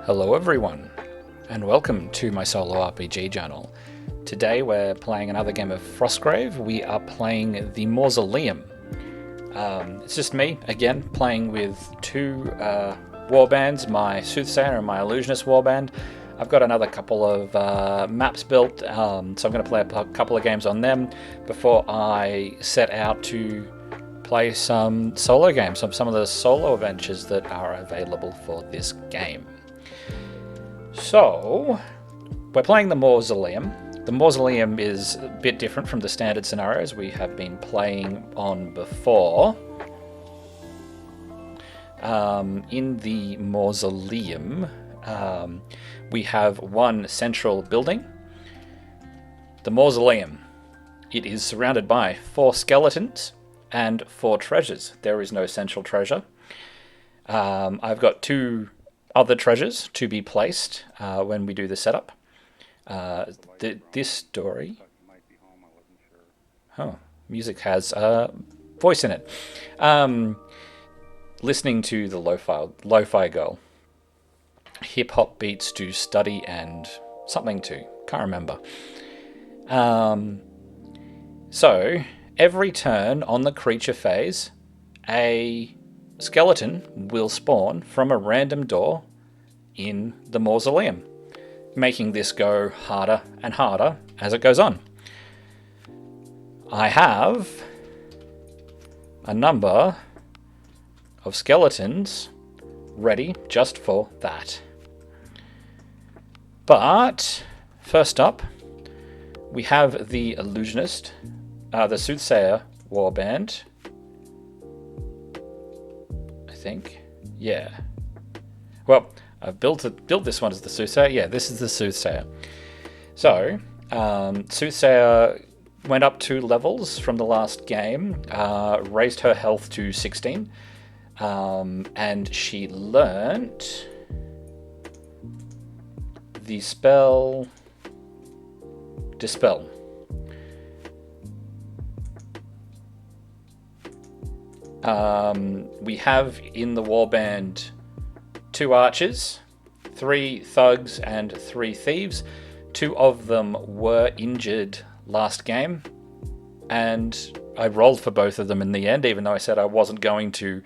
Hello everyone, and welcome to my solo RPG channel. Today we're playing another game of Frostgrave. We are playing the Mausoleum. It's just me, again, playing with two warbands, my Soothsayer and my Illusionist warband. I've got another couple of maps built, so I'm going to play a couple of games on them before I set out to play some solo games, some of the solo adventures that are available for this game. So, we're playing the Mausoleum. The Mausoleum is a bit different from the standard scenarios we have been playing on before. In the Mausoleum, we have one central building. The Mausoleum. It is surrounded by 4 skeletons and 4 treasures. There is no central treasure. I've got 2 other treasures to be placed when we do the setup. This story... Oh, music has voice in it. Listening to the lo-fi girl. Hip-hop beats to study and something to. Can't remember. So, every turn on the creature phase, a skeleton will spawn from a random door in the Mausoleum, making this go harder and harder as it goes on. I have a number of skeletons ready just for that. But first up, we have the Illusionist, the Soothsayer warband. I think, yeah. Well, I've built this one as the Soothsayer. Yeah, this is the Soothsayer. So, Soothsayer went up 2 levels from the last game, raised her health to 16, and she learnt the spell Dispel. We have in the warband 2 archers, 3 thugs, and 3 thieves. 2 of them were injured last game, and I rolled for both of them in the end, even though I said I wasn't going to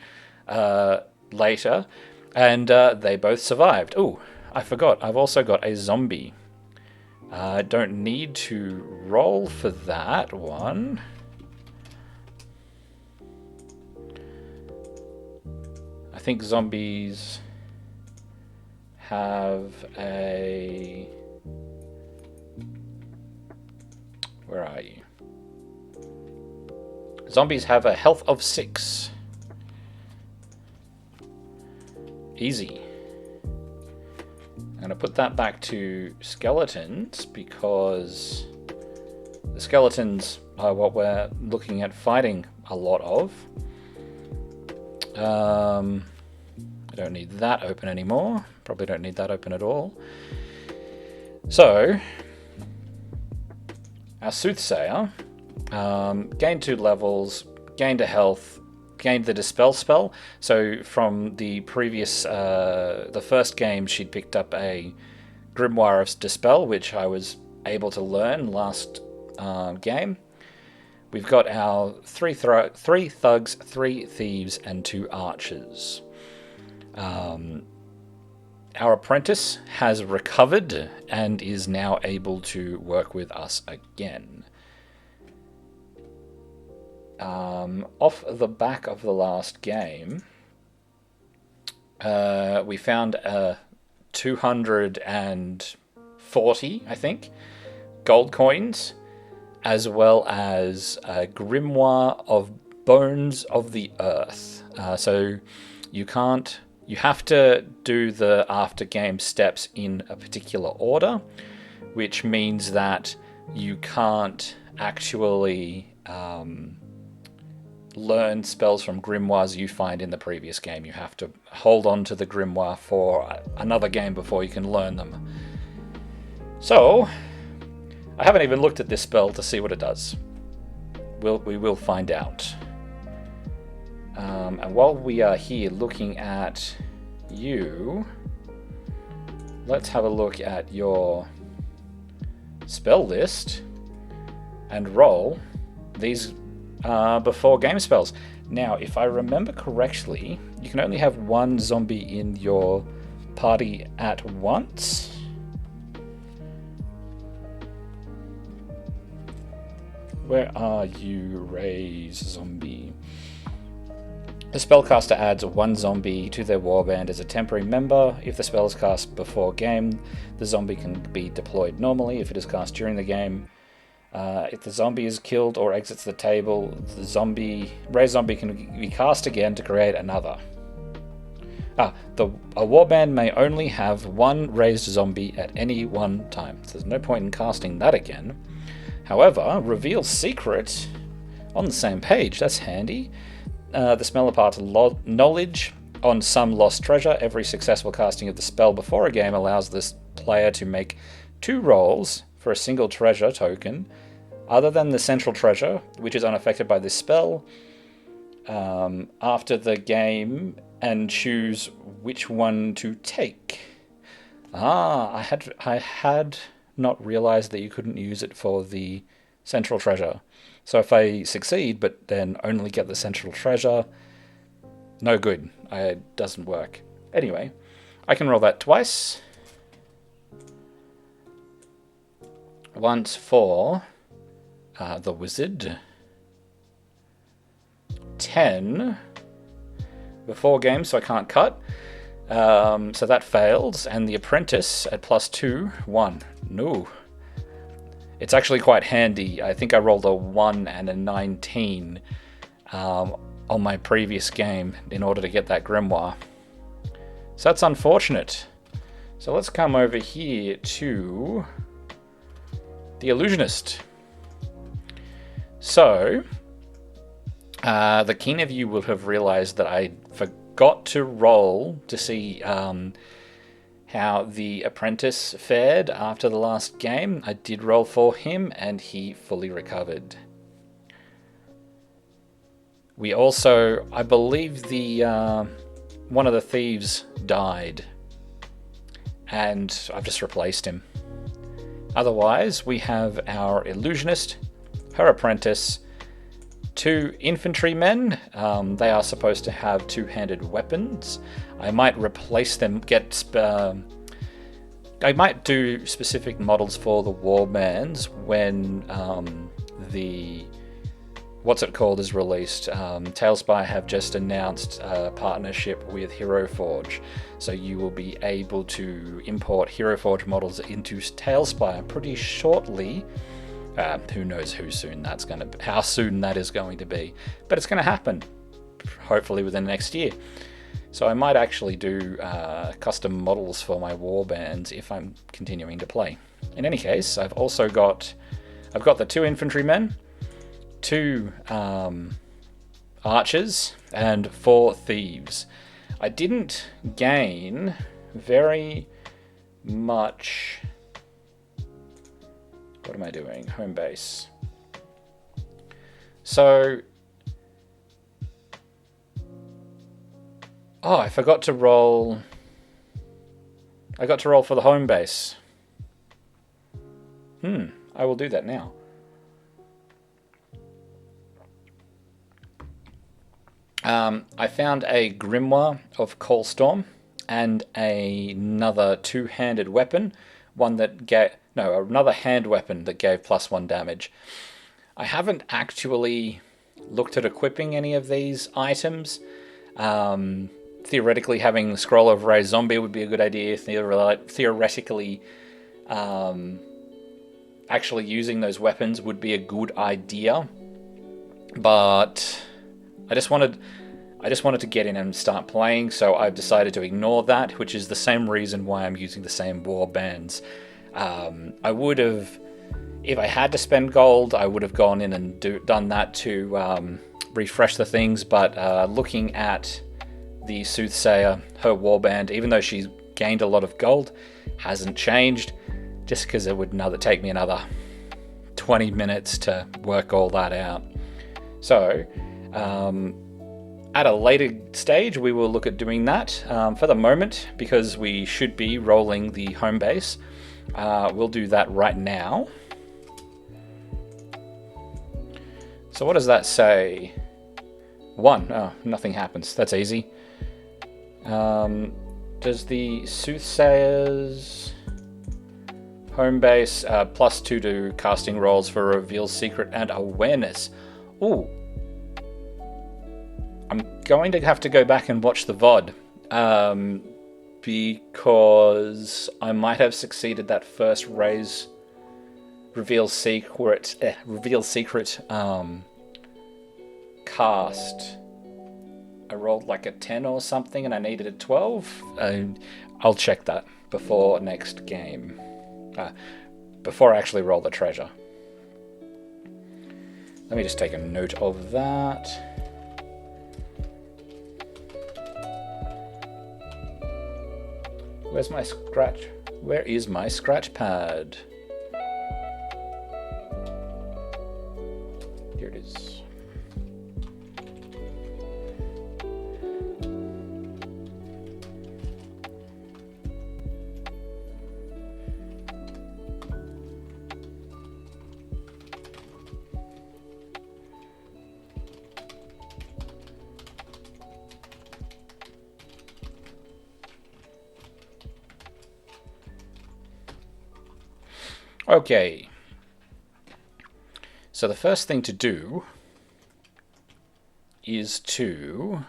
later, and they both survived. Oh, I forgot, I've also got a zombie. I don't need to roll for that one. I think zombies have a... Where are you? Zombies have a health of 6. Easy. I'm going to put that back to skeletons because the skeletons are what we're looking at fighting a lot of. I don't need that open anymore. Probably don't need that open at all. So, our Soothsayer gained 2 levels, gained a health, gained the Dispel spell. So from the previous, the first game, she'd picked up a Grimoire of Dispel, which I was able to learn last game. We've got our 3 thugs, 3 thieves, and 2 archers. Our apprentice has recovered and is now able to work with us again. Off the back of the last game, we found 240, I think, gold coins, as well as a Grimoire of Bones of the Earth. So you have to do the after game steps in a particular order, which means that you can't actually learn spells from grimoires you find in the previous game. You have to hold on to the grimoire for another game before you can learn them. So, I haven't even looked at this spell to see what it does. We will find out. And while we are here looking at you, let's have a look at your spell list and roll these before game spells. Now, if I remember correctly, you can only have one zombie in your party at once. Where are you, Raise Zombie? The spellcaster adds one zombie to their warband as a temporary member. If the spell is cast before game, the zombie can be deployed normally. If it is cast during the game, if the zombie is killed or exits the table, the Raise Zombie can be cast again to create another. A warband may only have one raised zombie at any one time, so there's no point in casting that again. However, reveal secret on the same page. That's handy. The spell imparts knowledge on some lost treasure. Every successful casting of the spell before a game allows this player to make 2 rolls for a single treasure token, other than the central treasure, which is unaffected by this spell, after the game, and choose which one to take. I had not realized that you couldn't use it for the central treasure. So if I succeed, but then only get the central treasure, no good. It doesn't work. Anyway, I can roll that twice. Once for the wizard. 10 before game, so I can't cut. So that fails. And the apprentice at +2, 1. No. It's actually quite handy. I think I rolled a 1 and a 19 on my previous game in order to get that grimoire. So that's unfortunate. So let's come over here to the Illusionist. So, the keen of you will have realized that I forgot to roll to see how the Apprentice fared after the last game. I did roll for him, and he fully recovered. We also, I believe one of the thieves died, and I've just replaced him. Otherwise, we have our Illusionist, her Apprentice, 2 infantrymen. They are supposed to have 2-handed weapons. I might replace them, I might do specific models for the warbands when the what's it called is released. Tailspire have just announced a partnership with Hero Forge, so you will be able to import Hero Forge models into Tailspire pretty shortly. Who knows how soon that is going to be, but it's going to happen, hopefully within the next year. So I might actually do custom models for my warbands if I'm continuing to play. In any case, I've got the 2 infantrymen, 2 archers, and 4 thieves. I didn't gain very much. What am I doing? Home base. So, I forgot to roll. I got to roll for the home base. I will do that now. I found a grimoire of Callstorm and another 2-handed weapon, another hand weapon that gave +1 damage. I haven't actually looked at equipping any of these items. Theoretically, having Scroll of Raise Zombie would be a good idea. Theoretically, actually using those weapons would be a good idea. But I just wanted to get in and start playing, so I've decided to ignore that, which is the same reason why I'm using the same war bands. I would have, if I had to spend gold, I would have gone in and done that to refresh the things, but looking at the Soothsayer, her warband, even though she's gained a lot of gold, hasn't changed, just because it would take me another 20 minutes to work all that out. So, At a later stage, we will look at doing that. For the moment, because we should be rolling the home base, we'll do that right now. So what does that say? 1. Oh, nothing happens. That's easy. Does the Soothsayers home base +2 to casting rolls for reveal secret and awareness? Ooh. I'm going to have to go back and watch the VOD because I might have succeeded that first reveal secret cast. I rolled like a 10 or something and I needed a 12. I'll check that before next game. Before I actually roll the treasure. Let me just take a note of that. Where's my scratch? Where is my scratch pad? Here it is. Okay, so the first thing to do is to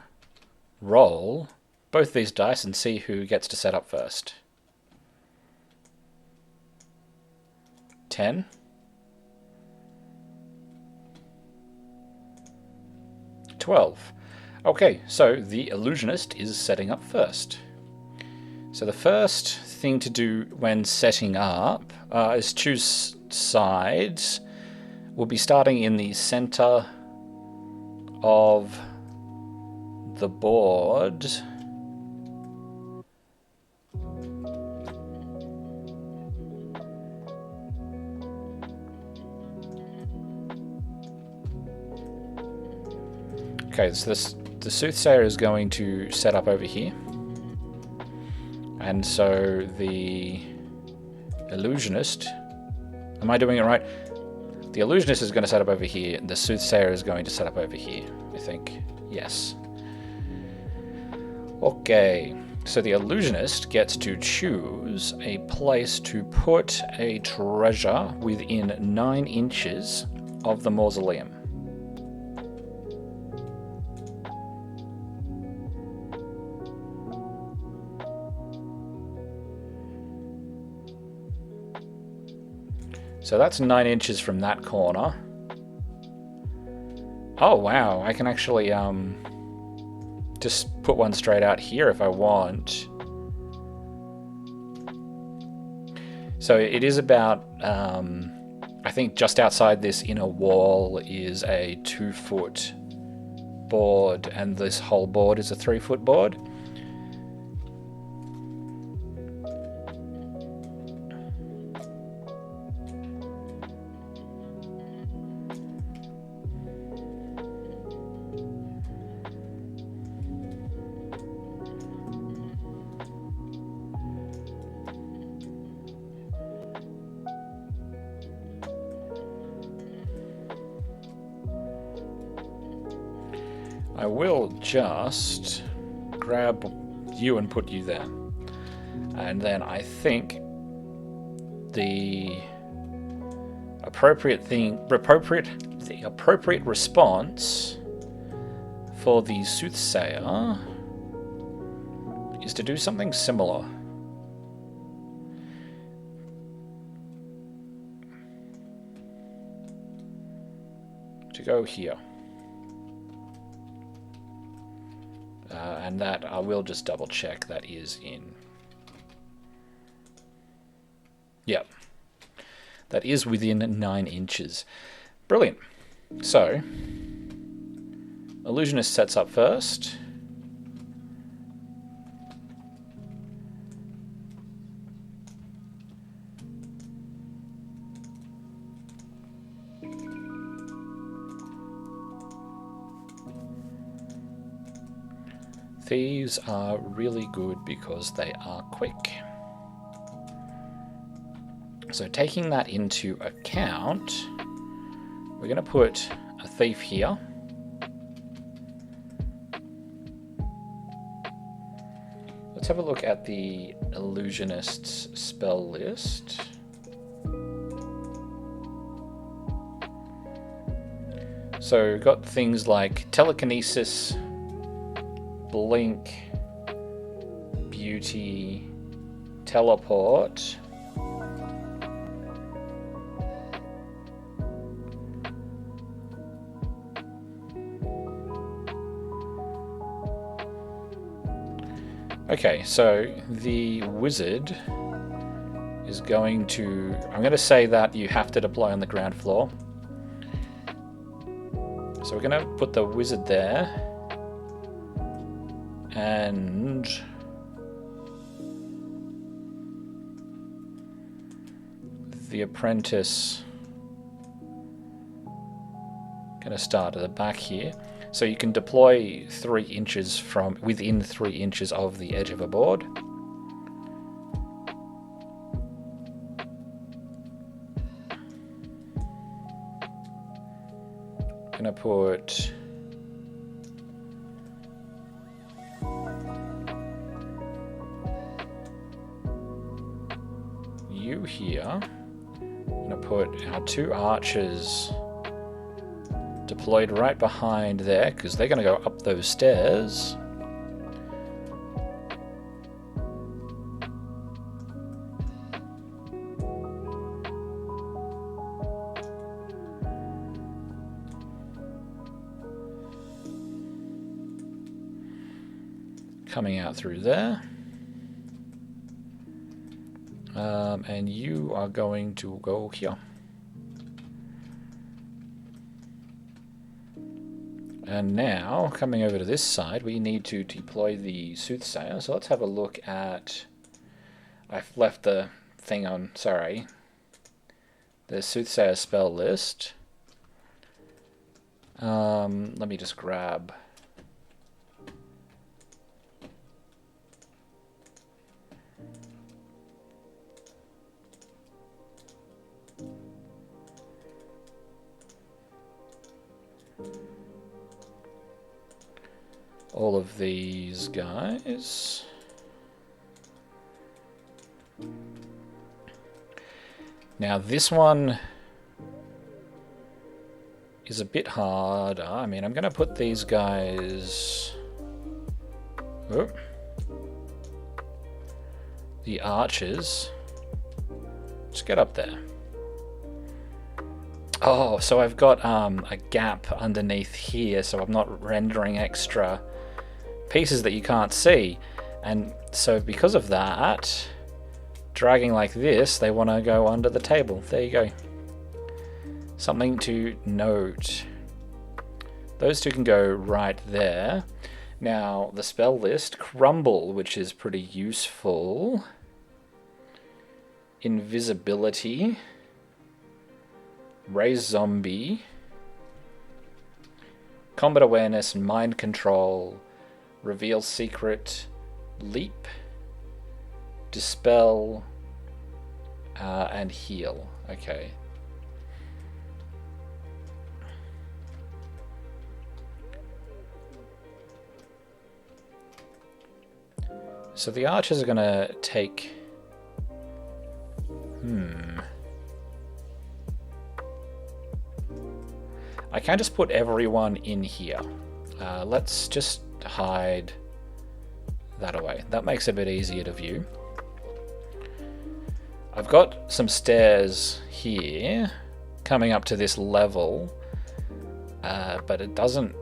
roll both these dice and see who gets to set up first. 10. 12. Okay, so the Illusionist is setting up first. So the first thing to do when setting up is choose sides. We'll be starting in the center of the board. Okay, so the Soothsayer is going to set up over here. And so the Illusionist, am I doing it right? The Illusionist is going to set up over here, and the Soothsayer is going to set up over here, I think. Yes. Okay, so the Illusionist gets to choose a place to put a treasure within 9 inches of the Mausoleum. So that's 9 inches from that corner. Oh wow, I can actually just put one straight out here if I want. So it is about, I think just outside this inner wall is a 2-foot board, and this whole board is a 3-foot board. I will just grab you and put you there. And then I think the appropriate response for the Soothsayer is to do something similar. To go here. And that I will just double check that is in. Yep. That is within 9 inches. Brilliant. So, Illusionist sets up first. Thieves are really good because they are quick. So taking that into account, we're going to put a thief here. Let's have a look at the Illusionist's spell list. So we've got things like telekinesis, blink, beauty, teleport. Okay, so the wizard is going to... I'm going to say that you have to deploy on the ground floor. So we're going to put the wizard there. And... the apprentice... going to start at the back here. So you can deploy 3 inches from within 3 inches of the edge of a board. I'm gonna put you here. I'm gonna put our 2 archers deployed right behind there, because they're going to go up those stairs. Coming out through there. And you are going to go here. And now, coming over to this side, we need to deploy the Soothsayer. So let's have a look at... I've left the thing on, sorry. The Soothsayer spell list. Let me just grab... all of these guys. Now this one is a bit harder. I mean, I'm going to put these guys... Oh. The archers. Just get up there. Oh, so I've got a gap underneath here, so I'm not rendering extra pieces that you can't see. And so because of that, dragging like this, they want to go under the table. There you go. Something to note. Those 2 can go right there. Now, the spell list, Crumble, which is pretty useful. Invisibility. Raise Zombie. Combat Awareness, Mind Control. Reveal Secret, Leap, Dispel, and Heal. Okay. So the archers are going to take... I can just put everyone in here. Let's just hide that away. That makes it a bit easier to view. I've got some stairs here coming up to this level, but it doesn't...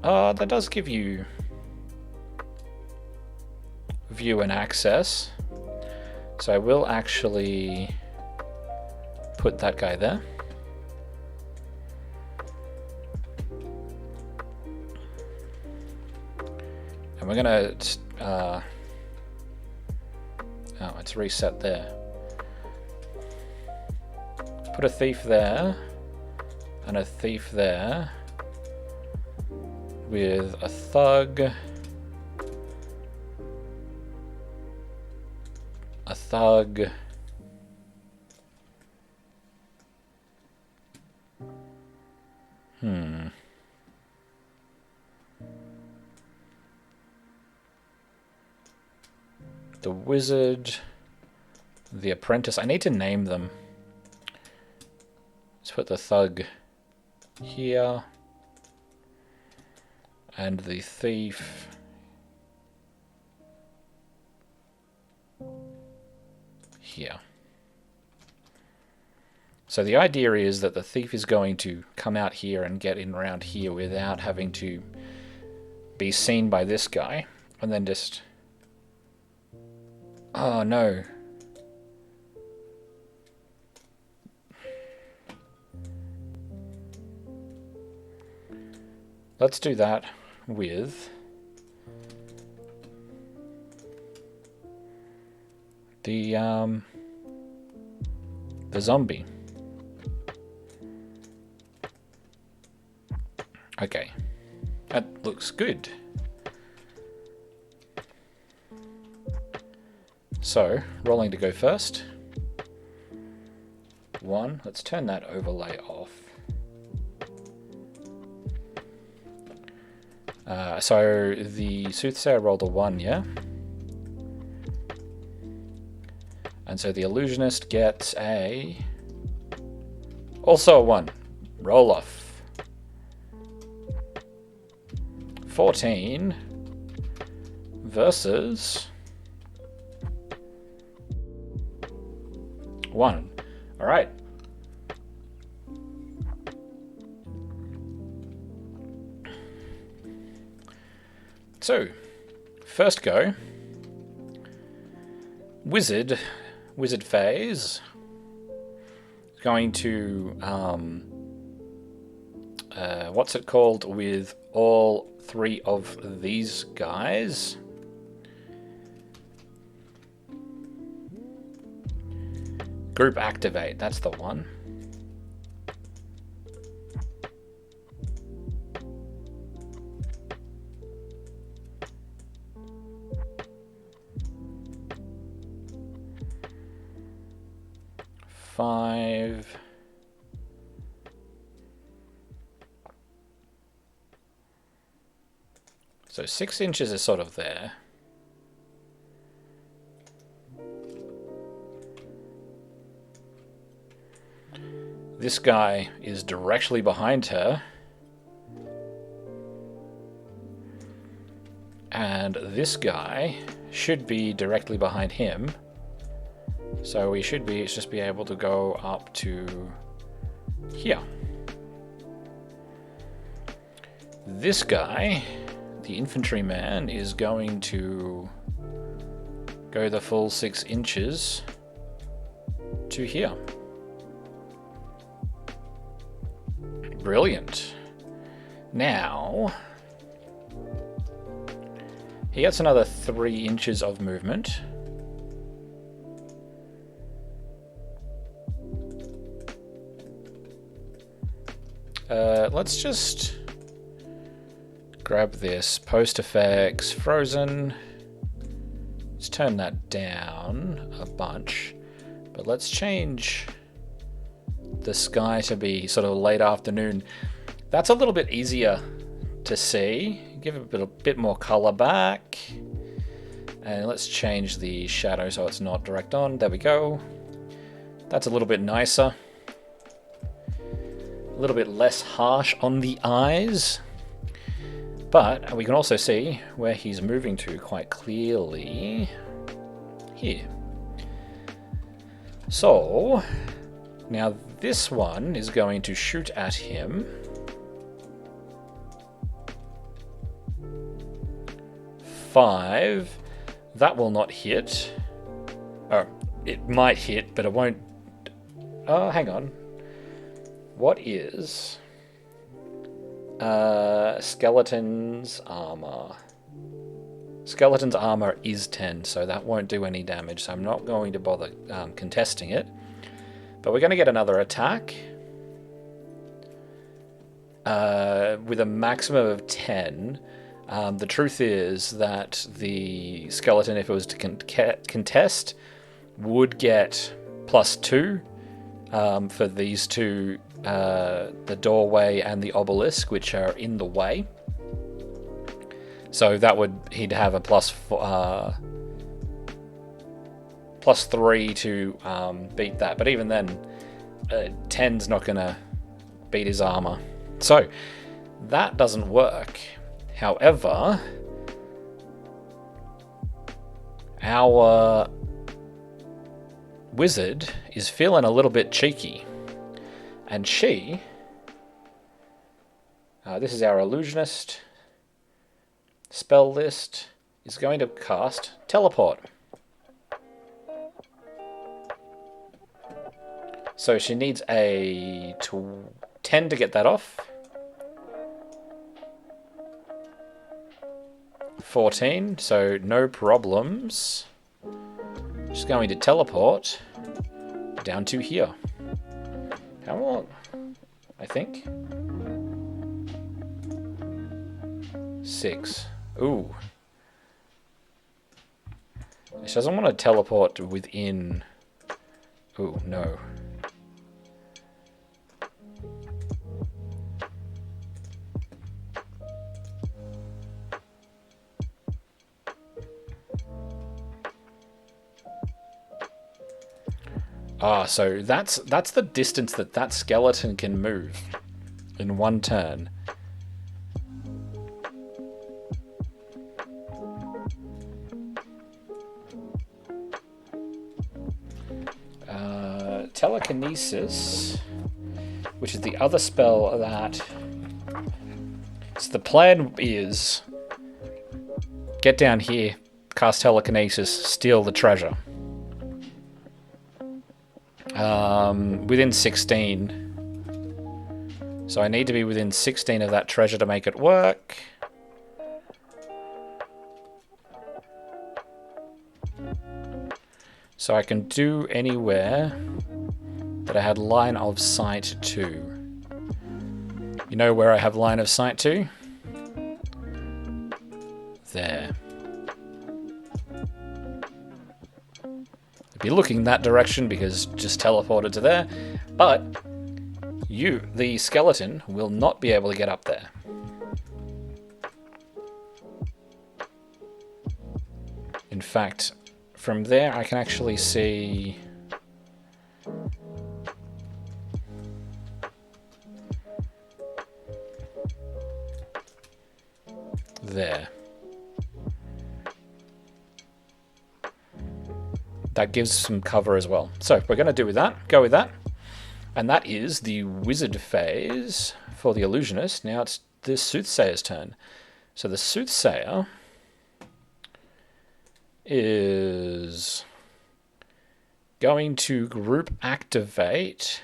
Oh, that does give you view and access. So I will actually put that guy there. And we're going to... oh, it's reset there. Put a thief there. And a thief there. With a thug. a thug. The wizard, the apprentice. I need to name them. Let's put the thug here. And the thief here. So the idea is that the thief is going to come out here and get in around here without having to be seen by this guy. And then just... Oh, no. Let's do that with the zombie. Okay. That looks good. So, rolling to go first. 1. Let's turn that overlay off. So the Soothsayer rolled a 1, yeah? And so the Illusionist gets also a 1. Roll off. 14 versus 1. All right. So, first go. Wizard Phase. Going to what's it called with all 3 of these guys? Group activate, that's the one. Five. So 6 inches is sort of there. This guy is directly behind her. And this guy should be directly behind him. So we should just be able to go up to here. This guy, the infantryman, is going to go the full 6 inches to here. Brilliant. Now, he gets another 3 inches of movement. Let's just grab this. Post effects, frozen. Let's turn that down a bunch. But let's change the sky to be sort of late afternoon. That's a little bit easier to see. Give it a bit more color back. And let's change the shadow so it's not direct on. There we go. That's a little bit nicer. A little bit less harsh on the eyes. But we can also see where he's moving to quite clearly here. So, now this one is going to shoot at him. 5. That will not hit. Oh, it might hit, but it won't. Oh, hang on. What is Skeleton's armor? Skeleton's armor is 10, so that won't do any damage, so I'm not going to bother contesting it. But we're going to get another attack with a maximum of 10. The truth is that the skeleton, if it was to contest, would get +2 for these two, the doorway and the obelisk, which are in the way. So that would, he'd have a +3 to beat that. But even then, 10's not going to beat his armor. So that doesn't work. However, our wizard is feeling a little bit cheeky. And she, this is our Illusionist spell list, is going to cast Teleport. So she needs a 10 to get that off. 14, so no problems. She's going to teleport down to here. How long? I think 6. Ooh. She doesn't want to teleport within. Ooh, no. Ah, so that's the distance that skeleton can move in one turn. Telekinesis, which is the other spell that... So the plan is get down here, cast telekinesis, steal the treasure. Within 16. So I need to be within 16 of that treasure to make it work. So I can do anywhere that I had line of sight to. You know where I have line of sight to? There. Be looking that direction because just teleported to there, but you, the skeleton, will not be able to get up there. In fact, from there I can actually see there. That gives some cover as well. So we're going to go with that. And that is the wizard phase for the illusionist. Now it's the soothsayer's turn. So the soothsayer is going to group activate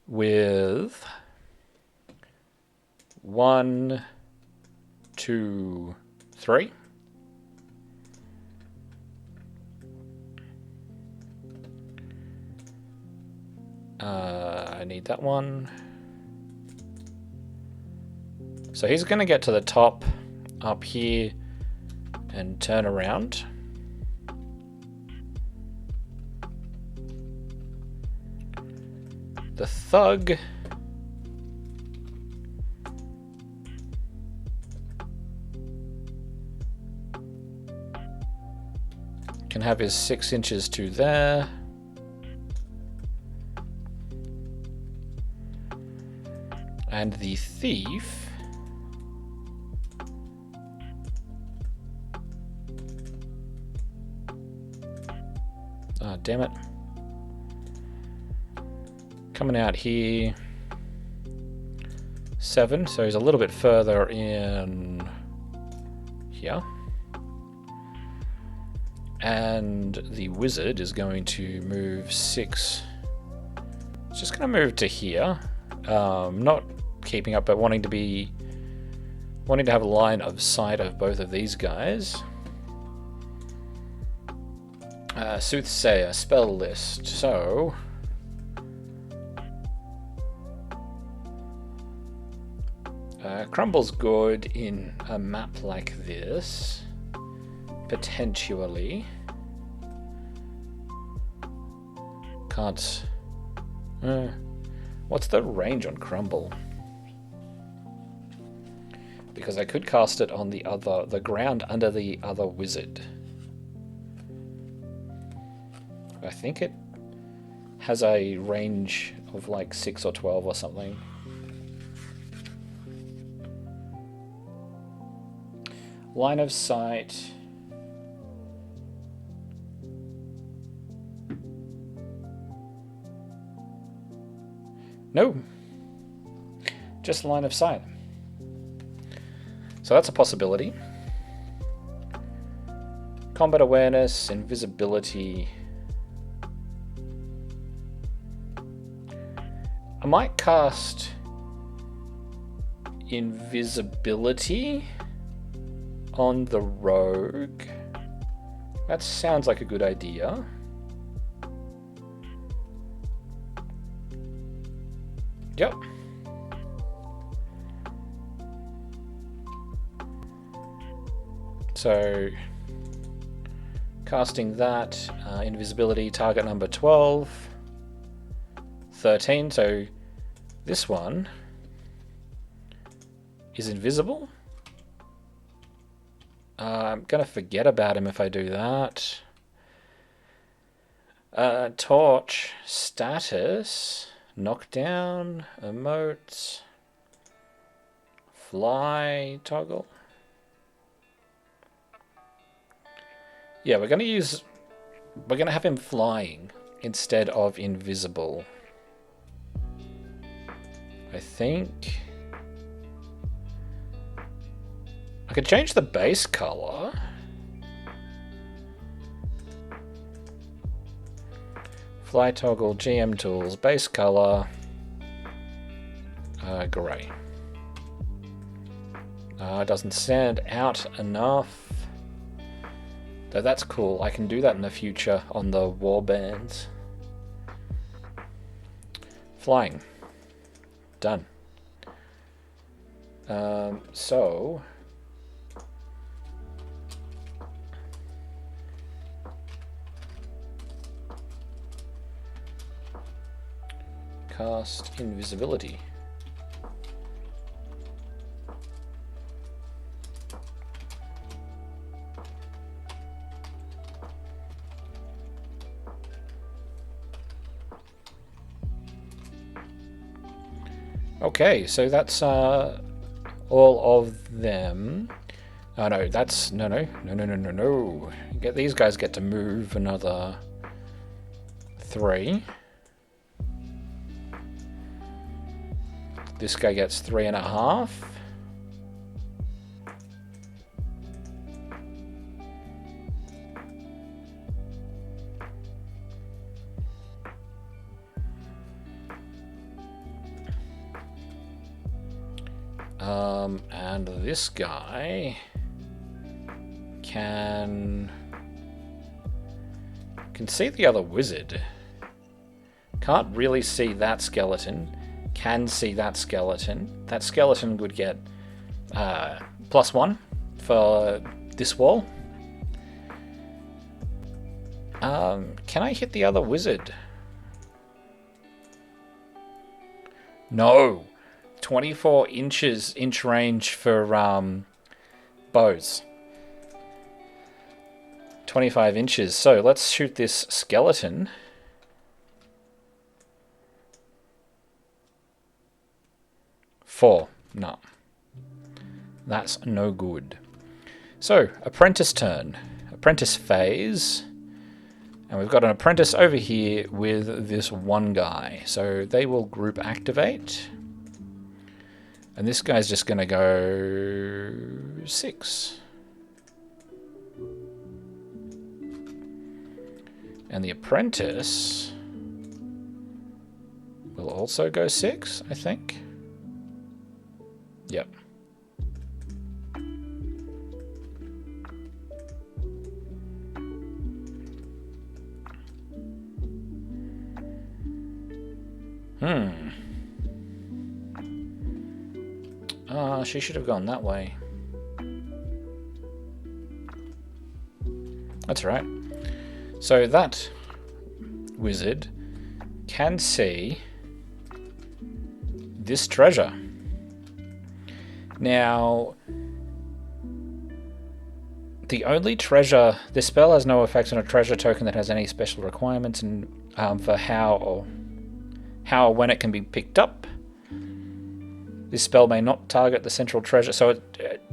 with 1, 2, 3. I need that one. So he's going to get to the top up here and turn around. The thug can have his 6 inches to there. And the thief damn it. Coming out here 7, so he's a little bit further in here. And the wizard is going to move 6. It's just going to move to here. Not keeping up, but wanting to have a line of sight of both of these guys. Soothsayer spell list. So Crumble's good in a map like this, potentially. Can't. What's the range on Crumble? Because I could cast it on the ground under the other wizard. I think it has a range of like 6 or 12 or something. Line of sight. No. Just line of sight. So that's a possibility. Combat awareness, invisibility. I might cast invisibility on the rogue. That sounds like a good idea. Yep. So, casting that, invisibility, target number 12, 13, so this one is invisible. I'm going to forget about him if I do that. Torch, status, knockdown, emotes, fly, toggle. Yeah, we're going to have him flying instead of invisible. I think I could change the base color. Fly toggle, GM tools, base color, gray. Doesn't stand out enough. Though that's cool. I can do that in the future on the warbands. Flying. Done. So cast invisibility. Okay, so that's all of them. Oh no, that's no. These guys get to move another 3. This guy gets 3.5. And this guy can see the other wizard. Can't really see that skeleton. Can see that skeleton. That skeleton would get +1 for this wall. Can I hit the other wizard? No. 24 inch range for bows. 25 inches. So let's shoot this skeleton. Four. No. That's no good. So, apprentice turn. Apprentice phase. And we've got an apprentice over here with this one guy. So they will group activate. And this guy's just going to go 6. And the apprentice will also go 6, I think. Yep. She should have gone that way. That's right. So that wizard can see this treasure. Now, the only treasure... This spell has no effect on a treasure token that has any special requirements and for how or when it can be picked up. This spell may not target the central treasure, so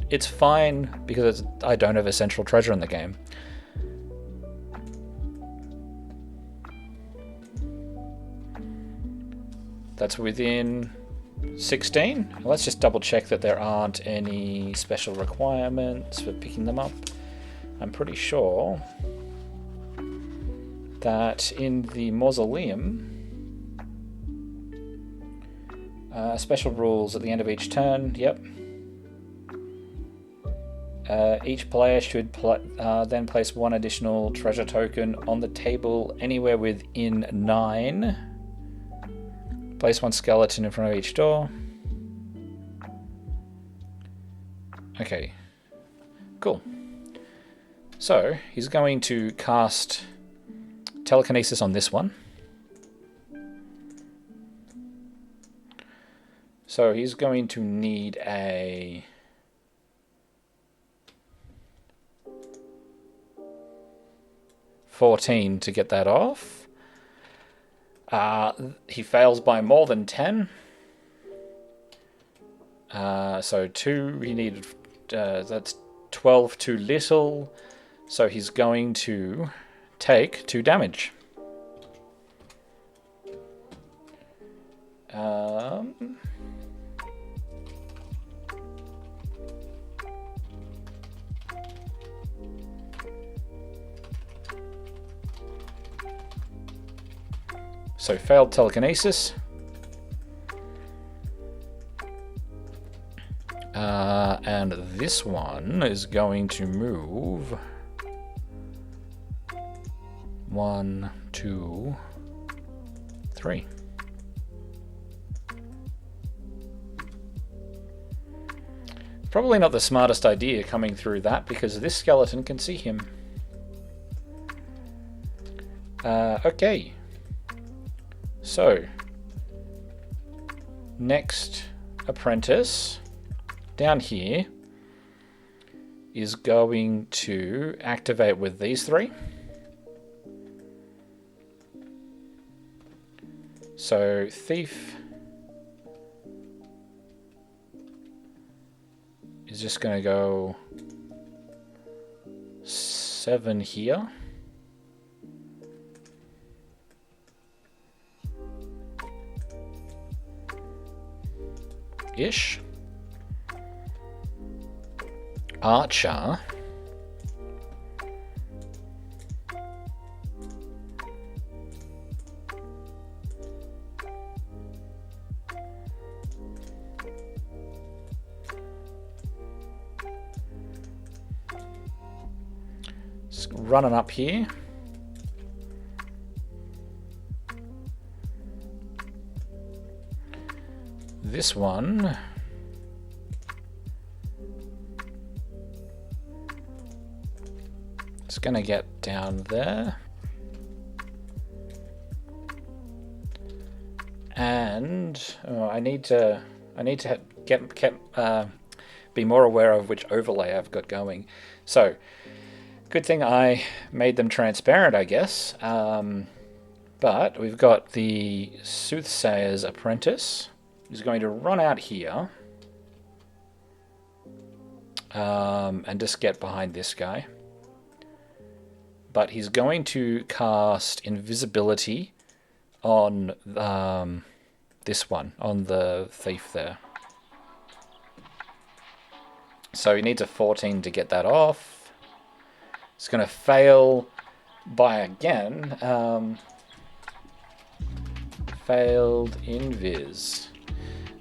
it's fine because I don't have a central treasure in the game. That's within 16. Let's just double check that there aren't any special requirements for picking them up. I'm pretty sure that in the Mausoleum, special rules at the end of each turn, yep. Each player should then place one additional treasure token on the table anywhere within 9. Place one skeleton in front of each door. Okay, cool. So, he's going to cast telekinesis on this one. So he's going to need a... $14 to get that off. He fails by more than 10. So 2, he needed... that's 12 too little. So he's going to take 2 damage. So failed telekinesis. And this one is going to move 1, 2, 3. Probably not the smartest idea coming through that because this skeleton can see him. Okay. So, next apprentice down here is going to activate with these 3. So, Thief is just going to go 7 here. Ish. Archer. Just running up here. This one is going to get down there, and I need to be more aware of which overlay I've got going. So, good thing I made them transparent, I guess. But we've got the Soothsayers Apprentice. He's going to run out here and just get behind this guy. But he's going to cast invisibility on this one, on the thief there. So he needs a 14 to get that off. It's going to fail by again. Failed invis.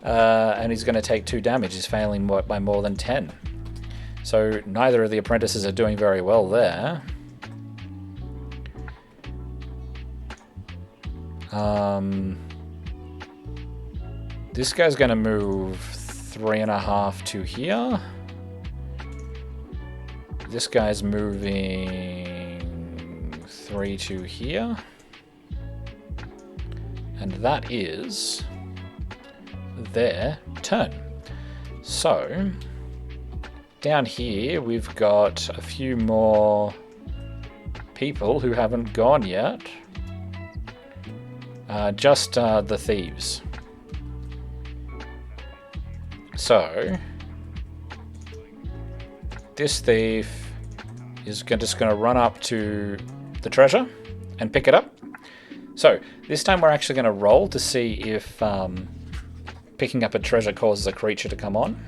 And he's going to take 2 damage. He's failing by more than 10. So neither of the apprentices are doing very well there. This guy's going to move 3.5 to here. This guy's moving 3 to here. And that is their turn. So, down here we've got a few more people who haven't gone yet. Just the thieves. So, this thief is just going to run up to the treasure and pick it up. So, this time we're actually going to roll to see if picking up a treasure causes a creature to come on.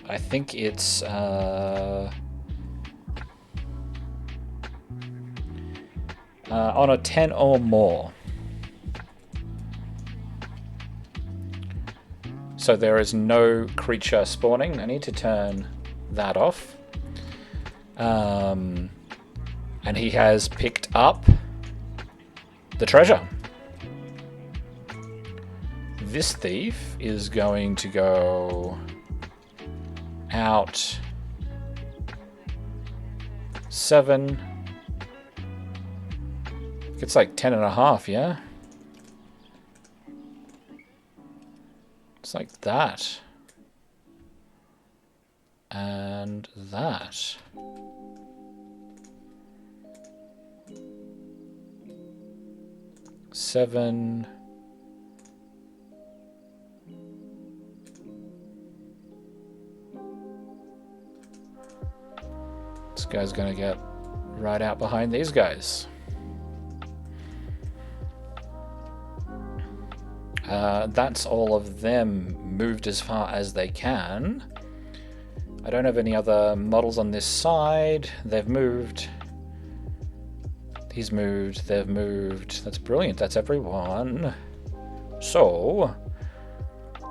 I think it's on a 10 or more. So there is no creature spawning. I need to turn that off. And he has picked up the treasure. This thief is going to go out 7. It's like 10.5, yeah? It's like that. And that. Seven. This guy's gonna get right out behind these guys. That's all of them moved as far as they can. I don't have any other models on this side. They've moved. He's moved. They've moved. That's brilliant. That's everyone. So,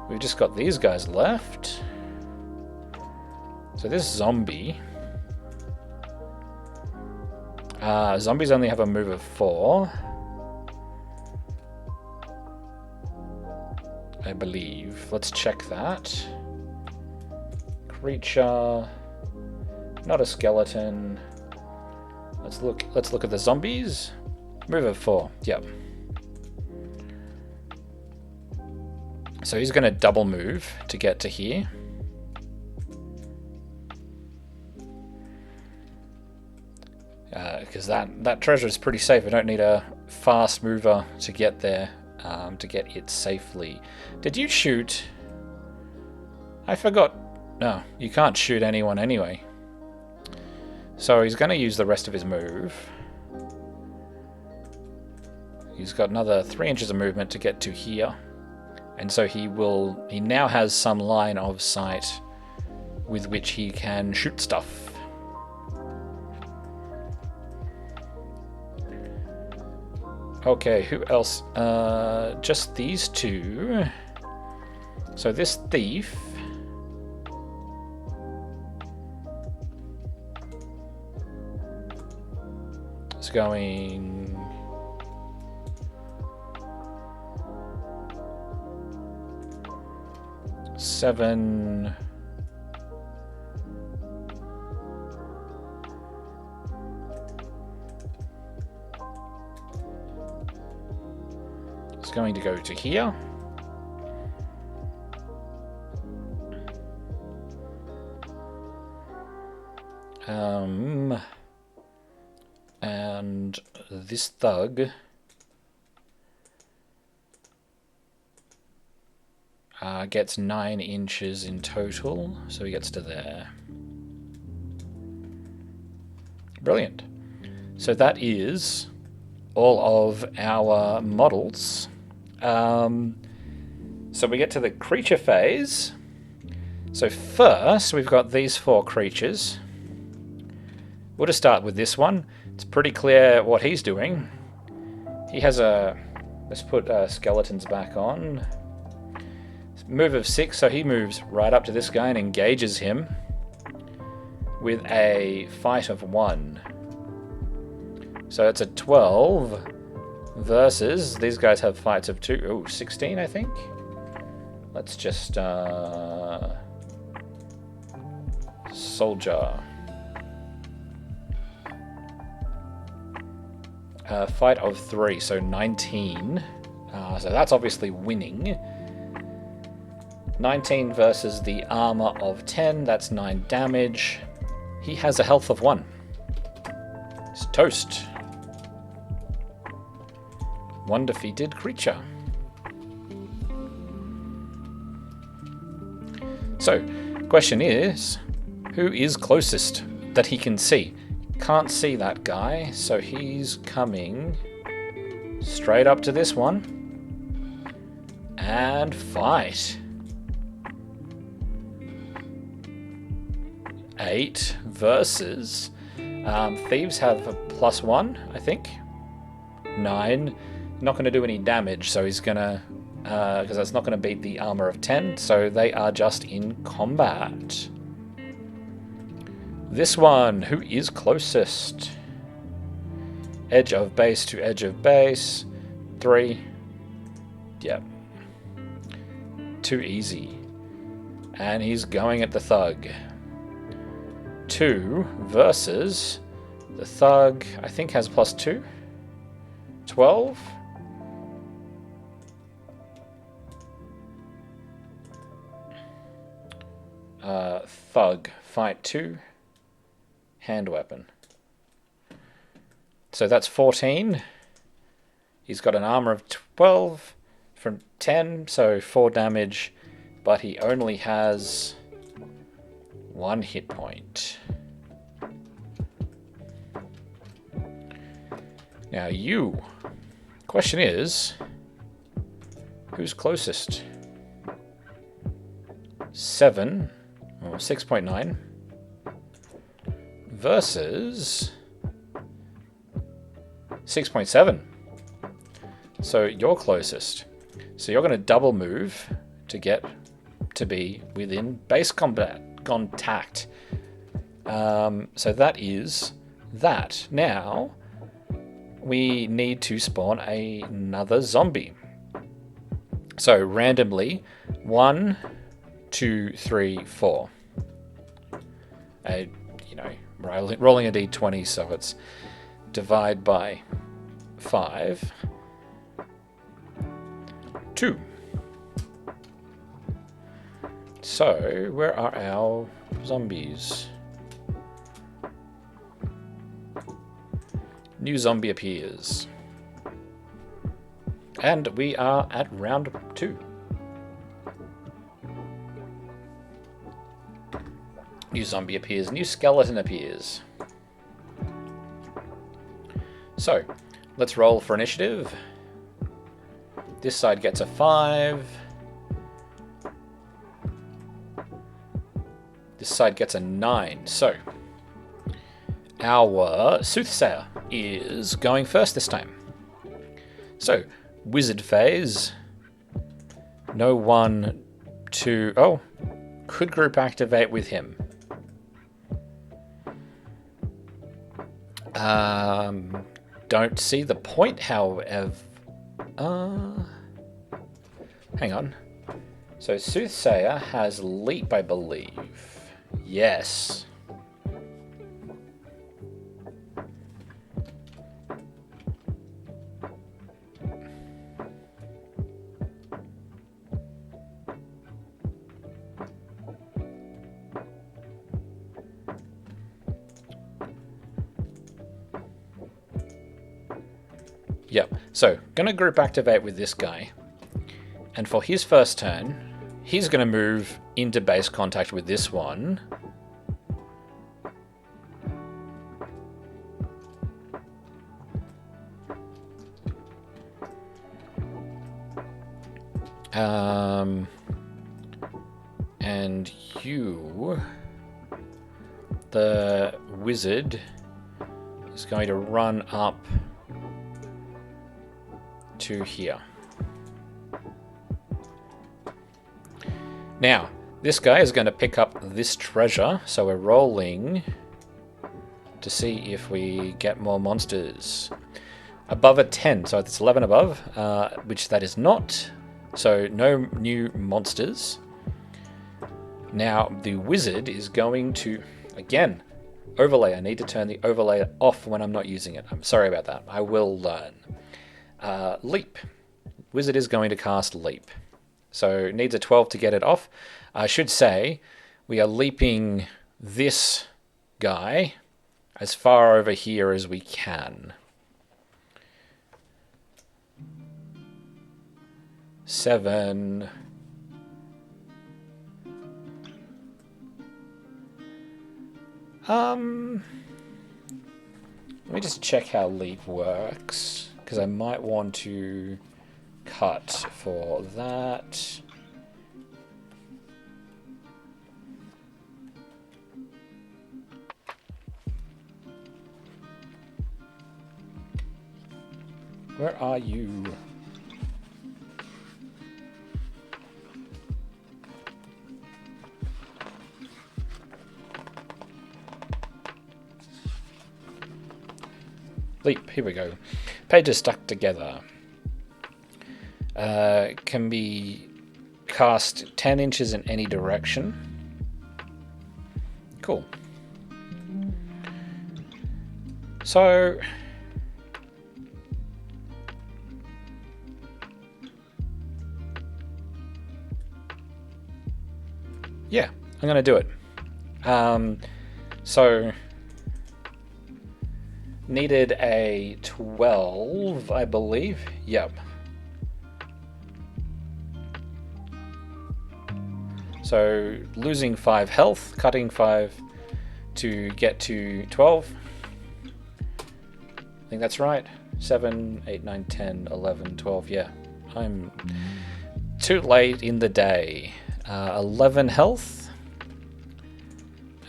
we've just got these guys left. So this zombie. Zombies only have a move of 4. I believe. Let's check that. Creature. Not a skeleton. Let's look at the zombies. Move of 4. Yep. So he's going to double move to get to here. Because that treasure is pretty safe. I don't need a fast mover to get there, to get it safely. Did you shoot? I forgot. No, you can't shoot anyone anyway. So he's going to use the rest of his move. He's got another 3 inches of movement to get to here. And so he now has some line of sight with which he can shoot stuff. Okay, who else? Just these two. So this thief is going... Seven... It's going to go to here. And this thug gets 9 inches in total, so he gets to there. Brilliant. So that is all of our models. So we get to the creature phase. So first, we've got these 4 creatures. We'll just start with this one. It's pretty clear what he's doing. He has a... Let's put skeletons back on. Move of 6, so he moves right up to this guy and engages him with a fight of 1. So it's a 12 versus... These guys have fights of 2. Oh, 16, I think. Let's just... Soldier. Fight of 3, so 19. So that's obviously winning. 19 versus the armor of 10, that's 9 damage. He has a health of 1. It's toast. 1 defeated creature. So, question is, who is closest that he can see? Can't see that guy, so he's coming straight up to this one and fight. 8 versus thieves have a +1, I think. 9, not going to do any damage, so he's going to because that's not going to beat the armor of 10, so they are just in combat. This one, who is closest? Edge of base to edge of base. 3. Yep. Too easy. And he's going at the thug. 2 versus the thug, I think has +2. 12. Thug, fight 2. Hand weapon. So that's 14. He's got an armor of 12 from 10, so 4 damage, but he only has 1 hit point. Now you. Question is, who's closest? 7, or 6.9. Versus 6.7. So you're closest. So you're going to double move to get to be within base contact. So that is that. Now we need to spawn another zombie. So randomly 1, 2, 3, 4. Rolling a d20, so it's divide by 5. 2. So, where are our zombies? New zombie appears. And we are at round 2. New zombie appears, new skeleton appears. So, let's roll for initiative. This side gets a 5. This side gets a 9. So, our Soothsayer is going first this time. So, Wizard Phase. No 1, 2... Oh, could group activate with him. Don't see the point, however. Hang on. So Soothsayer has leap, I believe. Yes. Yep, so gonna group activate with this guy, and for his first turn, he's gonna move into base contact with this one. And you, the wizard, is going to run up to here. Now, this guy is going to pick up this treasure, so we're rolling to see if we get more monsters. Above a 10, so it's 11 above, which that is not, so no new monsters. Now, the wizard is going to, again, Overlay. I need to turn the overlay off when I'm not using it. I'm sorry about that. I will learn. Leap. Wizard is going to cast Leap. So it needs a 12 to get it off. I should say we are leaping this guy as far over here as we can. 7. Let me just check how leap works, because I might want to cut for that. Where are you? Leap, here we go. Pages stuck together. Can be cast 10 inches in any direction. Cool. So... yeah, I'm going to do it. So... needed a 12, I believe. Yep. So losing 5 health, cutting 5 to get to 12. I think that's right. 7, 8, 9, 10, 11, 12. Yeah. I'm too late in the day. 11 health.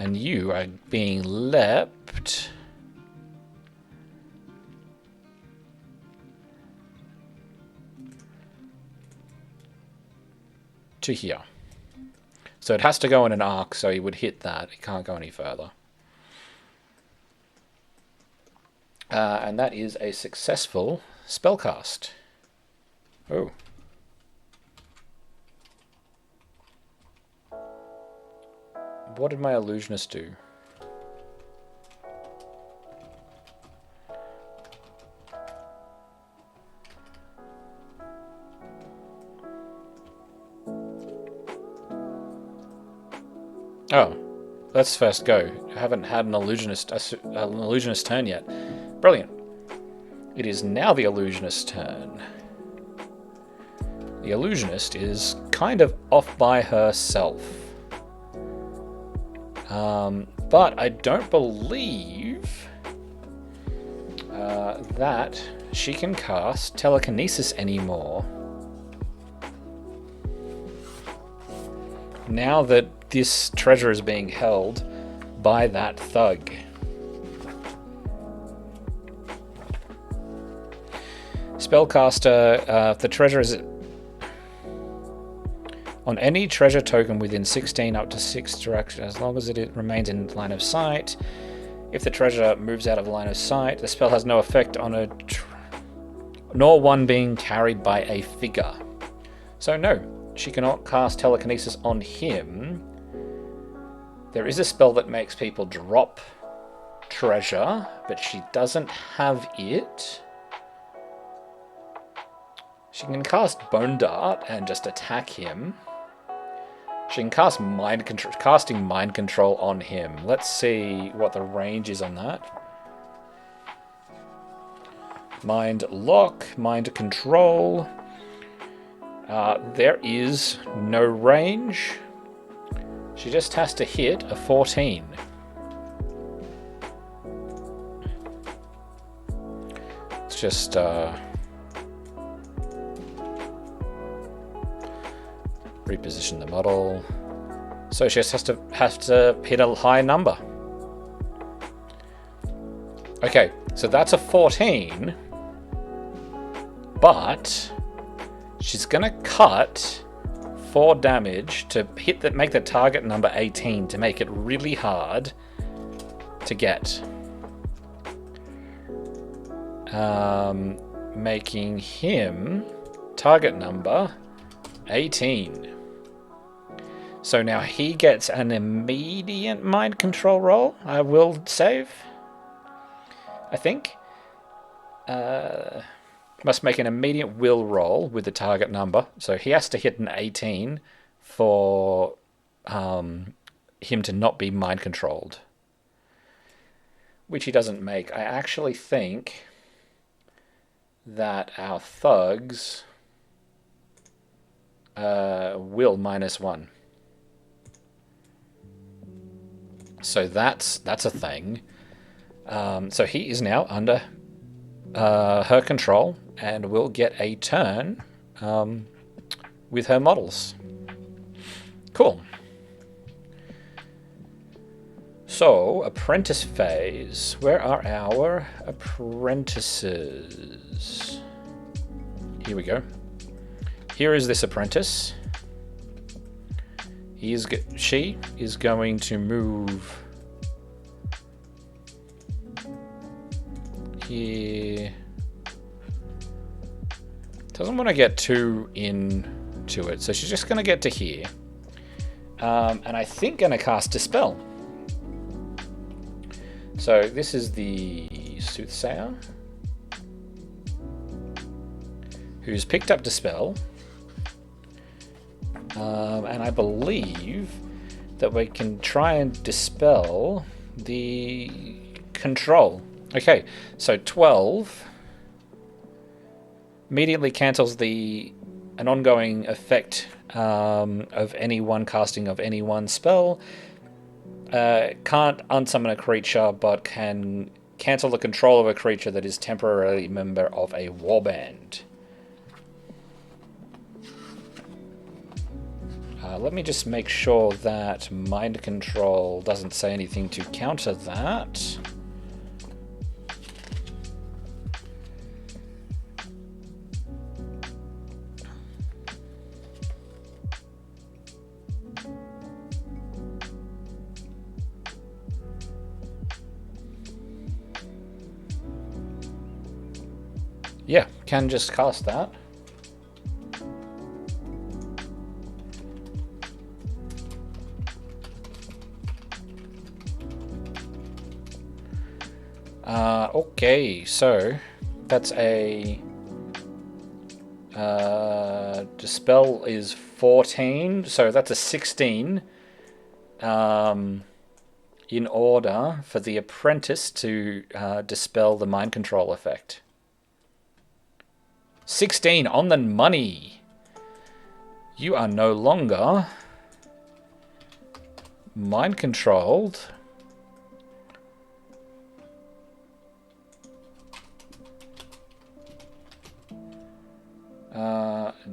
And you are being leapt to here. So it has to go in an arc, so he would hit that. It can't go any further. And that is a successful spellcast. Oh. What did my Illusionist do? Oh, let's first go. I haven't had an illusionist turn yet. Brilliant. It is now the Illusionist's turn. The Illusionist is kind of off by herself. But I don't believe that she can cast telekinesis anymore. Now that this treasure is being held by that thug. Spellcaster, if the treasure is on any treasure token within 16 up to 6 directions, as long as it remains in line of sight. If the treasure moves out of line of sight, the spell has no effect on a nor one being carried by a figure. So no, she cannot cast telekinesis on him. There is a spell that makes people drop treasure, but she doesn't have it. She can cast Bone Dart and just attack him. She can cast casting Mind Control on him. Let's see what the range is on that. Mind Lock, Mind Control. There is no range. She just has to hit a 14. It's just reposition the model. So she just has to hit a high number. Okay, so that's a 14, but she's gonna cut 4 damage to make the target number 18 to make it really hard to get. Making him target number 18. So now he gets an immediate mind control roll. I will save, I think. Must make an immediate will roll with the target number. So he has to hit an 18 for him to not be mind controlled. Which he doesn't make. I actually think that our thugs will -1. So that's a thing. So he is now under her control and will get a turn with her models. Cool. So, Apprentice Phase. Where are our apprentices? Here we go. Here is this apprentice. She is going to move here. Doesn't want to get too into it, so she's just going to get to here. And I think going to cast Dispel. So this is the Soothsayer, who's picked up Dispel. And I believe that we can try and dispel the control. Okay, so 12 immediately cancels an ongoing effect of any one casting of any one spell. Can't unsummon a creature, but can cancel the control of a creature that is temporarily a member of a warband. Let me just make sure that mind control doesn't say anything to counter that. Yeah, can just cast that. Okay, so that's a Dispel is 14, so that's a 16 in order for the apprentice to dispel the mind control effect. 16 on the money. You are no longer mind controlled.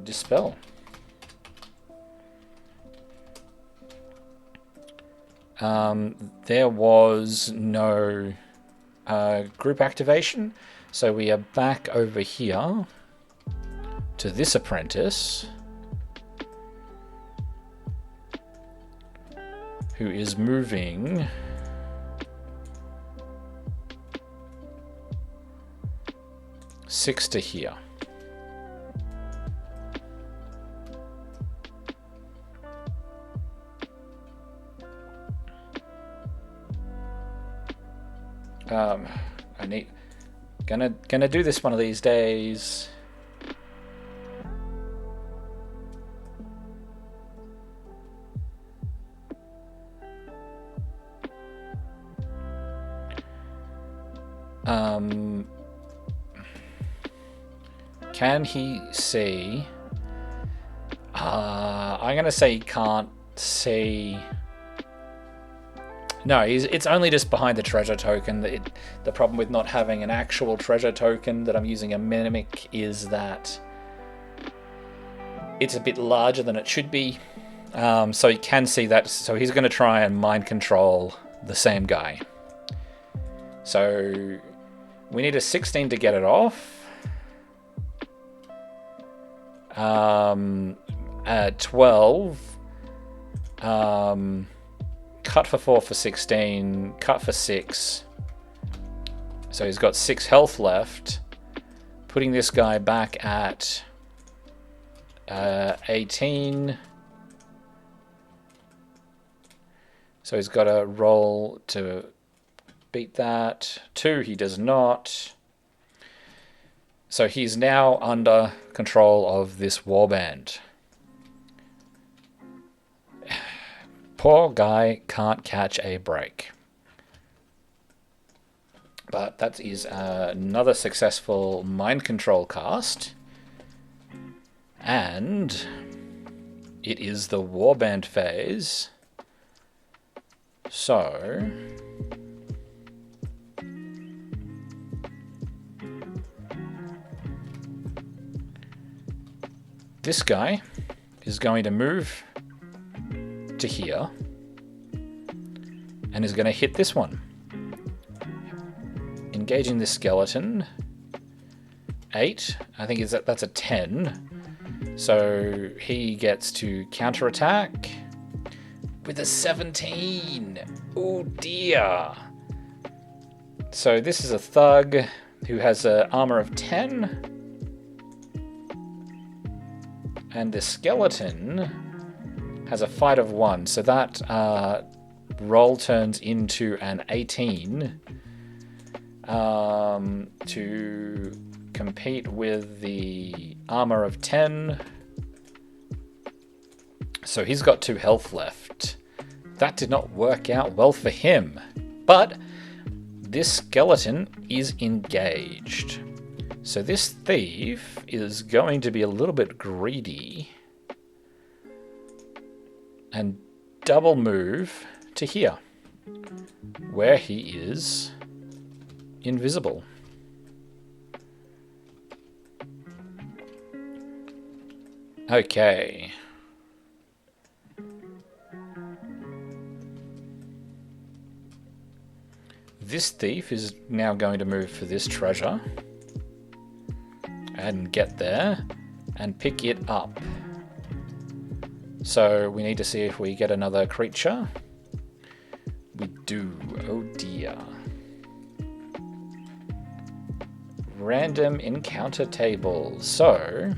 Dispel. There was no group activation, so we are back over here to this apprentice, who is moving six to here. I need gonna do this one of these days. Can he see? I'm gonna say he can't see. No, it's only just behind the treasure token. The problem with not having an actual treasure token that I'm using a mimic is that it's a bit larger than it should be. So he can see that. So he's going to try and mind control the same guy. So we need a 16 to get it off. 12. Cut for 4 for 16, cut for 6. So he's got 6 health left. Putting this guy back at 18. So he's got to roll to beat that. 2, he does not. So he's now under control of this warband. Poor guy can't catch a break. But that is another successful mind control cast. And it is the warband phase. So this guy is going to move to here and is going to hit this one. Engaging this skeleton. 8. I think that's a 10. So he gets to counterattack with a 17. Oh dear. So this is a thug who has an armor of 10. And the skeleton has a fight of 1. So that roll turns into an 18 to compete with the armor of 10. So he's got 2 health left. That did not work out well for him. But this skeleton is engaged. So this thief is going to be a little bit greedy and double move to here, where he is invisible. Okay. This thief is now going to move for this treasure and get there and pick it up. So we need to see if we get another creature. We do. Oh dear. Random encounter table. So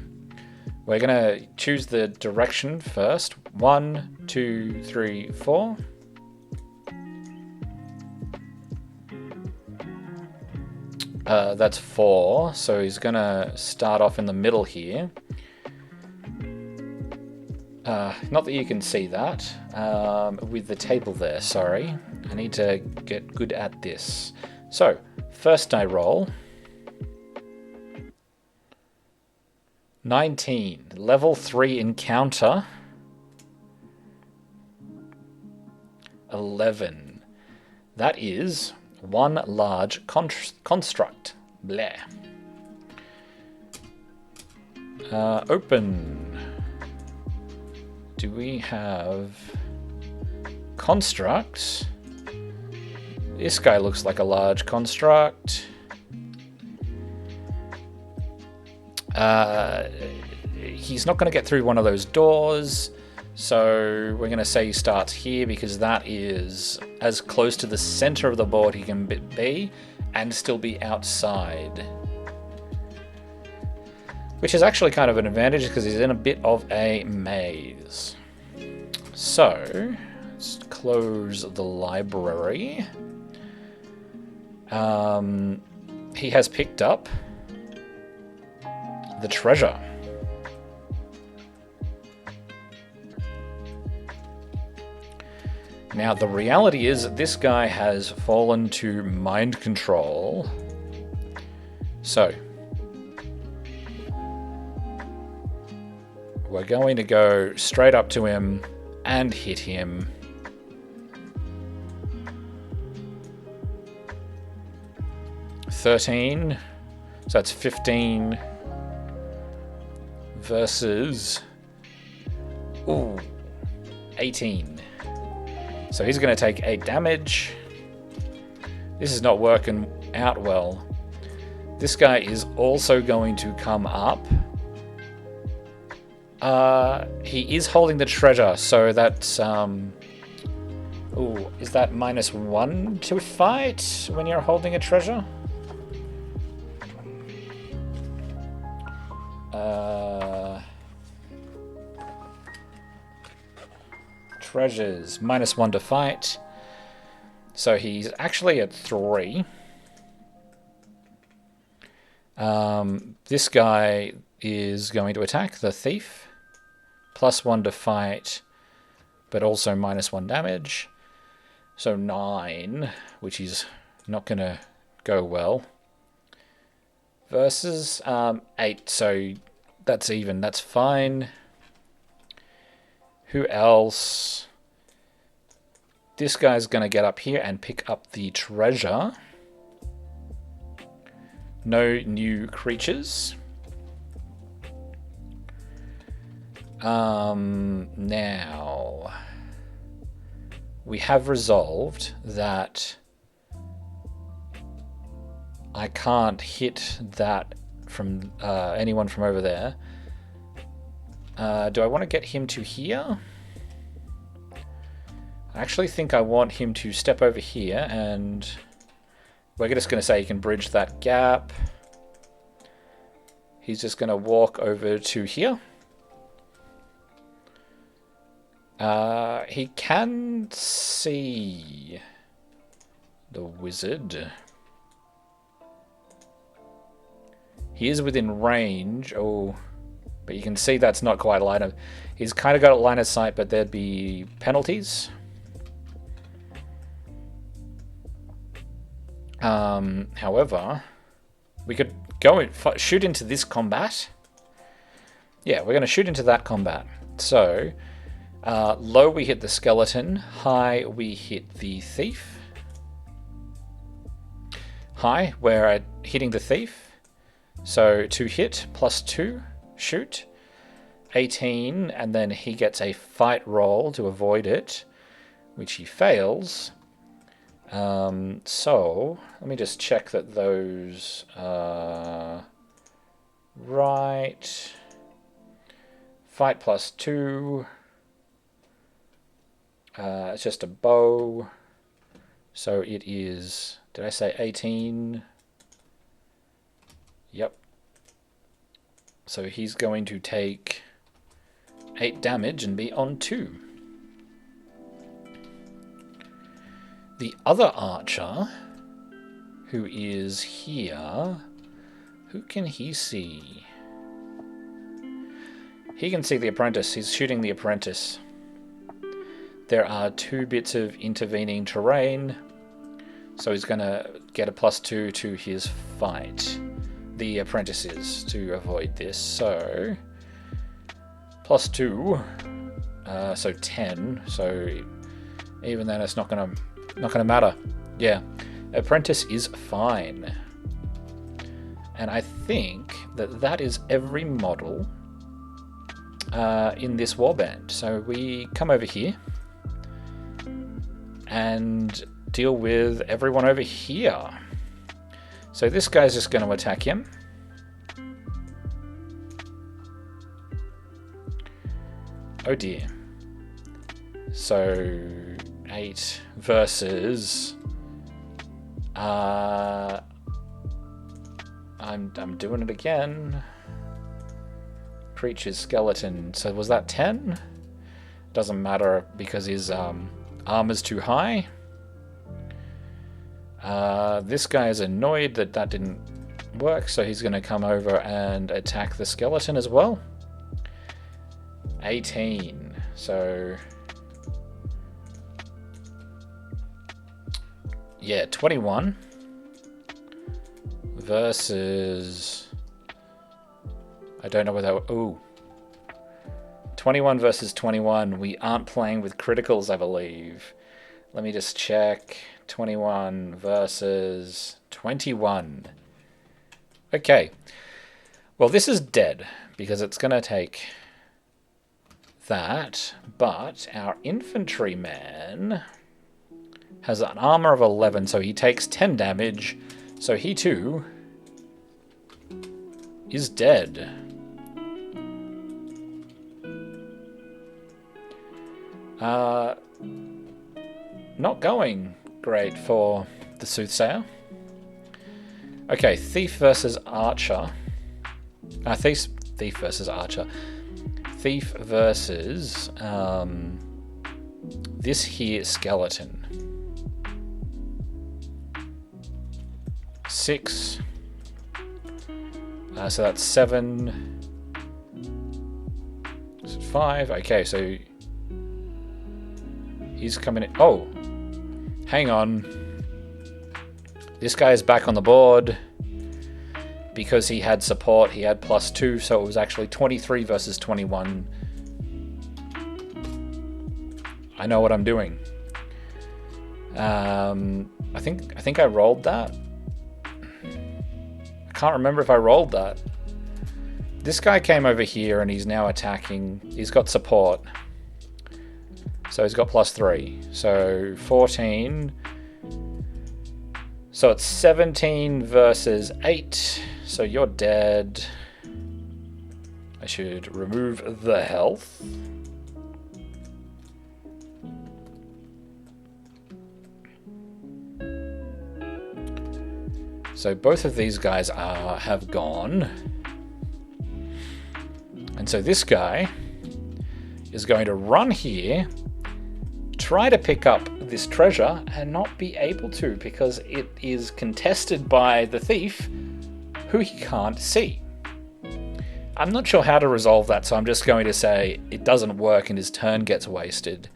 we're going to choose the direction first. 1, 2, 3, 4. That's 4, so he's going to start off in the middle here. Not that you can see that, with the table there, sorry. I need to get good at this. So, first I roll. 19, level 3 encounter. 11. That is 1 large construct. Bleh. Open. Do we have constructs? This guy looks like a large construct. He's not going to get through one of those doors. So we're going to say he starts here because that is as close to the center of the board he can be and still be outside. Which is actually kind of an advantage because he's in a bit of a maze. So, let's close the library. He has picked up the treasure. Now, the reality is that this guy has fallen to mind control. So, we're going to go straight up to him and hit him. $13. So that's 15 versus 18. So he's going to take 8 damage. This is not working out well. This guy is also going to come up. He is holding the treasure, so that's... is that -1 to fight when you're holding a treasure? treasures. -1 to fight. So he's actually at 3. This guy is going to attack the thief. +1 to fight, but also -1 damage. So 9, which is not going to go well. Versus 8, so that's even. That's fine. Who else? This guy's going to get up here and pick up the treasure. No new creatures. Now, we have resolved that I can't hit that from anyone from over there. Do I want to get him to here? I actually think I want him to step over here, and we're just going to say he can bridge that gap. He's just going to walk over to here. He can see the wizard. He is within range. Oh, but you can see that's not quite a line of... He's kind of got a line of sight, but there'd be penalties. However, we could go and shoot into this combat. Yeah, we're going to shoot into that combat. So, low we hit the skeleton, high we hit the thief. High, we're hitting the thief. So to hit, +2, shoot. 18, and then he gets a fight roll to avoid it, which he fails. So, let me just check that those are right. Fight +2. It's just a bow. So it is, did I say 18? Yep. So he's going to take 8 damage and be on 2. The other archer, who is here, who can he see? He can see the apprentice. He's shooting the apprentice. There are 2 bits of intervening terrain, so he's going to get a +2 to his fight. The apprentice is to avoid this, so +2, so 10. So even then, it's not gonna matter. Yeah, apprentice is fine, and I think that is every model in this warband. So we come over here and deal with everyone over here. So this guy's just going to attack him. Oh dear. So 8 versus I'm doing it again. Creature's skeleton. So was that 10? Doesn't matter because his armor's too high. This guy is annoyed that didn't work, so he's going to come over and attack the skeleton as well. 18. So yeah, 21 versus, I don't know whether, ooh, 21 versus 21. We aren't playing with criticals, I believe. Let me just check. 21 versus 21. Okay. Well, this is dead because it's going to take that, but our infantryman has an armor of 11, so he takes 10 damage, so he too is dead. Not going great for the Soothsayer. Okay, Thief versus Archer. Thief versus Archer. Thief versus this here skeleton. 6. So that's 7. 5. Okay, so he's coming in. Oh, hang on. This guy is back on the board because he had support. He had +2, so it was actually 23 versus 21. I know what I'm doing. I think I rolled that. I can't remember if I rolled that. This guy came over here and he's now attacking. He's got support. So he's got +3. So 14. So it's 17 versus 8. So you're dead. I should remove the health. So both of these guys have gone. And so this guy is going to run here, try to pick up this treasure, and not be able to because it is contested by the thief, who he can't see. I'm not sure how to resolve that, so I'm just going to say it doesn't work and his turn gets wasted.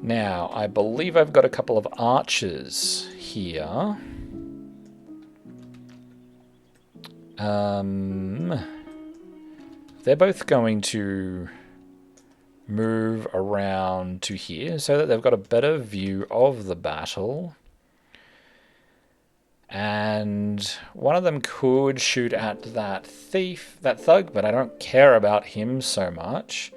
Now, I believe I've got a couple of archers here. They're both going to move around to here so that they've got a better view of the battle. And one of them could shoot at that thief, that thug, but I don't care about him so much.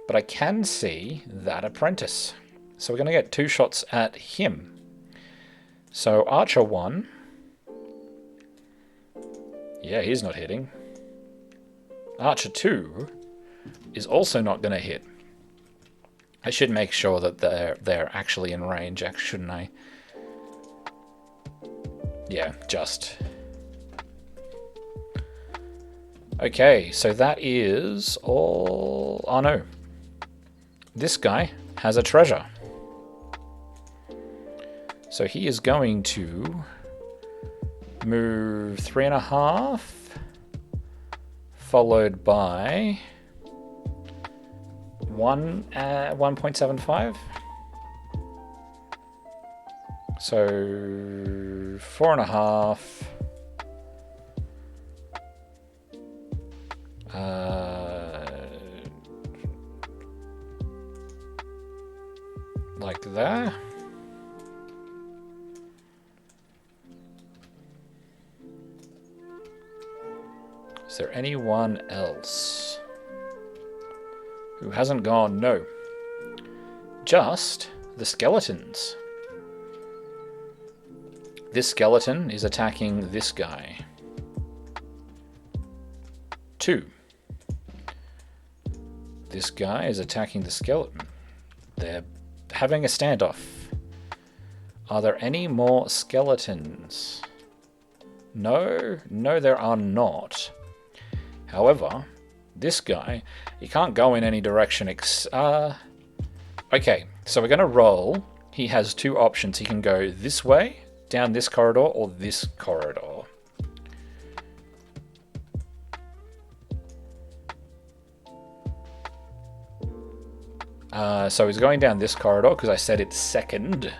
But I can see that apprentice. So we're going to get 2 shots at him. So Archer 1. Yeah, he's not hitting. Archer 2 is also not going to hit. I should make sure that they're actually in range, shouldn't I? Yeah, just. Okay, so that is all. Oh no. This guy has a treasure. So he is going to move 3.5, followed by 1.75. So 4.5. Like that. Is there anyone else who hasn't gone? No. Just the skeletons. This skeleton is attacking this guy. 2. This guy is attacking the skeleton. They're having a standoff. Are there any more skeletons? No, there are not. However, this guy, he can't go in any direction. Okay, so we're going to roll. He has 2 options. He can go this way, down this corridor, or this corridor. So he's going down this corridor because I said it's second.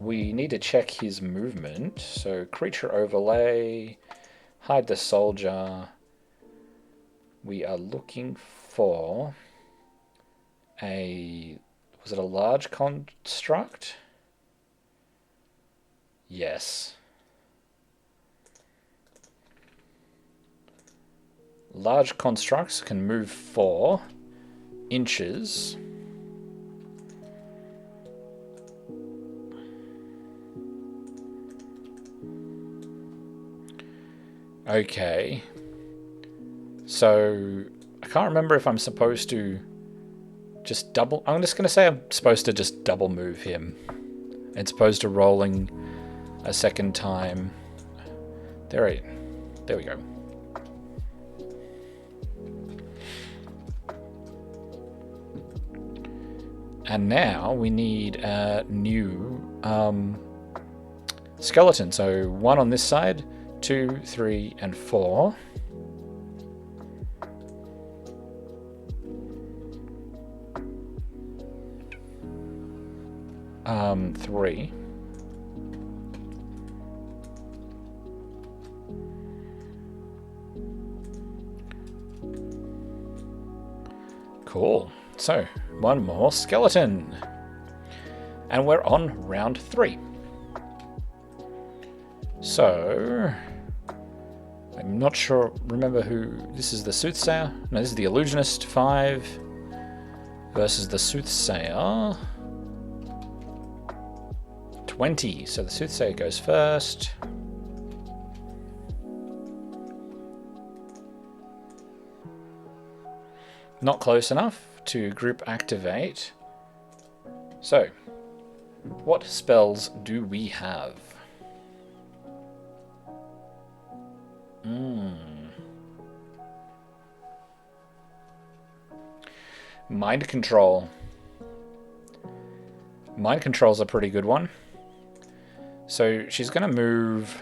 We need to check his movement. So creature overlay, hide the soldier. We are looking for was it a large construct? Yes. Large constructs can move 4 inches. Okay. So I can't remember if I'm supposed to just double. I'm just going to say I'm supposed to just double move him. It's opposed to rolling a second time. There we go. And now we need a new skeleton. So 1 on this side, 2, 3, and 4. Three. Cool. So, 1 more skeleton. And we're on round 3. So, I'm not sure, remember who, this is the Soothsayer? No, this is the Illusionist 5 versus the Soothsayer 20. So the Soothsayer goes first. Not close enough to group activate. So, what spells do we have? Mind control. Mind control's a pretty good one. So she's going to move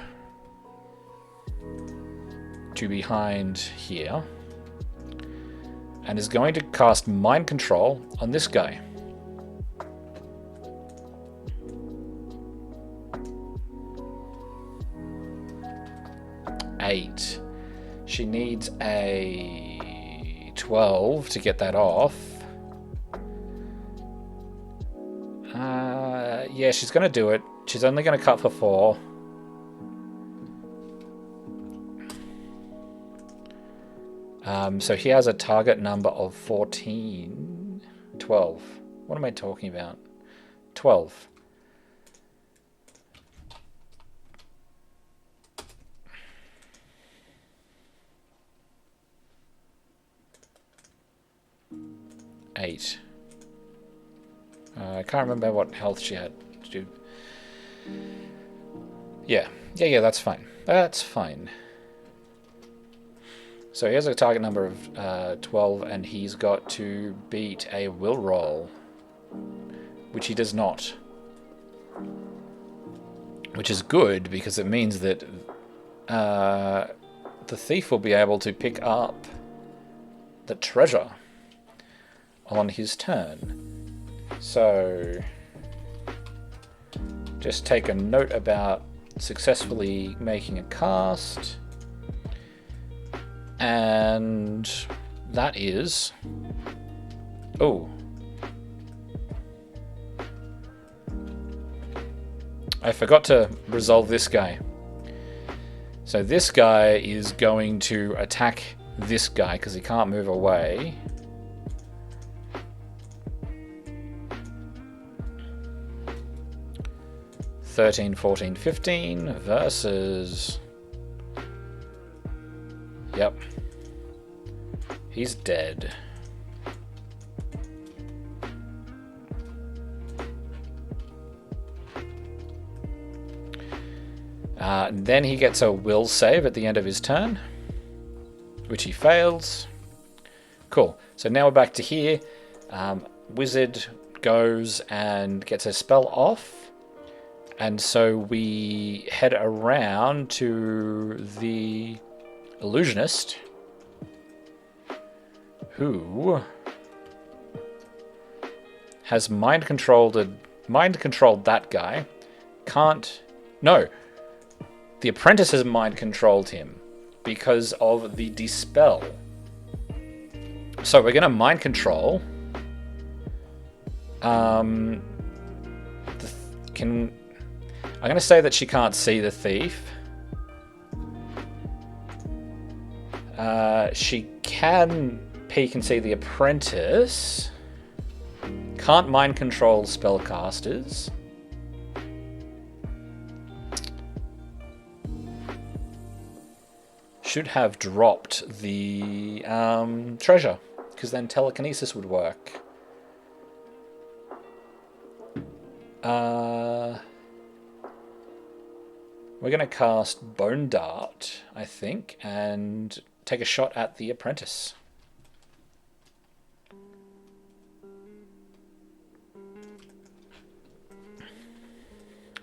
to behind here and is going to cast mind control on this guy. Eight. She needs a 12 to get that off. Yeah, she's going to do it. She's only going to cut for 4. So he has a target number of 14. 12. What am I talking about? 12. Eight. I can't remember what health she had to do. Yeah, that's fine. That's fine. So he has a target number of 12, and he's got to beat a will roll, which he does not. Which is good, because it means that the thief will be able to pick up the treasure on his turn. So, just take a note about successfully making a cast. And that is... Oh. I forgot to resolve this guy. So this guy is going to attack this guy because he can't move away. $13, $14, $15 versus... Yep. He's dead. Then he gets a will save at the end of his turn, which he fails. Cool. So now we're back to here. Wizard goes and gets a spell off. And so we head around to the Illusionist, who has mind controlled that guy. No. The Apprentice has mind controlled him because of the dispel. So we're going to mind control. I'm going to say that she can't see the thief. She can peek and see the Apprentice. Can't mind control spellcasters. Should have dropped the treasure, because then telekinesis would work. We're going to cast Bone Dart, I think, and take a shot at the Apprentice.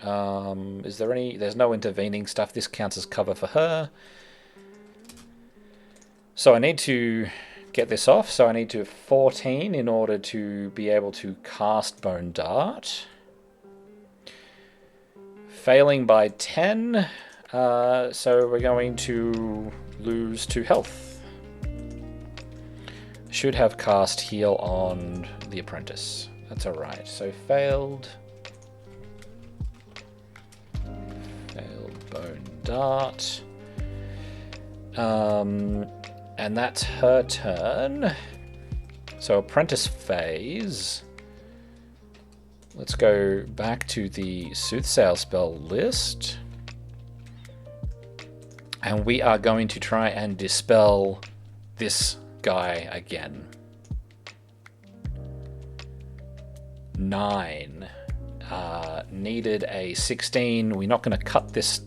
Is there any... There's no intervening stuff. This counts as cover for her. So I need to get this off. So I need to have 14 in order to be able to cast Bone Dart. Failing by 10. So we're going to lose 2 health. Should have cast heal on the Apprentice. That's alright. So failed. Failed Bone Dart. And that's her turn. So Apprentice Phase. Let's go back to the Soothsayer spell list. And we are going to try and dispel this guy again. 9. Needed a 16. We're not going to cut this.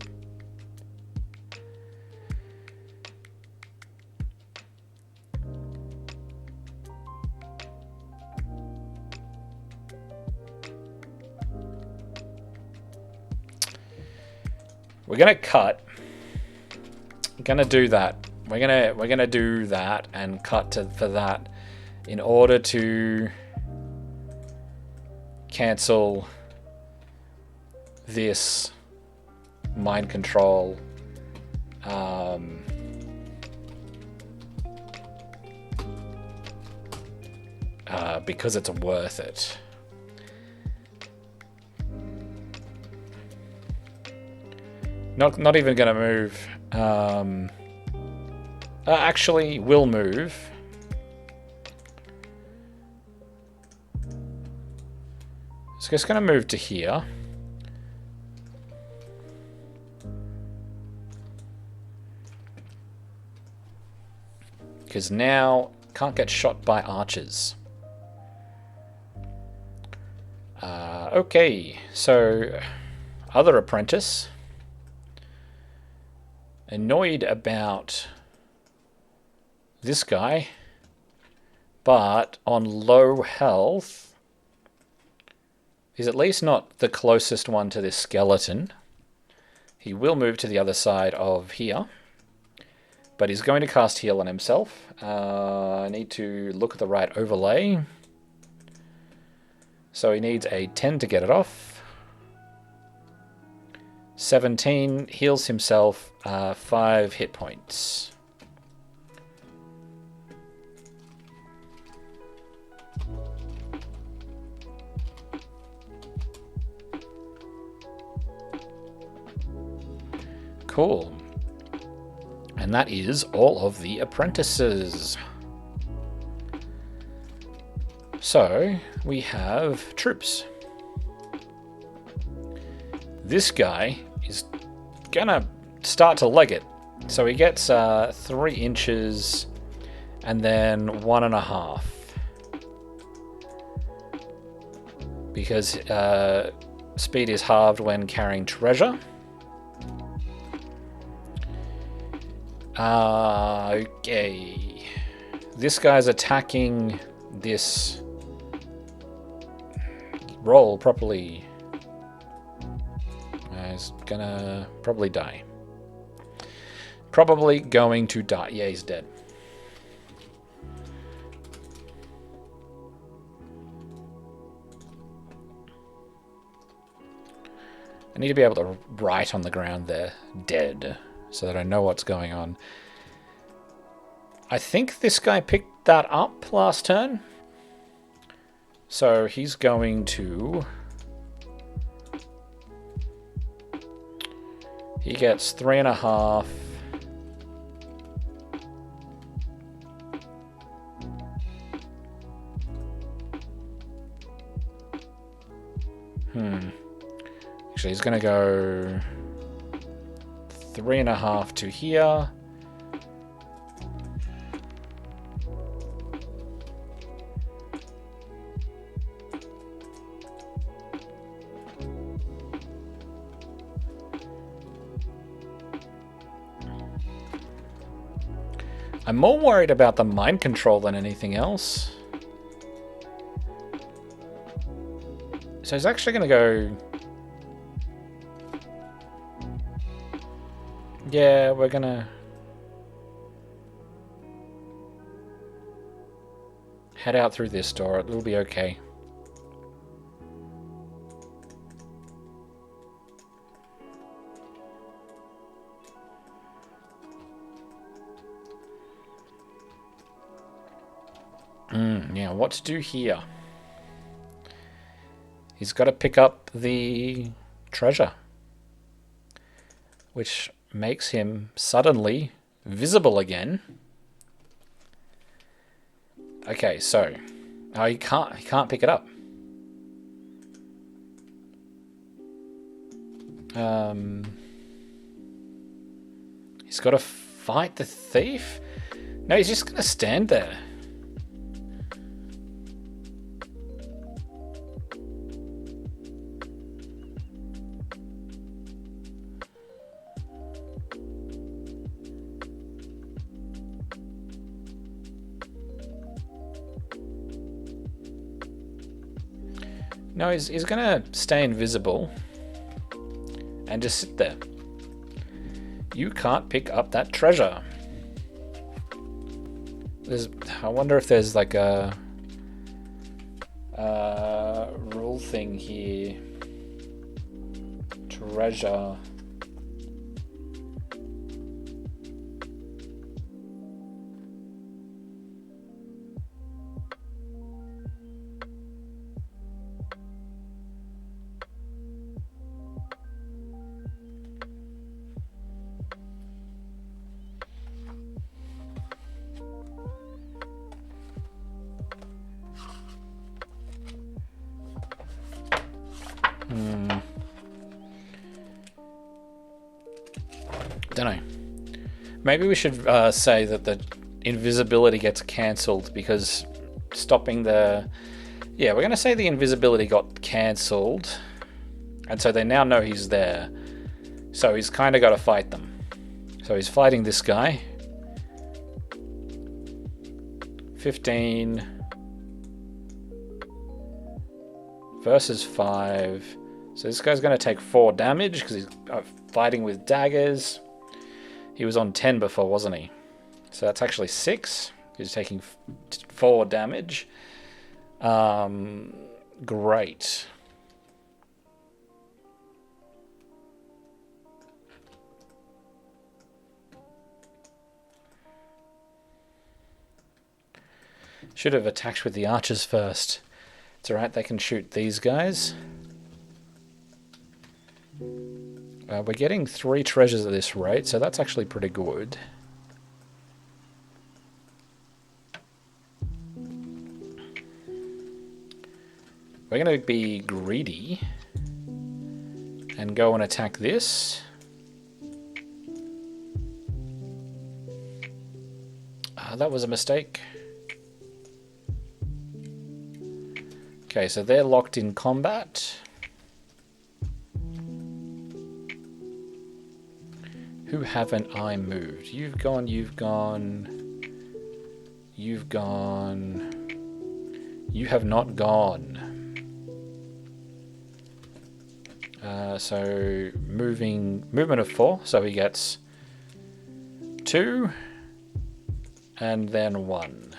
We're going to cut. We're going to do that. We're gonna do that and cut for that in order to cancel this mind control. Because it's worth it. Not even gonna move. Actually, will move. So it's going to move to here. Because now can't get shot by archers. Okay, so other apprentice. Annoyed about this guy, but on low health. He's at least not the closest one to this skeleton. He will move to the other side of here, but he's going to cast heal on himself. I need to look at the right overlay. So he needs a 10 to get it off. 17, heals himself 5 hit points. Cool. And that is all of the apprentices. So, we have troops. This guy is gonna start to leg it. So he gets 3 inches and then 1.5. Because speed is halved when carrying treasure. Okay. This guy's attacking this. Roll properly. He's gonna probably die. Probably going to die. Yeah, he's dead. I need to be able to write on the ground there, dead, so that I know what's going on. I think this guy picked that up last turn. So he's going to... He gets 3.5. Actually, he's going to go 3.5 to here. I'm more worried about the mind control than anything else. So he's actually going to go Yeah, we're gonna head out through this door. It'll be okay. Yeah, what to do here? He's got to pick up the treasure, which makes him suddenly visible again. Okay, so he can't pick it up. He's got to fight the thief? No, he's just going to stand there. No, he's going to stay invisible and just sit there. You can't pick up that treasure. I wonder if there's like a rule thing here. Treasure. Don't know. Maybe we should say that the invisibility gets cancelled because stopping the... Yeah, we're going to say the invisibility got cancelled. And so they now know he's there. So he's kind of got to fight them. So he's fighting this guy. 15 versus 5. So this guy's going to take 4 damage because he's fighting with daggers. He was on 10 before, wasn't he? So that's actually 6. He's taking 4 damage. Great. Should have attacked with the archers first. It's alright, they can shoot these guys. We're getting 3 treasures at this rate, so that's actually pretty good. We're going to be greedy and go and attack this. That was a mistake. Okay, so they're locked in combat. Who haven't I moved? You've gone, you've gone. You've gone. You have not gone. So movement of 4, so he gets 2 and then 1.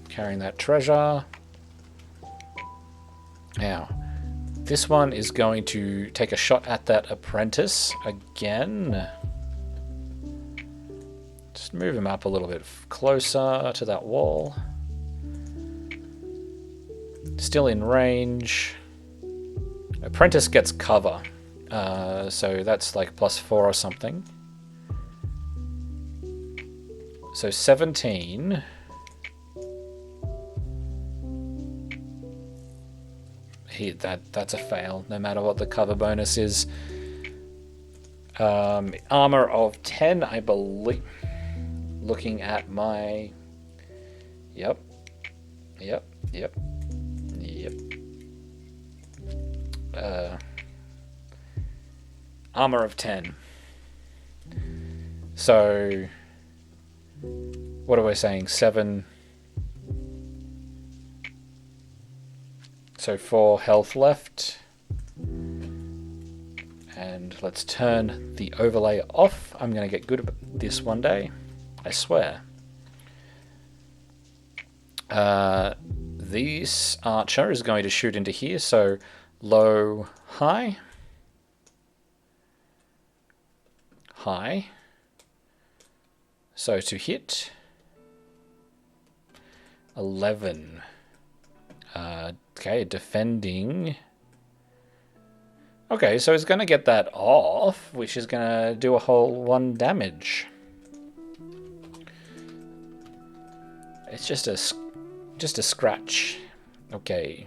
Carrying that treasure. Now, this one is going to take a shot at that apprentice again. Just move him up a little bit closer to that wall. Still in range. Apprentice gets cover. So that's like +4 or something. So 17. That's a fail, no matter what the cover bonus is. Armor of 10, I believe. Looking at my... Yep. Armor of 10. So, what are we saying? 7. So 4 health left. And let's turn the overlay off. I'm going to get good at this one day, I swear. This archer is going to shoot into here, so low, high, high. So to hit 11. Okay, defending. Okay, so it's going to get that off, which is going to do a whole 1 damage. It's just a scratch. Okay.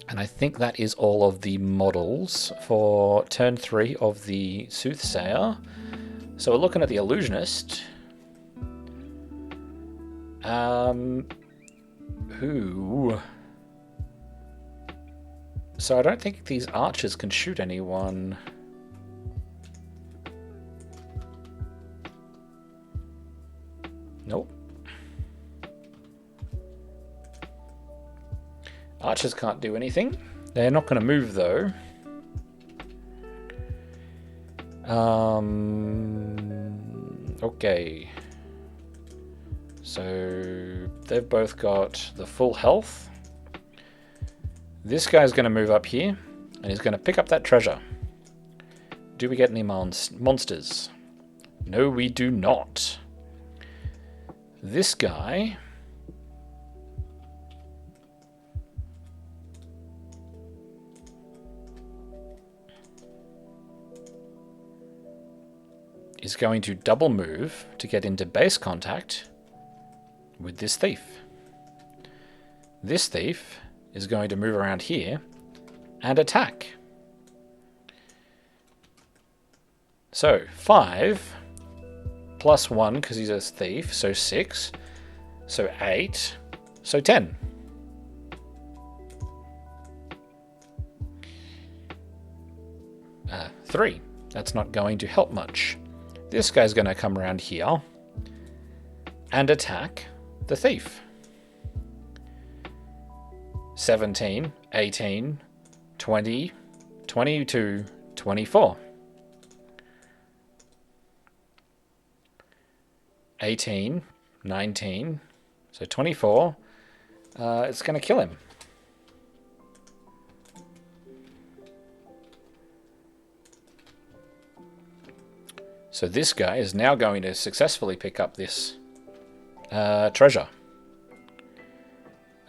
And I think that is all of the models for turn 3 of the Soothsayer. So we're looking at the Illusionist. Who... So I don't think these archers can shoot anyone. Nope. Archers can't do anything. They're not going to move though. Okay. So they've both got the full health. This guy's going to move up here, and he's going to pick up that treasure. Do we get any monsters? No, we do not. This guy... is going to double move to get into base contact with this thief. This thief is going to move around here and attack. So 5 plus 1 because he's a thief, so 6, so 8, so 10. Three. That's not going to help much. This guy's going to come around here and attack the thief. 17, 18, 20, 22, 24. 18, 19, so 24. It's going to kill him. So this guy is now going to successfully pick up this treasure.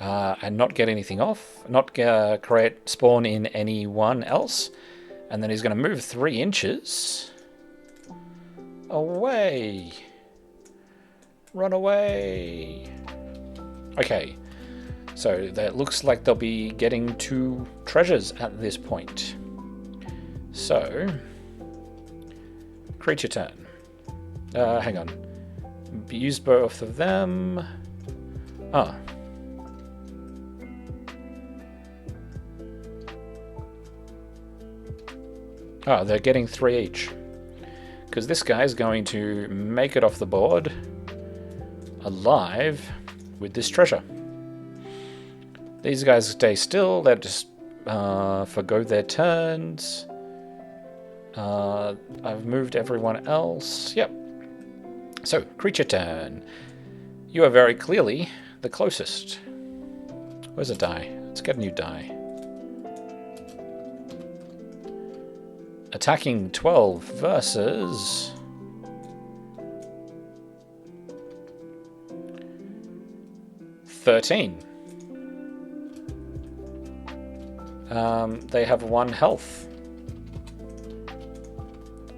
And not get anything off, not create spawn in anyone else. And then he's going to move 3 inches away. Run away. Okay, so that looks like they'll be getting 2 treasures at this point. So, creature turn. Hang on. Use both of them. Ah. Oh, they're getting 3 each. Because this guy's going to make it off the board alive with this treasure. These guys stay still, they'll just forgo their turns. I've moved everyone else. Yep. So, creature turn. You are very clearly the closest. Where's a die? Let's get a new die. Attacking 12 versus... $13. They have 1 health.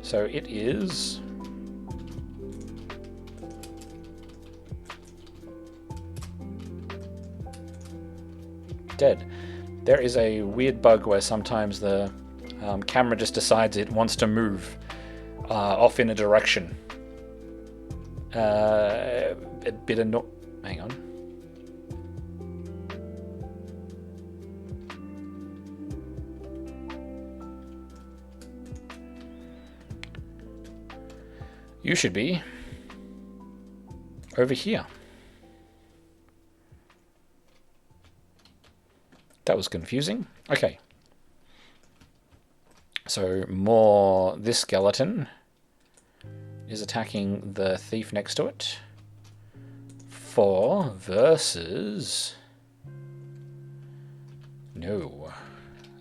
So it is... dead. There is a weird bug where sometimes the camera just decides it wants to move off in a direction. A bit of hang on. You should be over here. That was confusing. Okay. So more, this skeleton is attacking the thief next to it. 4 versus... No,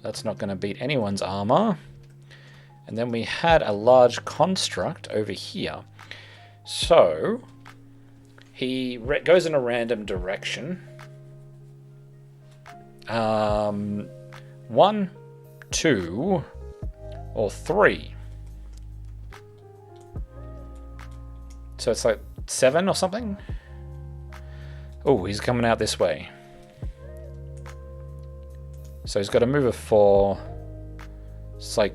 that's not going to beat anyone's armor. And then we had a large construct over here. So he goes in a random direction. 1, 2, or 3. So it's like 7 or something. Oh, he's coming out this way. So he's got to move a 4. It's like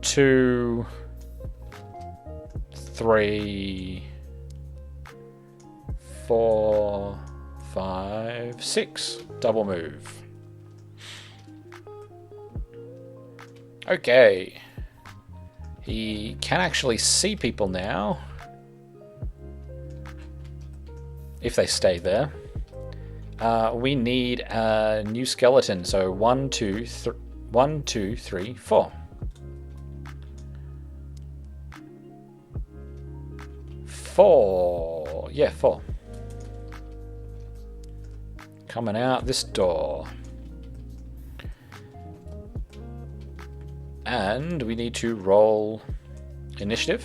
2, 3, 4, 5, 6. Double move. Okay. He can actually see people now. If they stay there. We need a new skeleton. So 1, 2, 3, 4. 4. Yeah, 4. Coming out this door. And we need to roll initiative.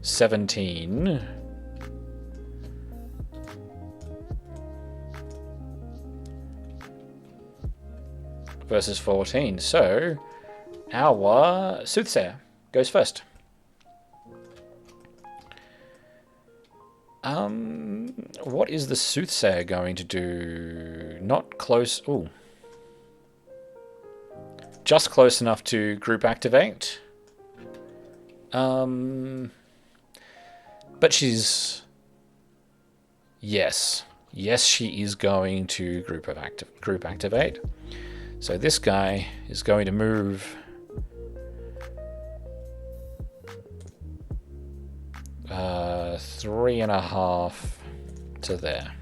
17. Versus 14. So our Soothsayer goes first. What is the Soothsayer going to do? Not close. Ooh. Just close enough to group activate. But she's... Yes. Yes, she is going to group activate. So this guy is going to move... 3.5 to there.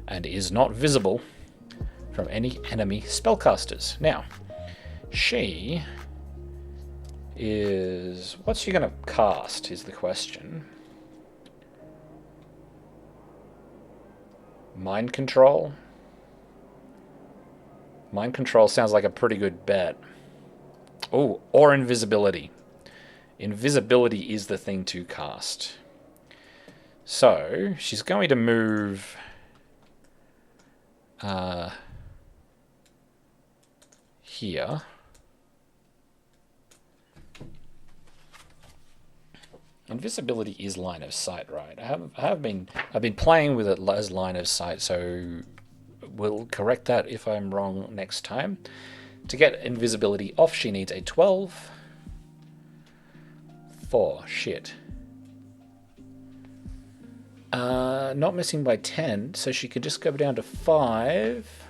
And is not visible from any enemy spellcasters. Now, she is... What's she going to cast is the question. Mind control? Mind control sounds like a pretty good bet. Oh, or invisibility. Invisibility is the thing to cast. So, she's going to move... here. Invisibility is line of sight, right? I've been playing with it as line of sight, so we'll correct that if I'm wrong next time. To get invisibility off, she needs a 12. 4. Shit. Not missing by 10, so she could just go down to 5.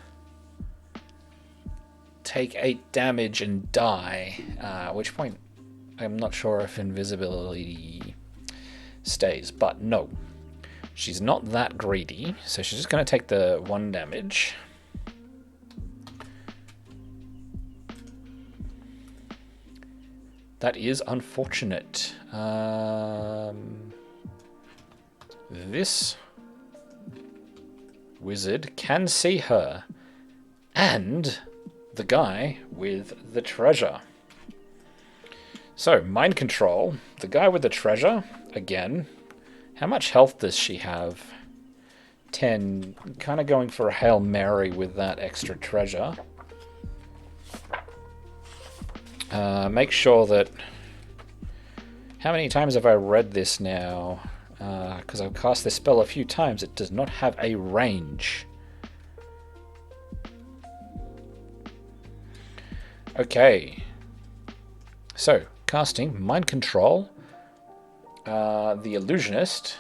Take 8 damage and die. At which point, I'm not sure if invisibility stays, but no. She's not that greedy, so she's just going to take the 1 damage. That is unfortunate. This wizard can see her and the guy with the treasure. So, mind control. The guy with the treasure, again. How much health does she have? 10. Kind of going for a Hail Mary with that extra treasure. Make sure that... How many times have I read this now? Because I've cast this spell a few times. It does not have a range. Okay. So, casting Mind Control. The Illusionist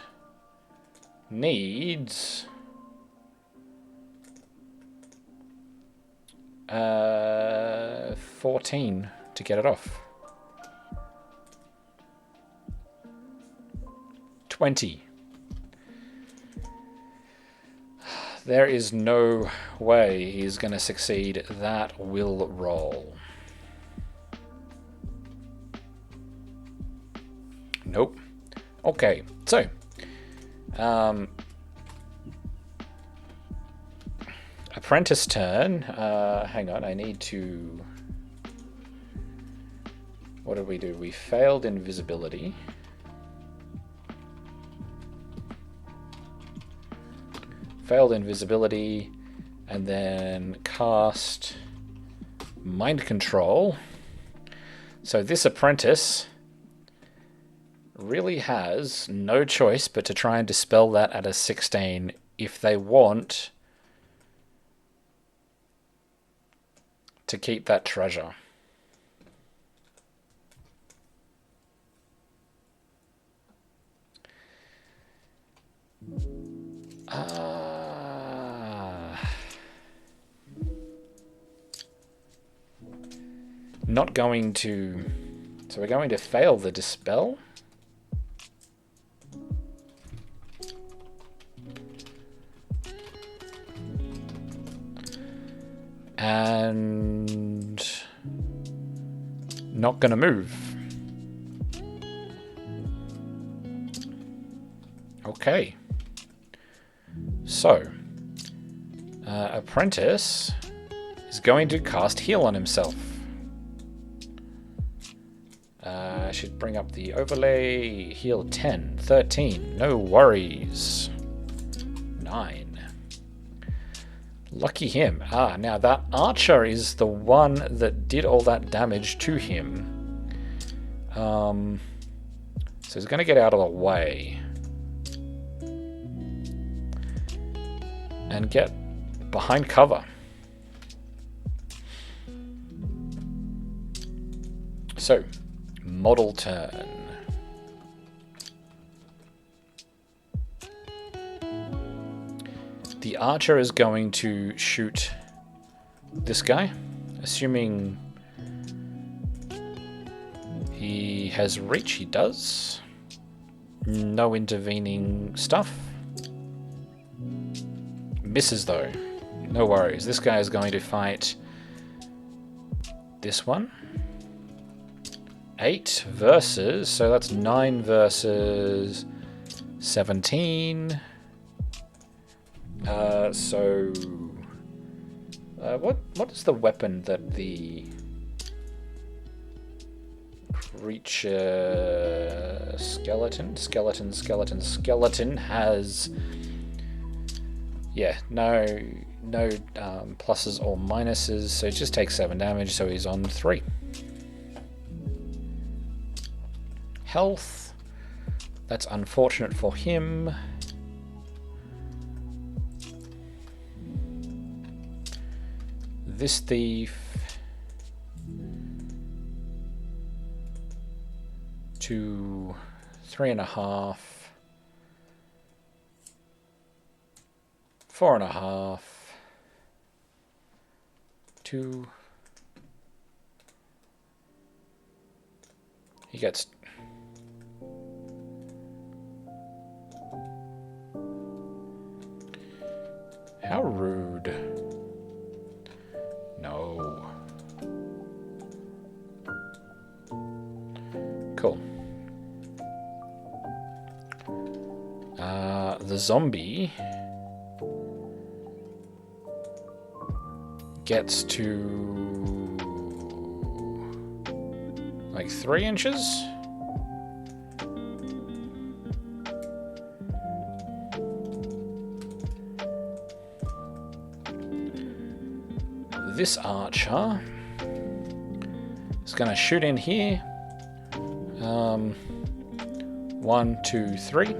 needs... 14 to get it off. 20. There is no way he's going to succeed that will roll. Nope. Okay, so Apprentice turn. Hang on, I need to... What did we do? We failed invisibility. Failed invisibility, and then cast mind control. So this apprentice really has no choice but to try and dispel that at a 16 if they want to keep that treasure. Not going to... So we're going to fail the dispel. And not going to move. Okay. So, Apprentice is going to cast Heal on himself. I should bring up the overlay. Heal 10, 13, no worries. 9. Lucky him. Ah, now that archer is the one that did all that damage to him. So he's going to get out of the way. And get behind cover. So, model turn. The archer is going to shoot this guy, assuming he has reach. He does. No intervening stuff. Misses though. No worries. This guy is going to fight this one. 8 versus, so that's 9 versus 17. What is the weapon that the creature skeleton has? Yeah, no pluses or minuses, so it just takes 7 damage, so he's on 3. Health. That's unfortunate for him. This thief to 3.5, 4.5, 2. He gets... How rude. No. Cool. The zombie gets to like 3 inches. This archer is going to shoot in here. 1, 2, 3.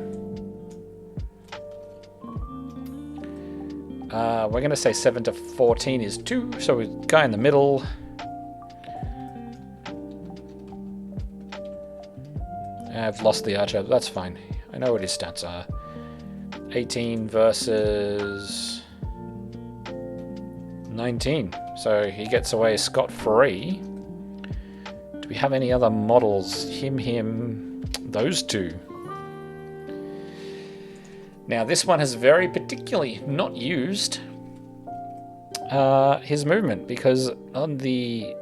We're going to say 7 to 14 is 2, so we go in the middle. I've lost the archer, but that's fine. I know what his stats are. 18 versus 19. So he gets away scot-free. Do we have any other models? Him, those two. Now this one has very particularly not used his movement, because on the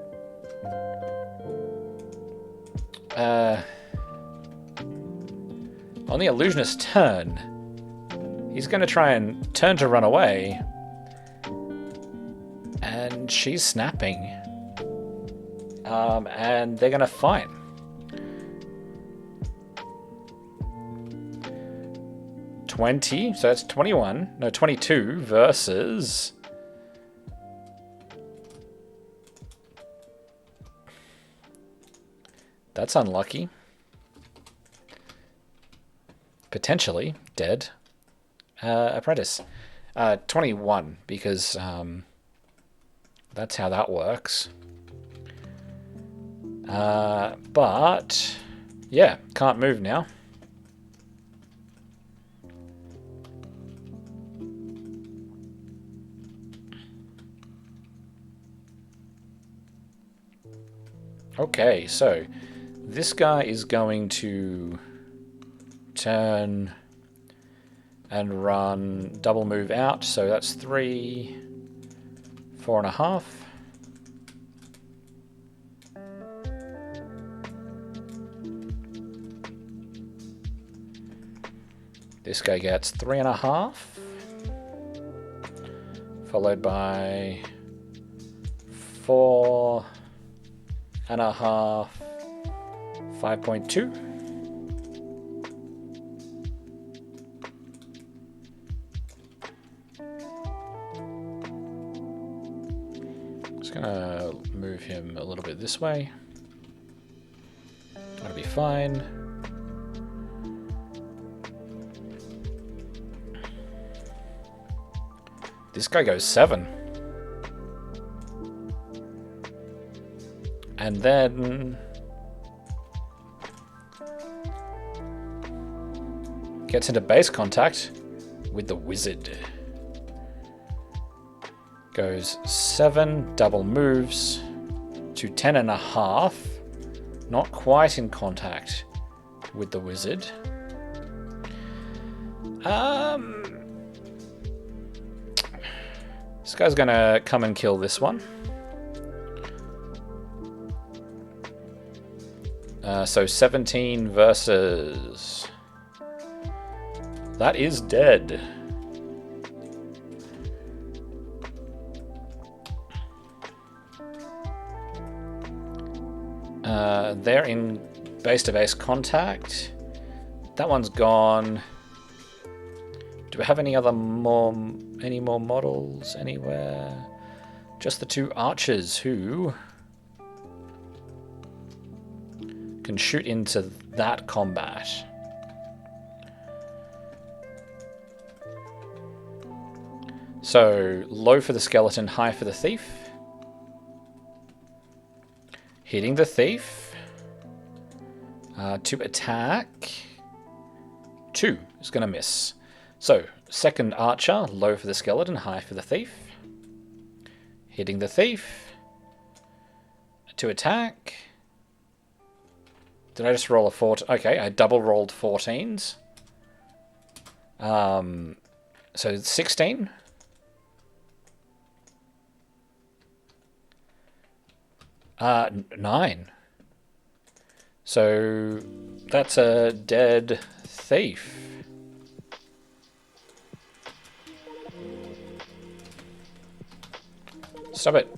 Illusionist turn, he's going to try and turn to run away, and she's snapping, and they're going to fight. So that's 22 versus... That's unlucky. Potentially dead. Apprentice. 21, because that's how that works. But, yeah, can't move now. Okay, so this guy is going to turn and run double move out, so that's 3, 4.5. This guy gets 3.5, followed by 4.5, 5.2. Just gonna move him a little bit this way. That'll be fine. This guy goes 7. And then gets into base contact with the wizard. Goes 7, double moves to 10.5. Not quite in contact with the wizard. This guy's gonna come and kill this one. So 17 versus... That is dead. They're in base-to-base contact. That one's gone. Do we have any more models anywhere? Just the 2 archers who can shoot into that combat. So low for the skeleton, high for the thief. Hitting the thief to attack. 2 is going to miss. So second archer, low for the skeleton, high for the thief. Hitting the thief to attack. Did I just roll a 4? Okay, I double rolled 14s. So 16. Nine. So that's a dead thief. Stop it.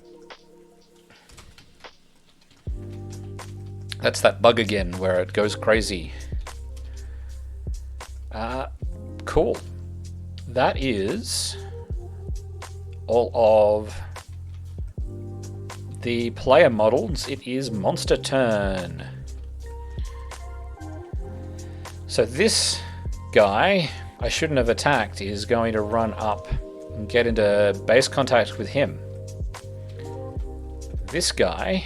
That's that bug again where it goes crazy. Cool. That is all of the player models. It is monster turn. So this guy, I shouldn't have attacked, is going to run up and get into base contact with him. This guy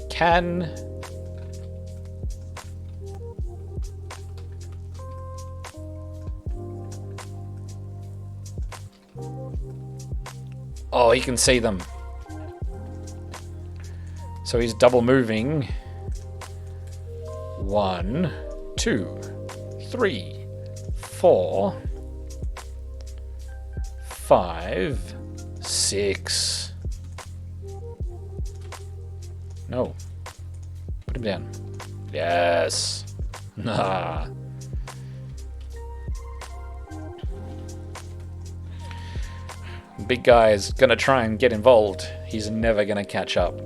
can oh, he can see them. So he's double moving. 1, 2, 3, 4, 5, 6. No. Put him down. Yes. Nah. Big guy is gonna try and get involved. He's never gonna catch up.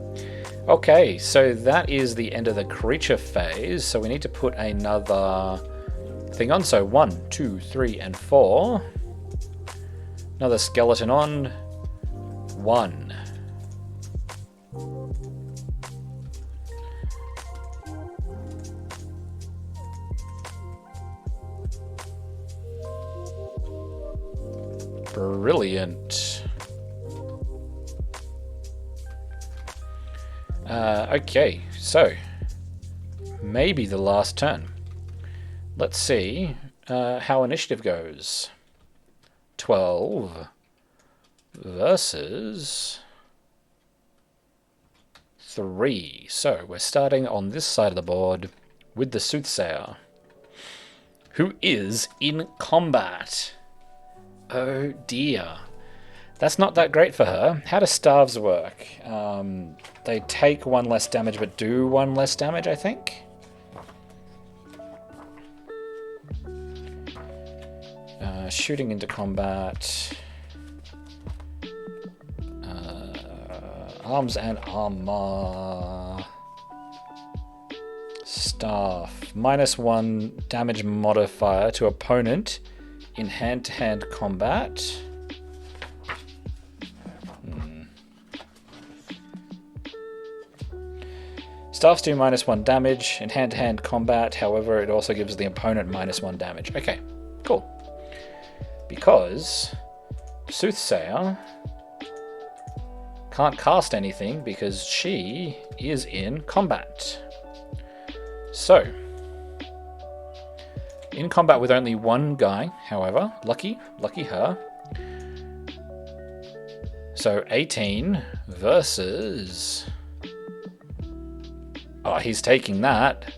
Okay, so that is the end of the creature phase. So we need to put another thing on. So 1, 2, 3, and 4. Another skeleton on. 1. Brilliant. Okay, so maybe the last turn. Let's see how initiative goes. 12 versus 3. So we're starting on this side of the board with the Soothsayer, who is in combat. Oh dear. That's not that great for her. How do staves work? They take 1 less damage but do 1 less damage, I think? Shooting into combat. Arms and armor. Staff. -1 damage modifier to opponent in hand-to-hand combat. Staffs do -1 damage in hand-to-hand combat, however, it also gives the opponent -1 damage. Okay, cool. Because Soothsayer can't cast anything because she is in combat. So, in combat with only 1 guy, however, lucky her. So 18 versus... Oh, he's taking that.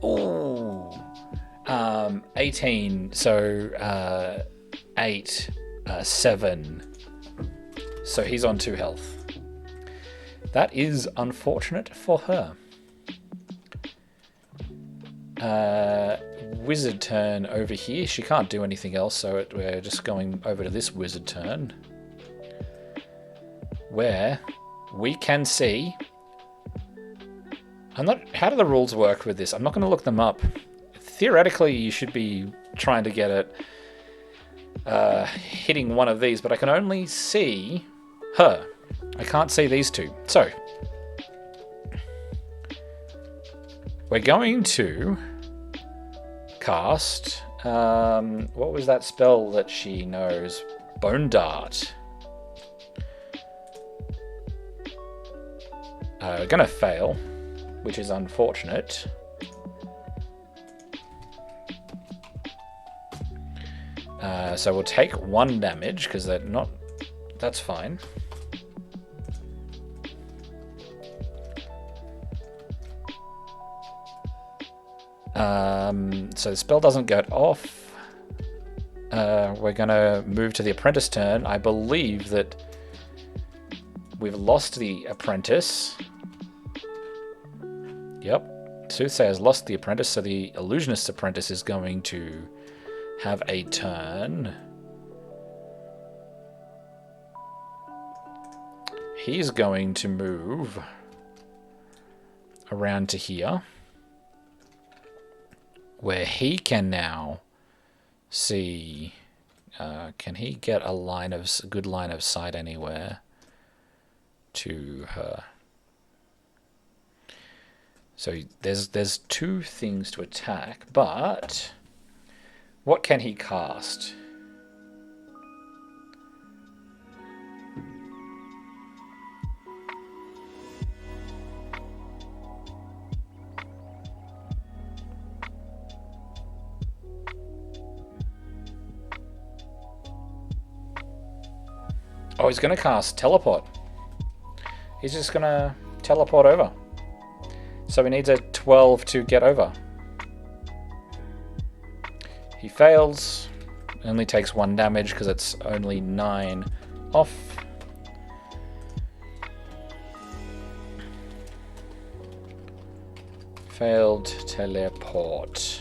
Ooh. 18, so 8, 7. So he's on 2 health. That is unfortunate for her. Wizard turn over here. She can't do anything else, so we're just going over to this wizard turn, where we can see... How do the rules work with this? I'm not going to look them up. Theoretically, you should be trying to get it hitting one of these, but I can only see her. I can't see these two. So, we're going to cast... what was that spell that she knows? Bone Dart. We're going to fail, which is unfortunate. So we'll take 1 damage, because they're not... That's fine. So the spell doesn't get off. We're going to move to the Apprentice turn. I believe that we've lost the Apprentice. Yep. Soothsayer's lost the Apprentice, so the Illusionist Apprentice is going to have a turn. He's going to move around to here, where he can now see... can he get a good line of sight anywhere to her? So there's 2 things to attack, but what can he cast? Oh, he's going to cast Teleport. He's just going to teleport over. So he needs a 12 to get over. He fails. Only takes 1 damage because it's only 9 off. Failed teleport.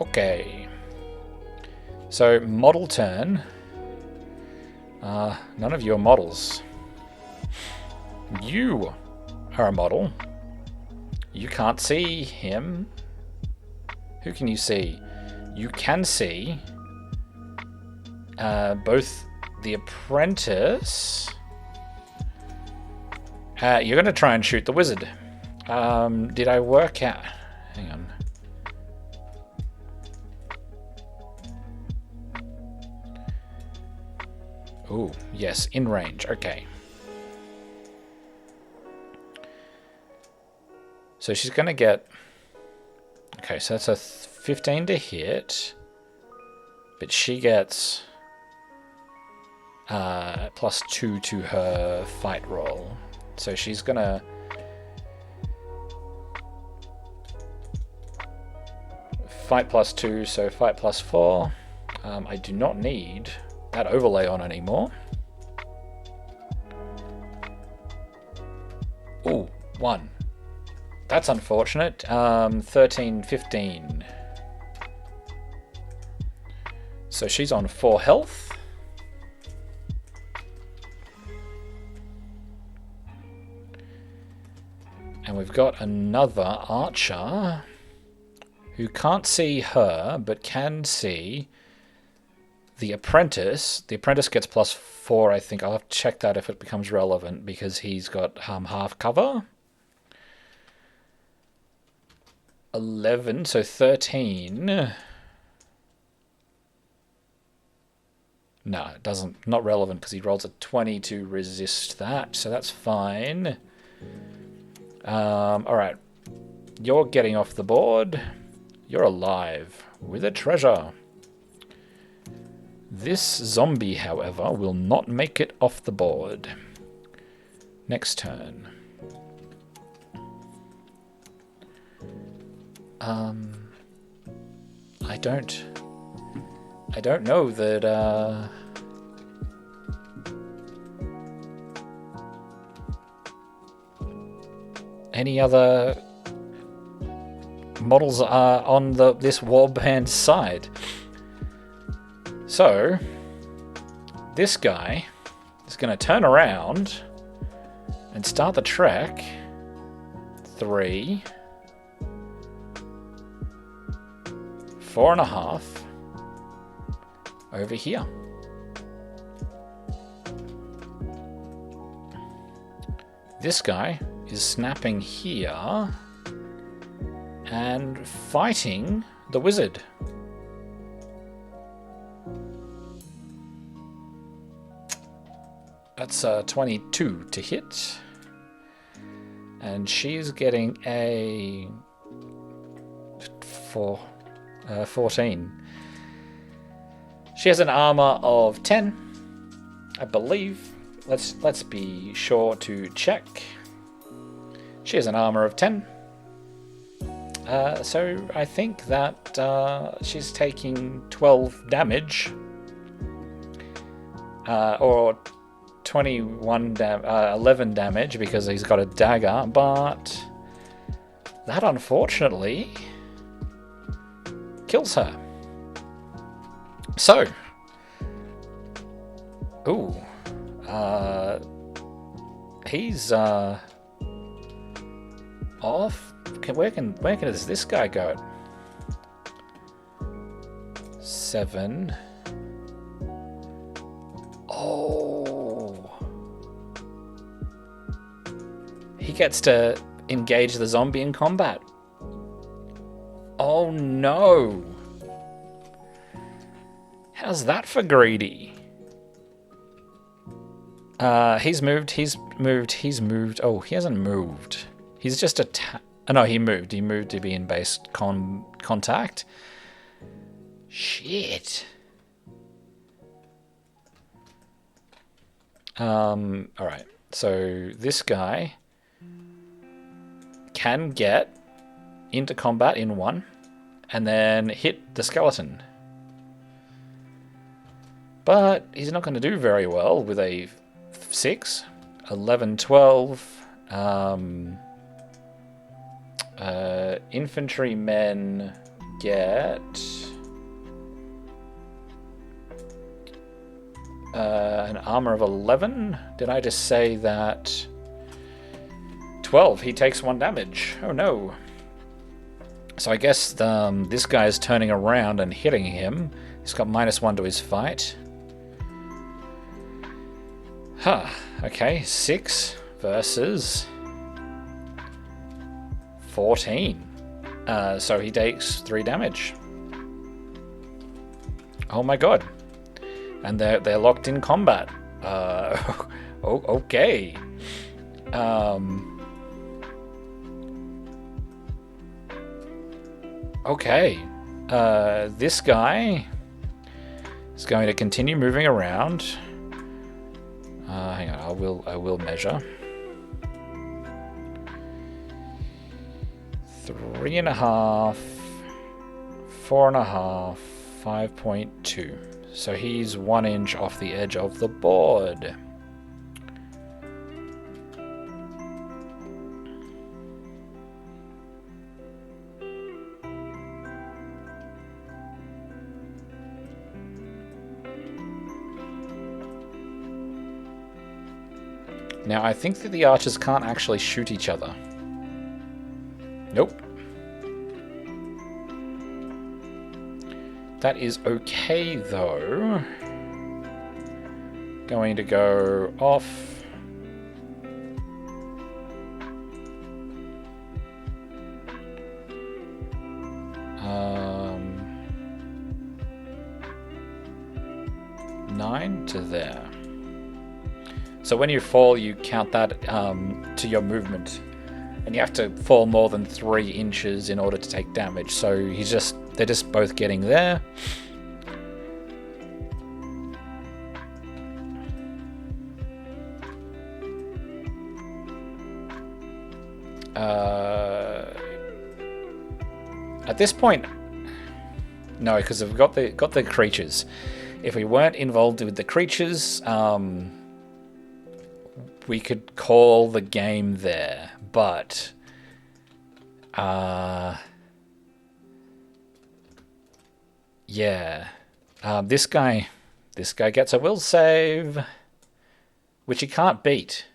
Okay. So, model turn. None of you are models. You are a model. You can't see him. Who can you see? You can see both the Apprentice. You're going to try and shoot the wizard. Did I work out? Hang on. Oh, yes, in range. Okay. So she's going to get... Okay, so that's a 15 to hit. But she gets +2 to her fight roll. So she's going to... Fight +2, so fight +4. I do not need that overlay on anymore. Ooh, 1. That's unfortunate. 13, 15. So she's on 4 health. And we've got another archer who can't see her, but can see the Apprentice. The Apprentice gets +4, I think. I'll have to check that if it becomes relevant, because he's got half cover. 11, so 13. No, it doesn't. Not relevant, because he rolls a 20 to resist that, so that's fine. Alright. You're getting off the board. You're alive with a treasure. This zombie, however, will not make it off the board. Next turn. I don't know that, any other models are on this warband side. So, this guy is going to turn around and start the trek. 3, 4.5 over here. This guy is snapping here and fighting the wizard. That's 22 to hit. And she's getting a 14. She has an armor of 10, I believe. Let's be sure to check. She has an armor of 10. So I think that she's taking 12 damage. Or 11 damage because he's got a dagger, but that unfortunately kills her. So, he's off. Where does this guy go? 7. Oh, he gets to engage the zombie in combat. Oh no. How's that for greedy? He's moved. Oh, he hasn't moved. He's just no, he moved. He moved to be in base contact. Shit. Alright. So this guy can get into combat in 1. and then hit the skeleton. But he's not going to do very well with a 6. 11, 12. Infantrymen get an armor of 11. Did I just say that? 12. He takes 1 damage. Oh no. So I guess this guy is turning around and hitting him. He's got -1 to his fight. Huh. Okay, 6 versus 14. So he takes 3 damage. Oh my god. And they're locked in combat. Okay. Okay. This guy is going to continue moving around. Hang on, I will measure. 3.5, 4.5, 5.2. So he's 1 inch off the edge of the board. Now, I think that the archers can't actually shoot each other. Nope. That is okay, though. Going to go off. Nine to there. So when you fall, you count that to your movement. And you have to fall more than 3 inches in order to take damage. So they're just both getting there. At this point, no, because we've got the creatures. If we weren't involved with the creatures, we could call the game there. But yeah, this guy gets a will save, which he can't beat.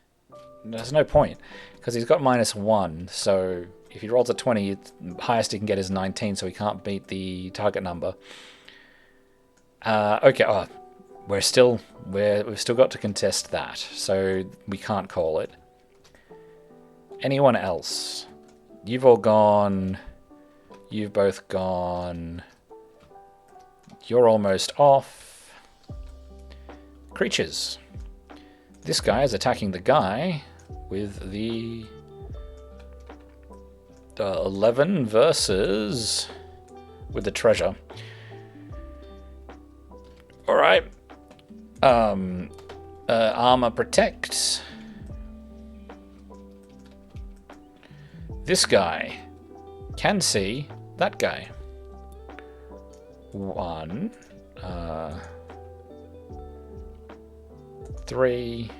There's no point because he's got -1. So if he rolls a 20, the highest he can get is 19. So he can't beat the target number. Okay. Oh, we've still got to contest that, so we can't call it. Anyone else? You've all gone. You've both gone. You're almost off. Creatures. This guy is attacking the guy with the 11 versus with the treasure. All right. Armor protects. This guy can see that guy. 1, 3,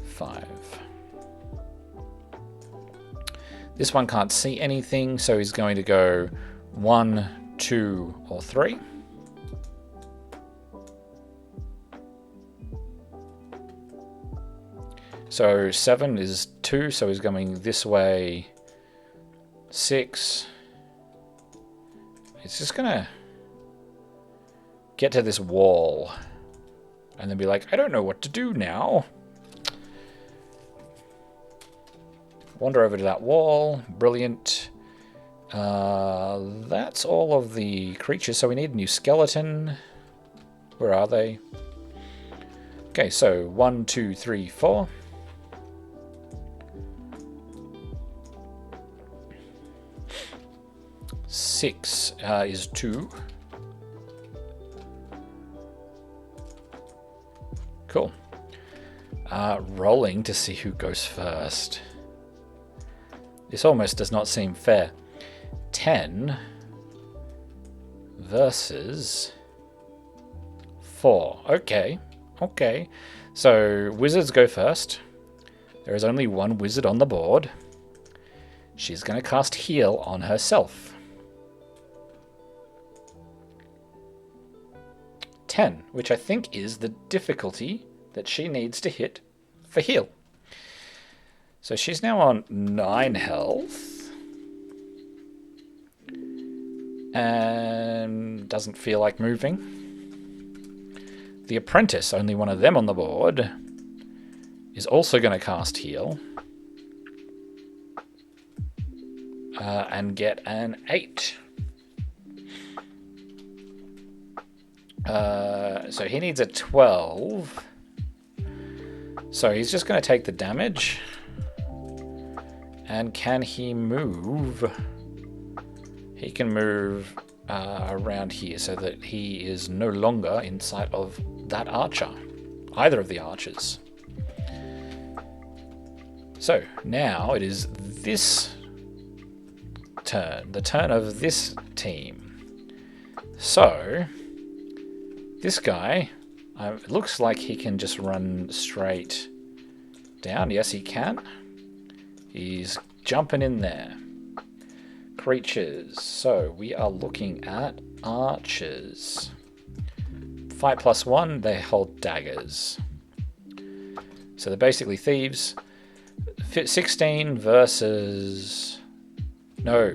5. This one can't see anything, so he's going to go 1, 2, or 3. So 7 is 2, so he's going this way. 6. It's just gonna get to this wall and then be like, I don't know what to do now. Wander over to that wall. Brilliant. That's all of the creatures, so we need a new skeleton. Where are they? Okay, so 1, 2, 3, 4. Six is 2. Cool. Rolling to see who goes first. This almost does not seem fair. 10 versus 4. Okay. Okay. So wizards go first. There is only one wizard on the board. She's going to cast heal on herself. 10, which I think is the difficulty that she needs to hit for heal. So she's now on 9 health. And doesn't feel like moving. The Apprentice, only one of them on the board, is also going to cast heal. And get an 8. So he needs a 12. So he's just going to take the damage. And can he move? He can move around here so that he is no longer in sight of that archer. Either of the archers. So now it is this turn. The turn of this team. So this guy, it looks like he can just run straight down. Yes, he can. He's jumping in there. Creatures. So we are looking at archers. Fight +1, they hold daggers. So they're basically thieves. 16 versus... No.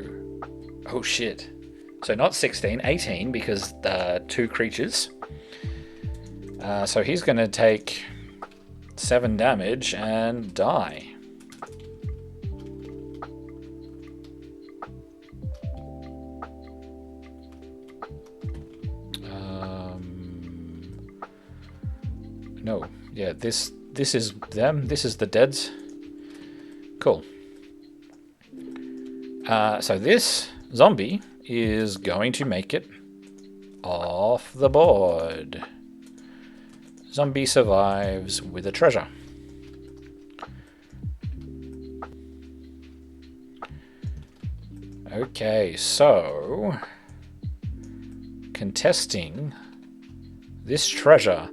Oh shit. So not 16, 18 because 2 creatures. So he's going to take 7 damage and die. No. Yeah, this is them. This is the deads. Cool. So this zombie is going to make it off the board. Zombie survives with a treasure. Okay, so contesting this treasure,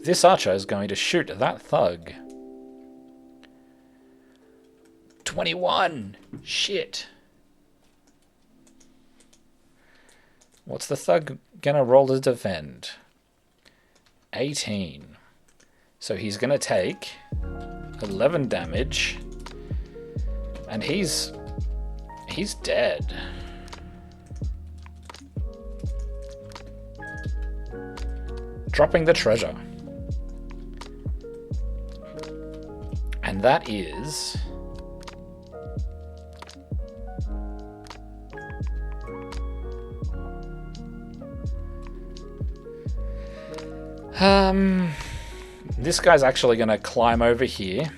this archer is going to shoot that thug. 21! Shit. What's the thug gonna roll to defend? 18. So he's gonna take 11 damage. And he's dead. Dropping the treasure. And that is... This guy's actually going to climb over here.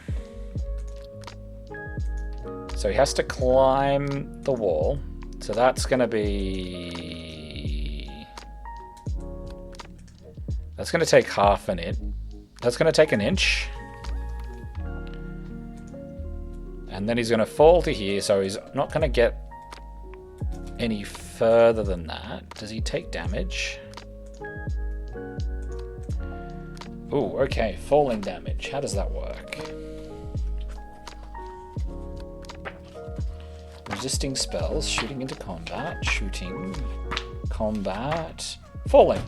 So he has to climb the wall. So that's going to be... That's going to take half an inch. That's going to take an inch. And then he's going to fall to here, so he's not going to get any further than that. Does he take damage? Ooh, okay, falling damage. How does that work? Resisting spells, shooting into combat, shooting, combat, falling.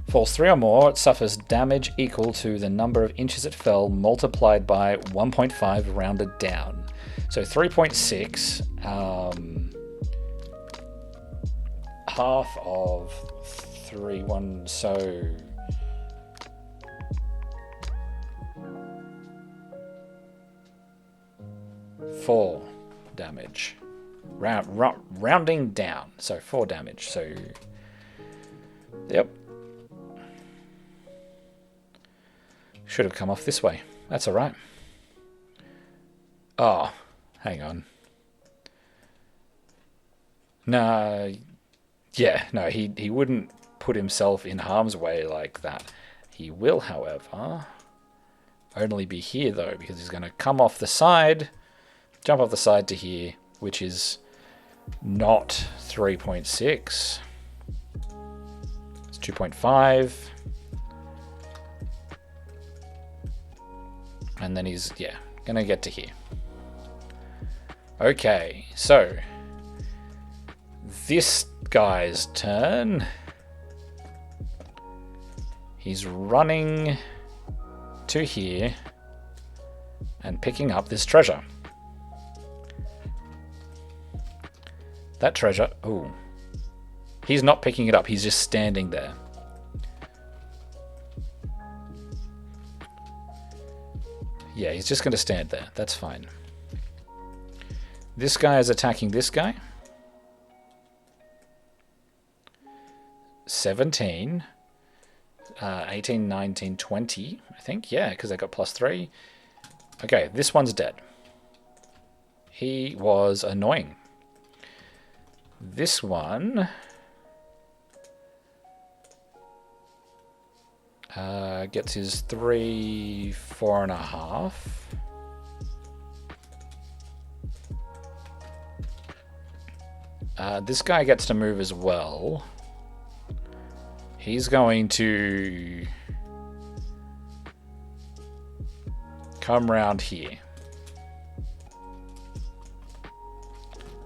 Falls 3 or more, it suffers damage equal to the number of inches it fell multiplied by 1.5 rounded down. So 3.6, half of 3, 1, so... Four damage. Rounding down, so 4 damage. So, yep. Should have come off this way. That's all right. Oh, hang on. No, yeah, no, he wouldn't put himself in harm's way like that. He will, however, only be here though, because he's going to come off the side, jump off the side to here, which is not 3.6. It's 2.5. And then he's, yeah, gonna get to here. Okay, so this guy's turn. He's running to here and picking up this treasure. That treasure, oh, he's not picking it up, he's just standing there. Yeah, he's just going to stand there, that's fine. This guy is attacking this guy. 17, 18, 19, 20, I think. Yeah, because I got +3. Okay, this one's dead. He was annoying. This one gets his 3, 4.5. This guy gets to move as well. He's going to come round here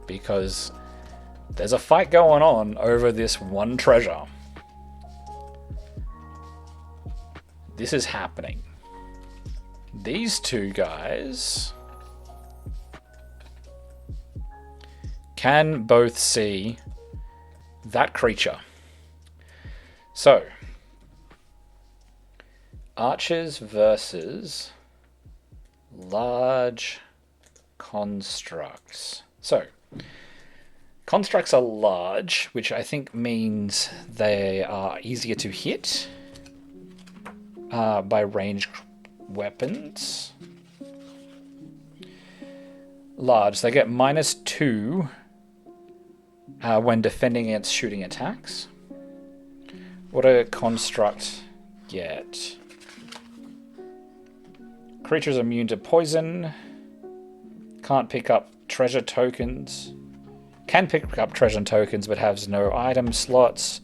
because there's a fight going on over this one treasure. This is happening. These two guys can both see that creature. So, archers versus large constructs. So, constructs are large, which I think means they are easier to hit by ranged weapons. Large, they get -2 when defending against shooting attacks. What a construct get? Creatures immune to poison. Can't pick up treasure tokens. Can pick up treasure tokens but has no item slots.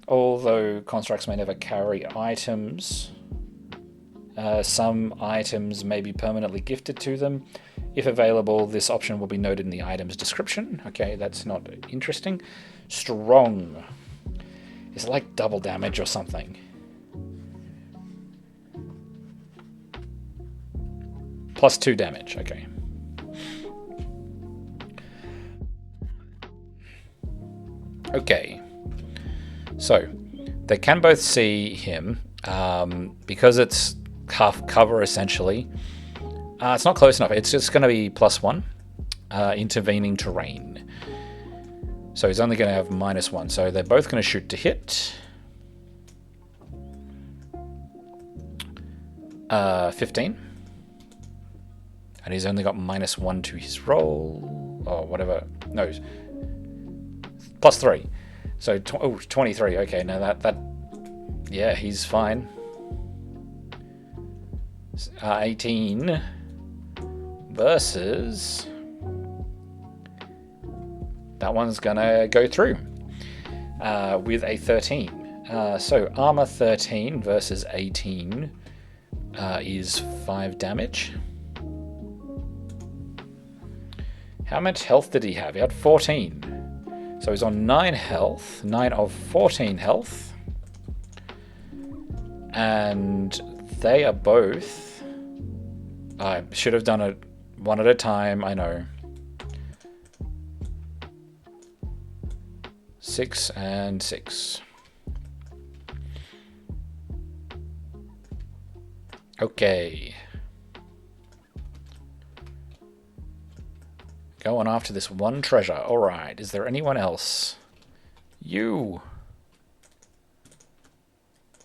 Although constructs may never carry items. Some items may be permanently gifted to them. If available, this option will be noted in the item's description. Okay, that's not interesting. Strong. Is it like double damage or something? +2 damage, okay. Okay. So, they can both see him. Because it's half cover, essentially. It's not close enough. It's just going to be +1. Intervening terrain. So he's only going to have -1. So they're both going to shoot to hit. 15. And he's only got -1 to his roll. Or whatever. No. +3. So 23. Okay, now that yeah, he's fine. 18 versus... That one's gonna go through with a 13. So armor 13 versus 18 is 5 damage. How much health did he have? He had 14. So he's on 9 health, 9 of 14 health. And they are both... I should have done it one at a time, I know. 6 and 6. Okay. Going after this one treasure. Alright, is there anyone else? You.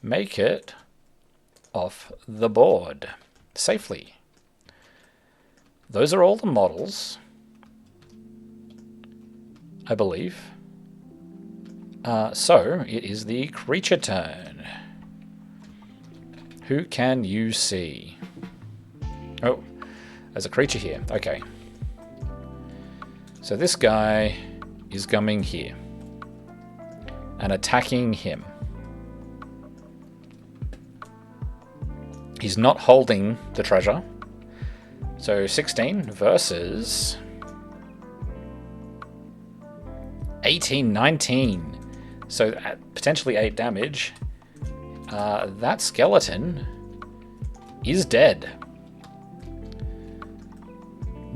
Make it off the board. Safely. Those are all the models. I believe. So, it is the creature turn. Who can you see? Oh, there's a creature here. Okay. So this guy is coming here and attacking him. He's not holding the treasure. So 16 versus 18, 19. So at potentially 8 damage. That skeleton is dead.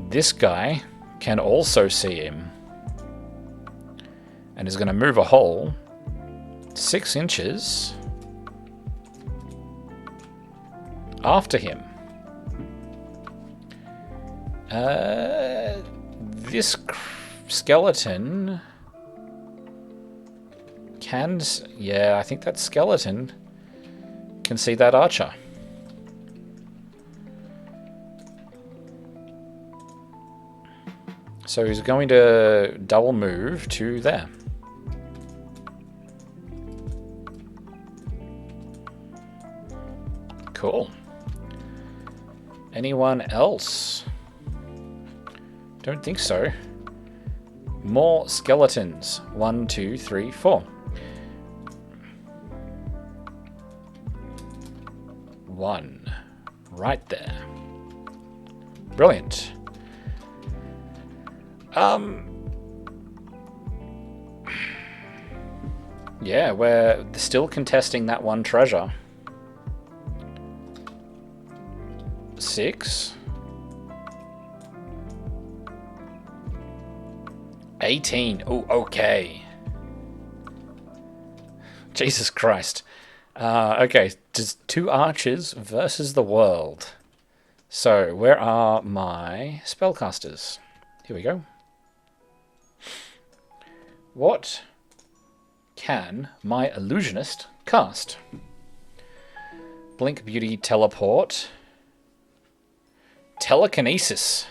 This guy can also see him and is going to move a hole 6 inches after him. This skeleton can... Yeah, I think that skeleton can see that archer. So he's going to double move to there. Cool. Anyone else? Don't think so. More skeletons. 1, 2, 3, 4. 1. Right there. Brilliant. Yeah, we're still contesting that one treasure. 6. 18. Oh, okay. Jesus Christ. Okay, just 2 archers versus the world. So, where are my spellcasters? Here we go. What can my Illusionist cast? Blink, Beauty, Teleport. Telekinesis.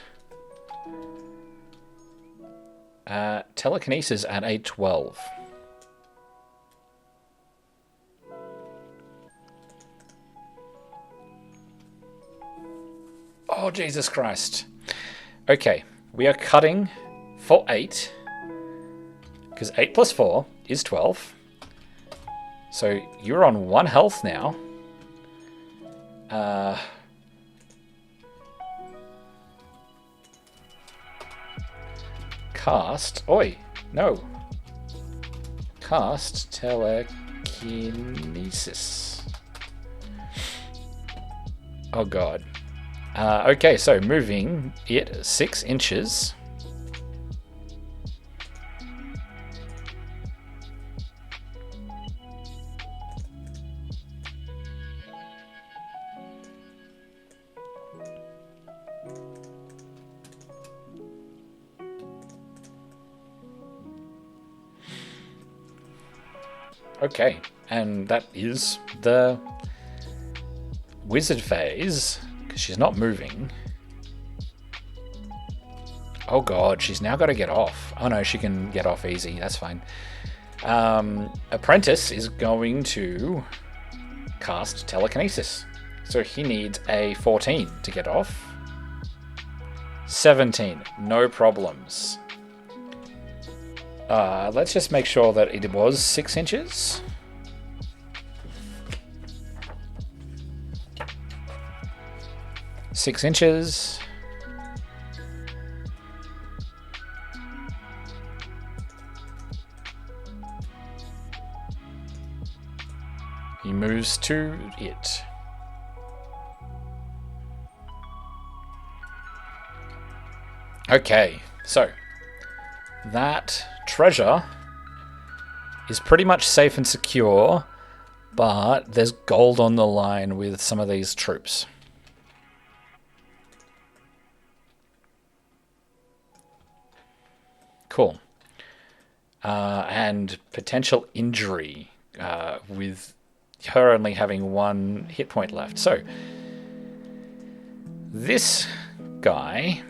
Telekinesis at a 12. Oh, Jesus Christ. Okay, we are cutting for 8. Because 8 plus 4 is 12. So you're on 1 health now. Cast... Oi! No. Cast Telekinesis. Oh god. Okay, so moving it 6 inches. Okay, and that is the wizard phase, because she's not moving. Oh god, she's now got to get off. Oh no, she can get off easy, that's fine. Apprentice is going to cast Telekinesis. So he needs a 14 to get off. 17, no problems. Let's just make sure that it was 6 inches. Six inches. He moves to it. Okay, so that treasure is pretty much safe and secure, but there's gold on the line with some of these troops. Cool. And potential injury with her only having 1 hit point left. So, this guy...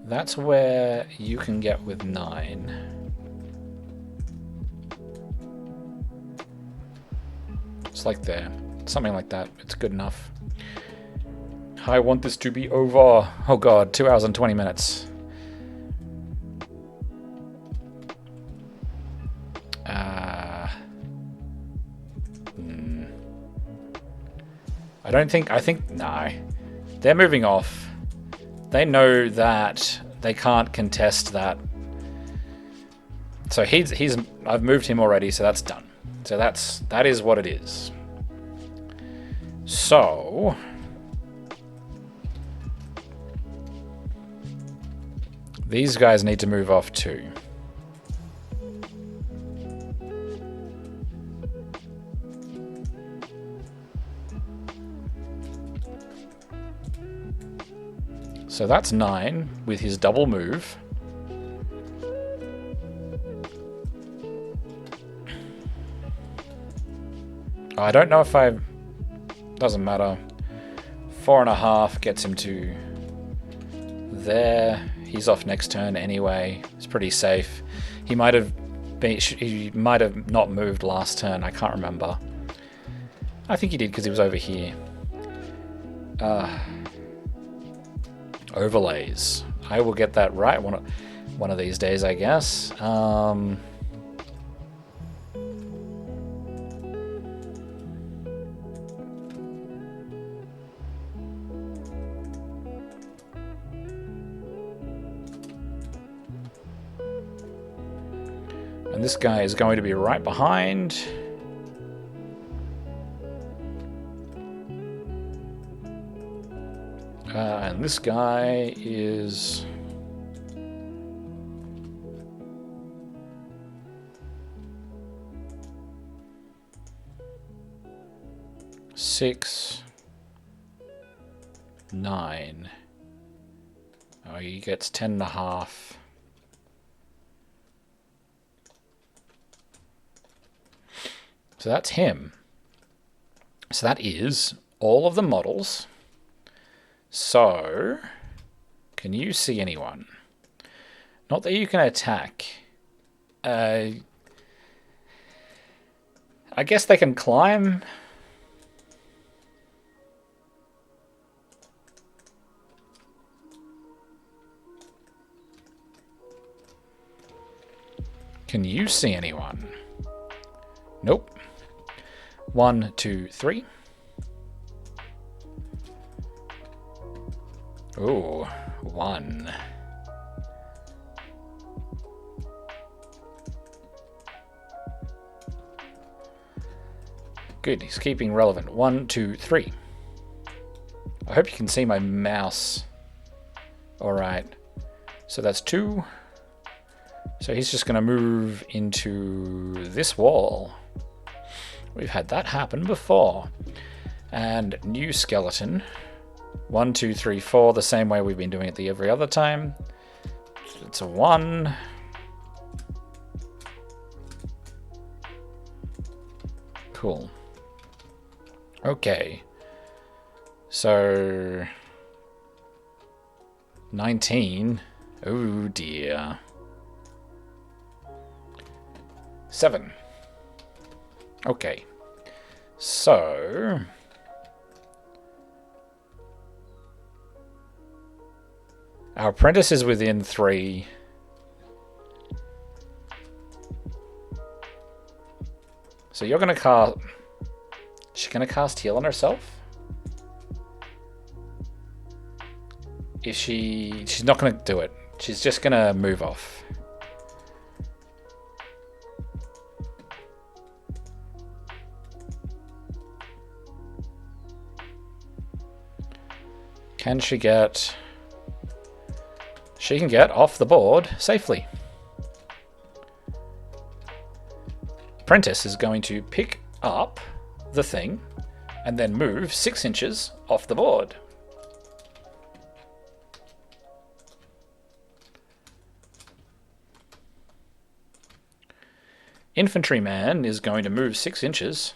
That's where you can get with 9. It's like there. Something like that. It's good enough. I want this to be over. Oh god, 2 hours and 20 minutes. I think, no. They're moving off. They know that they can't contest that. So I've moved him already, so that's done. So that is what it is. So these guys need to move off too. So that's 9 with his double move. I don't know if doesn't matter. 4.5 gets him to there. He's off next turn anyway. It's pretty safe. He might have not moved last turn. I can't remember. I think he did because he was over here. Overlays. I will get that right one of these days, I guess. And this guy is going to be right behind. And this guy is... Six, 9. Oh, he gets 10.5. So that's him. So that is all of the models. So, can you see anyone? Not that you can attack. I guess they can climb. Can you see anyone? Nope. 1, 2, 3. Ooh, 1. Good, he's keeping relevant. 1, 2, 3. I hope you can see my mouse. Alright. So that's 2. So he's just going to move into this wall. We've had that happen before. And new skeleton. 1, 2, 3, 4, the same way we've been doing it every other time. It's a 1. Cool. Okay. So 19. Oh dear. 7. Okay. So our apprentice is within 3. So you're going to cast... She's going to cast heal on herself? She's not going to do it. She's just going to move off. Can she get... She can get off the board safely. Apprentice is going to pick up the thing and then move 6 inches off the board. Infantryman is going to move 6 inches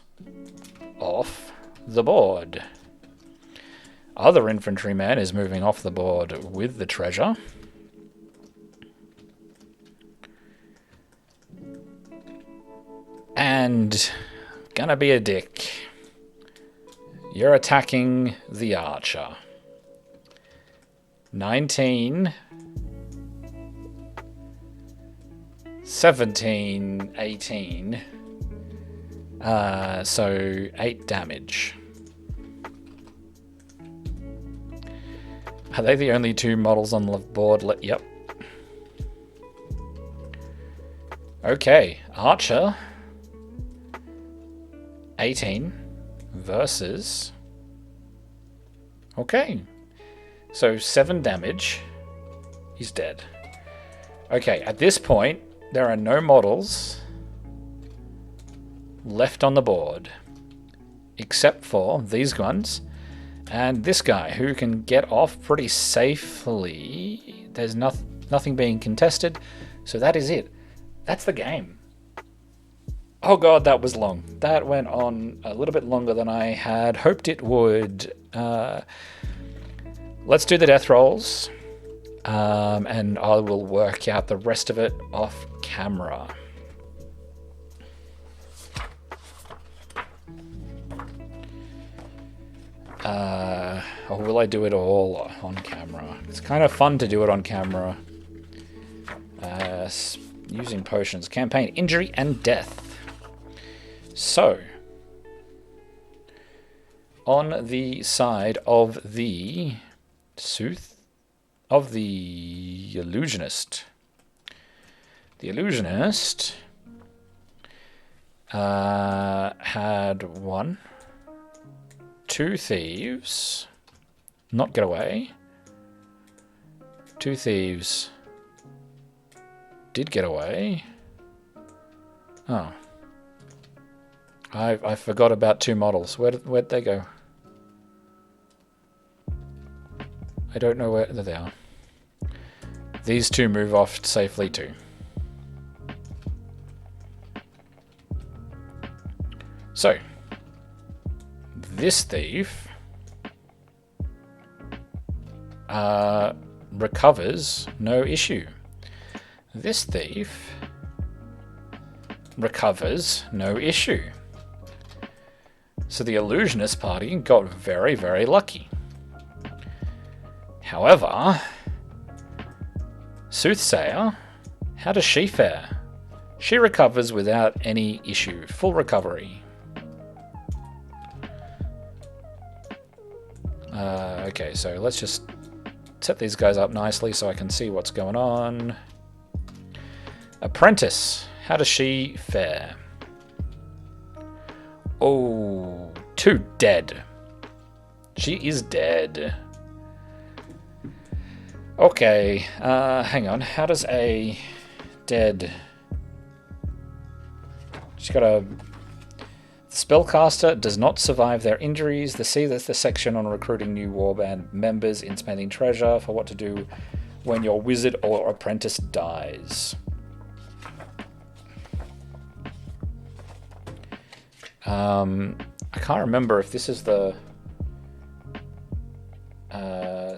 off the board. Other infantryman is moving off the board with the treasure. And gonna be a dick. You're attacking the archer. 19, 17, 18. So 8 damage. Are they the only 2 models on the board? Yep. Okay, archer. 18 versus... Okay. So 7 damage. He's dead. Okay, at this point, there are no models left on the board. Except for these ones. And this guy, who can get off pretty safely. There's nothing being contested. So that is it. That's the game. Oh god, that was long. That went on a little bit longer than I had hoped it would. Let's do the death rolls. And I will work out the rest of it off camera. Or will I do it all on camera? It's kind of fun to do it on camera. Using potions. Campaign, injury, and death. So, on the side of the Illusionist. The Illusionist had 1, 2 thieves. Not get away. 2 thieves did get away. Oh. I forgot about 2 models. Where'd they go? I don't know where they are. These 2 move off safely too. So, this thief recovers, no issue. This thief recovers, no issue. So the Illusionist party got very, very lucky. However, Soothsayer, how does she fare? She recovers without any issue, full recovery. Okay, so let's just set these guys up nicely so I can see what's going on. Apprentice, how does she fare? Oh, 2 dead. She is dead. Okay, hang on. How does a dead... She's got a... Spellcaster does not survive their injuries. That's the section on recruiting new warband members in spending treasure for what to do when your wizard or apprentice dies. I can't remember if this is the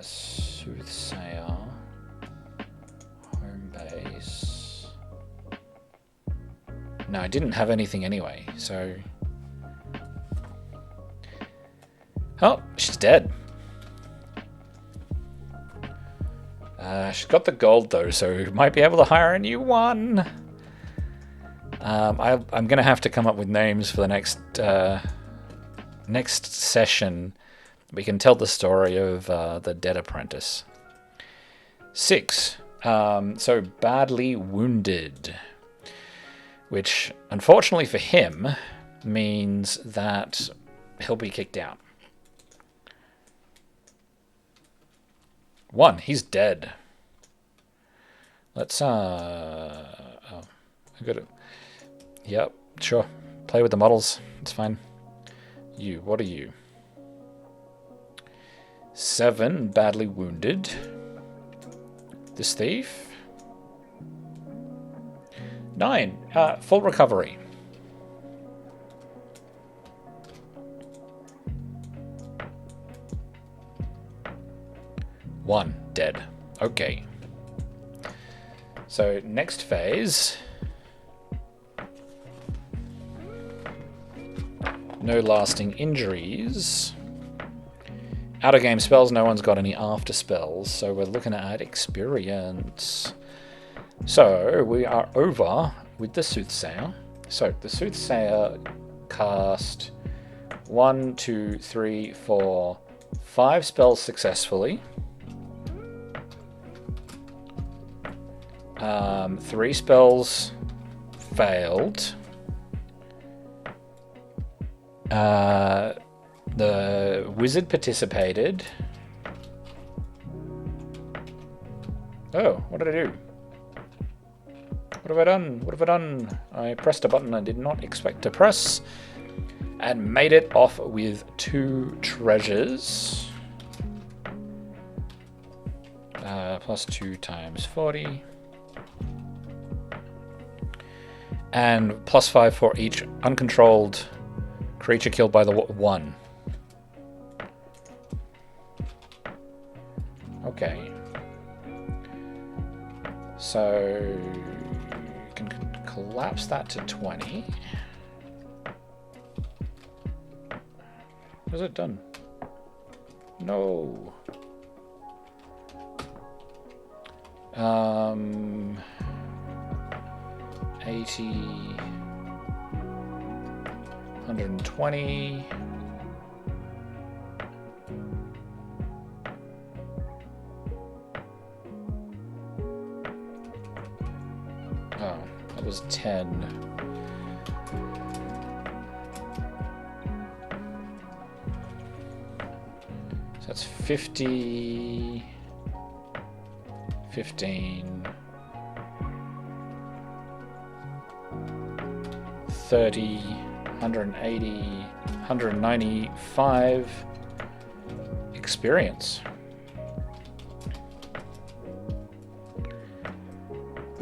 Soothsayer home base. No, I didn't have anything anyway, so... Oh, she's dead. She's got the gold though, so might be able to hire a new one. I'm going to have to come up with names for the next session. We can tell the story of the dead apprentice. 6. So badly wounded, which unfortunately for him means that he'll be kicked out. 1, he's dead. Let's I got it. Yep, sure. Play with the models. It's fine. You, what are you? 7, badly wounded. This thief. 9, full recovery. 1, dead. Okay. So, next phase. No lasting injuries. Out of game spells, no one's got any after spells, so we're looking at experience. So we are over with the Soothsayer. So the Soothsayer cast 1, 2, 3, 4, 5 spells successfully. 3 spells failed. The wizard participated. Oh, what did I do? What have I done? What have I done? I pressed a button I did not expect to press and made it off with 2 treasures. Plus 2 times 40. And plus 5 for each uncontrolled creature killed by the 1. Okay. So you can collapse that to 20. What has it done? No. 80, 120. Oh, that was 10. So that's 50, 15, 30, 180, 195 experience.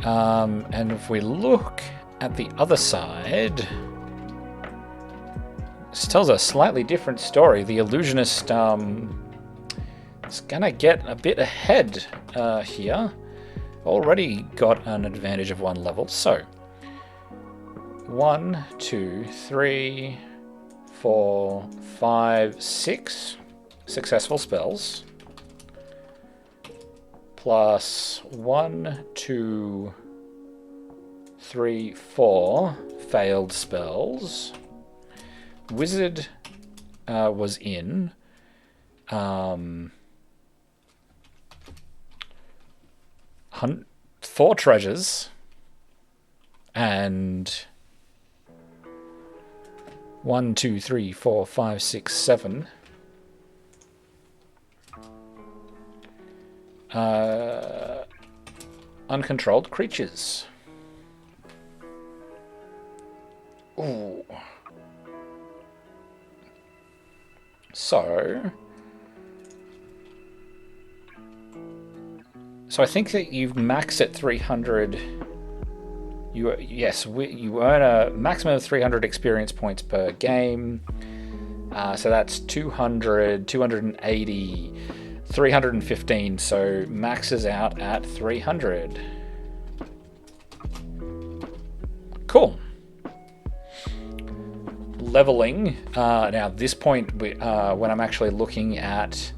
And if we look at the other side, this tells a slightly different story. The Illusionist is gonna get a bit ahead here. Already got an advantage of 1 level. So 1, 2, 3, 4, 5, 6 successful spells. Plus 1, 2, 3, 4 failed spells. Wizard was in. 4 treasures. And 1, 2, 3, 4, 5, 6, 7. Uncontrolled creatures. Ooh. So I think that you max at 300. You earn a maximum of 300 experience points per game. So that's 200, 280, 315. So maxes out at 300. Cool. Leveling. Now at this point, when I'm actually looking at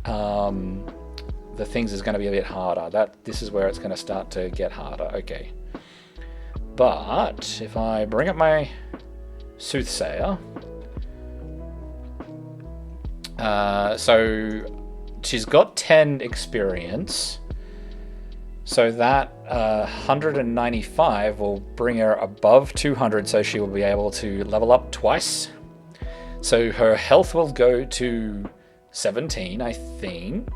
the things, is going to be a bit harder. This is where it's going to start to get harder. Okay. But if I bring up my Soothsayer, so she's got 10 experience, so that 195 will bring her above 200, so she will be able to level up twice. So her health will go to 17, I think.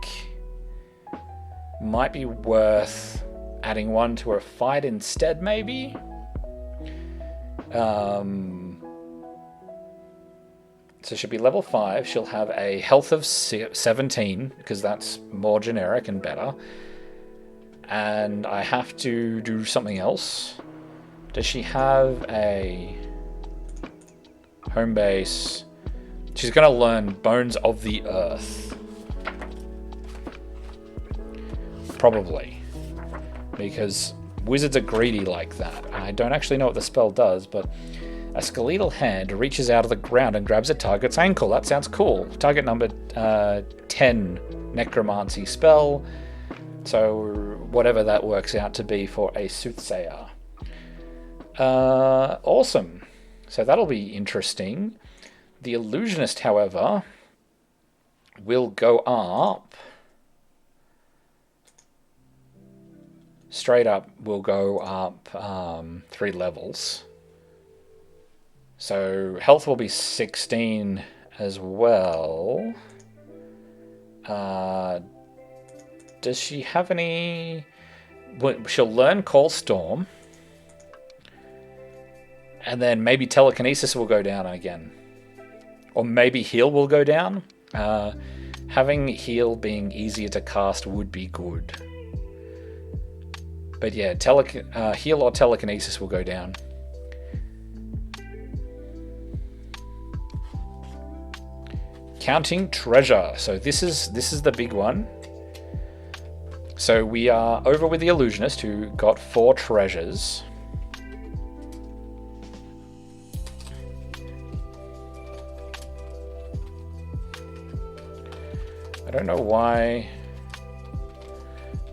Might be worth adding 1 to her fight instead, maybe. So she'll be level 5. She'll have a health of 17, because that's more generic and better. And I have to do something else. Does she have a home base? She's going to learn Bones of the Earth. Probably. Because wizards are greedy like that. I don't actually know what the spell does, but A skeletal hand reaches out of the ground and grabs a target's ankle. That sounds cool. Target number 10 necromancy spell. So whatever that works out to be for a Soothsayer. Awesome. So that'll be interesting. The Illusionist, however, will go up. Straight up will go up 3 levels. So health will be 16 as well. Does she have any... She'll learn Call Storm. And then maybe Telekinesis will go down again. Or maybe Heal will go down. Having Heal being easier to cast would be good. But yeah, Heal or Telekinesis will go down. Counting treasure. So this is the big one. So we are over with the Illusionist, who got 4 treasures. I don't know why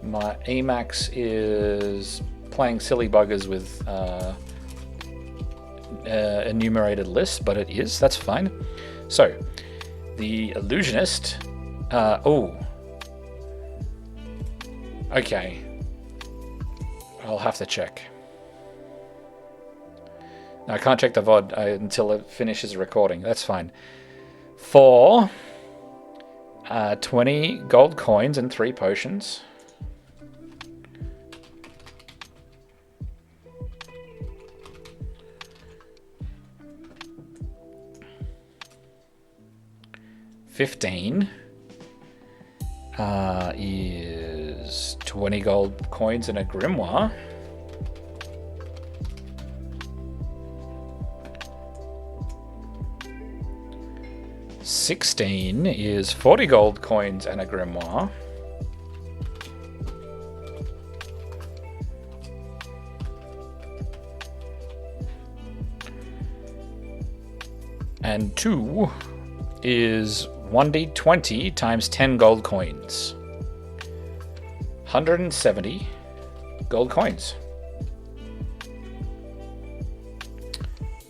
my Emacs is playing silly buggers with enumerated lists, but it is. That's fine. So, the Illusionist... Okay. I'll have to check. No, I can't check the VOD until it finishes recording. That's fine. For 20 gold coins and 3 potions. $15 is 20 gold coins and a grimoire. $16 is 40 gold coins and a grimoire. And 2 is 1d20 times 10 gold coins. 170 gold coins.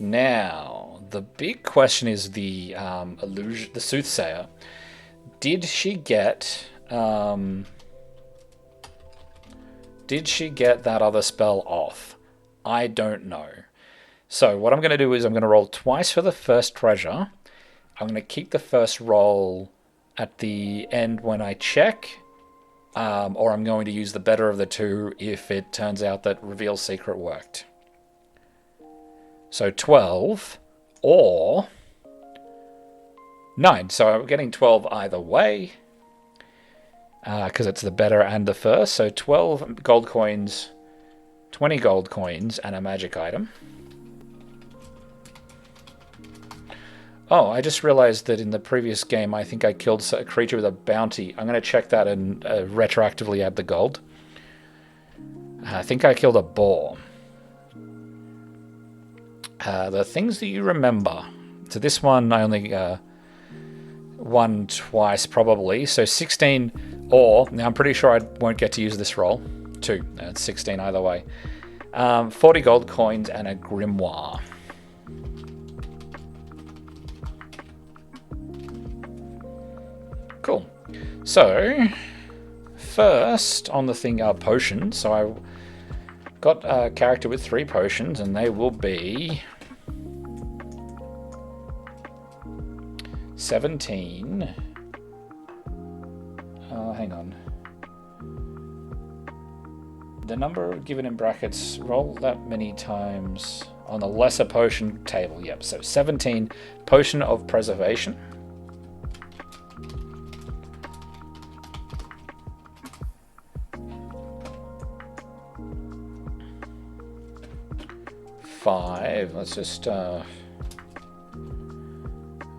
Now, the big question is the Soothsayer. Did she get that other spell off? I don't know. So what I'm going to do is I'm going to roll twice for the first treasure. I'm going to keep the first roll at the end when I check, or I'm going to use the better of the two if it turns out that Reveal Secret worked. So 12 or 9. So I'm getting 12 either way because it's the better and the first. So 12 gold coins, 20 gold coins, and a magic item. Oh, I just realized that in the previous game, I think I killed a creature with a bounty. I'm going to check that and retroactively add the gold. I think I killed a boar. The things that you remember. So this one, I only won twice, probably. So 16 or... Now, I'm pretty sure I won't get to use this roll. 2. It's 16 either way. 40 gold coins and a grimoire. Cool. So, first on the thing are potions. So I got a character with 3 potions, and they will be 17. Hang on. The number given in brackets, roll that many times on the lesser potion table. Yep, so 17 potion of preservation. Five. Let's just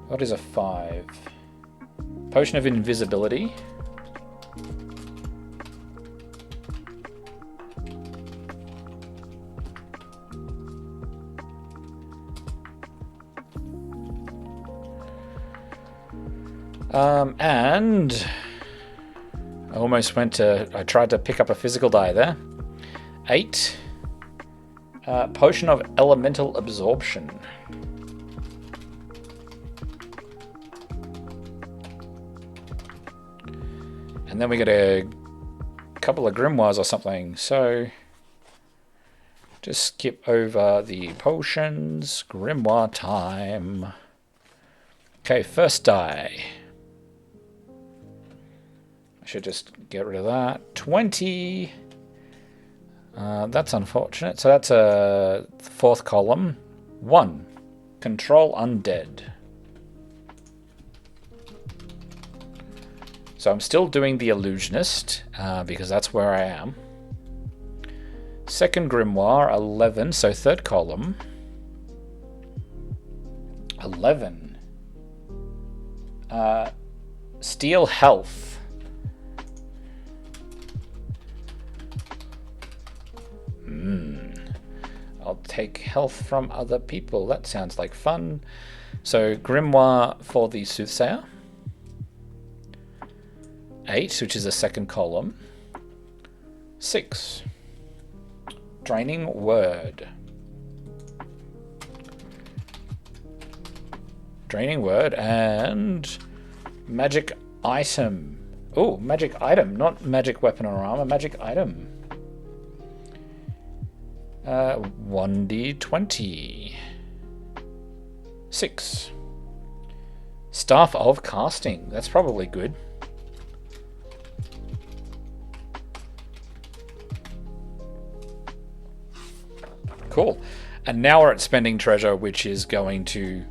what is a 5? Potion of invisibility. And I almost I tried to pick up a physical die there. 8. Potion of Elemental Absorption. And then we get a couple of grimoires or something. So just skip over the potions. Grimoire time. Okay, first die. I should just get rid of that. 20. That's unfortunate. So that's a 4th column. 1. Control Undead. So I'm still doing the Illusionist, because that's where I am. Second Grimoire, 11, so 3rd column. 11. Steal Health. I'll take health from other people. That sounds like fun. So Grimoire for the Soothsayer. 8, which is a 2nd column. 6. Draining Word. Draining Word and magic item. Oh, magic item, not magic weapon or armor, magic item. 1d20. 6. Staff of Casting. That's probably good. Cool. And now we're at spending treasure, which is going to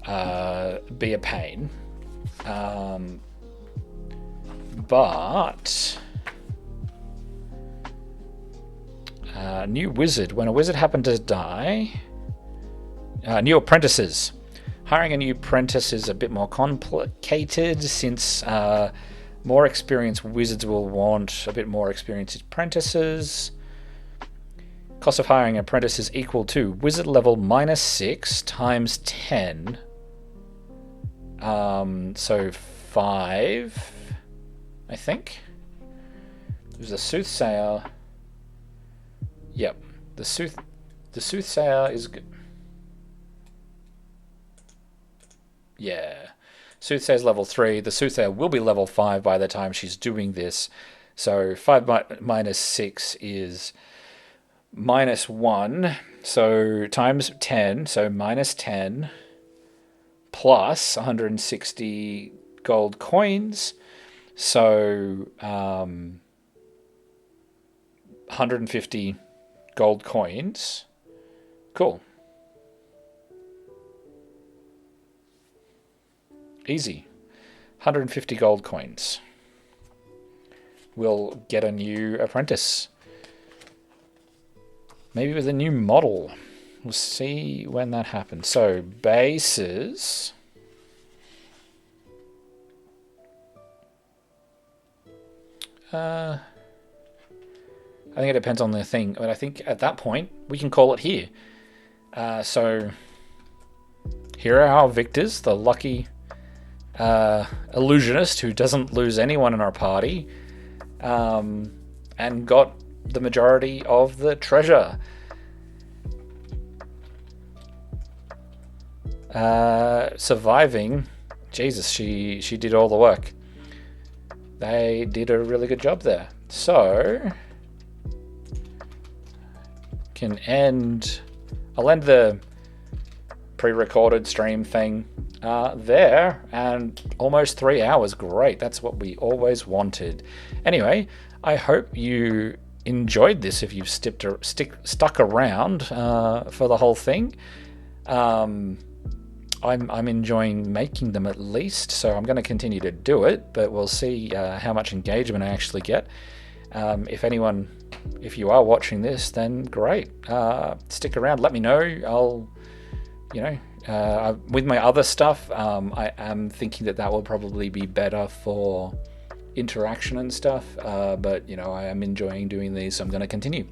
be a pain. But new wizard. When a wizard happened to die, new apprentices. Hiring a new apprentice is a bit more complicated, since more experienced wizards will want a bit more experienced apprentices. Cost of hiring an apprentice is equal to wizard level -6 times 10. So 5, I think. There's a Soothsayer. Yep, the Soothsayer is good. Yeah, Soothsayer's level 3. The Soothsayer will be level 5 by the time she's doing this. So 5 minus 6 is -1. So times 10. So minus 10 plus 160 gold coins. So 150 gold coins. Cool. Easy. 150 gold coins. We'll get a new apprentice. Maybe with a new model. We'll see when that happens. So, bases. I think it depends on the thing, but I think at that point we can call it here. So here are our victors, the lucky Illusionist who doesn't lose anyone in our party, and got the majority of the treasure. Surviving, Jesus, she did all the work. They did a really good job there. So I'll end the pre-recorded stream thing there, and almost 3 hours. Great, that's what we always wanted. Anyway, I hope you enjoyed this if you've stuck around for the whole thing. I'm enjoying making them, at least, so I'm going to continue to do it, but we'll see how much engagement I actually get. If you are watching this, then great. Stick around, let me know. With my other stuff, I am thinking that will probably be better for interaction and stuff, but I am enjoying doing these, so I'm going to continue.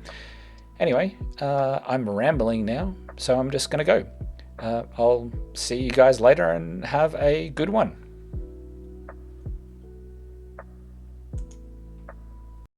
Anyway, I'm rambling now, so I'm just going to go. I'll see you guys later and have a good one.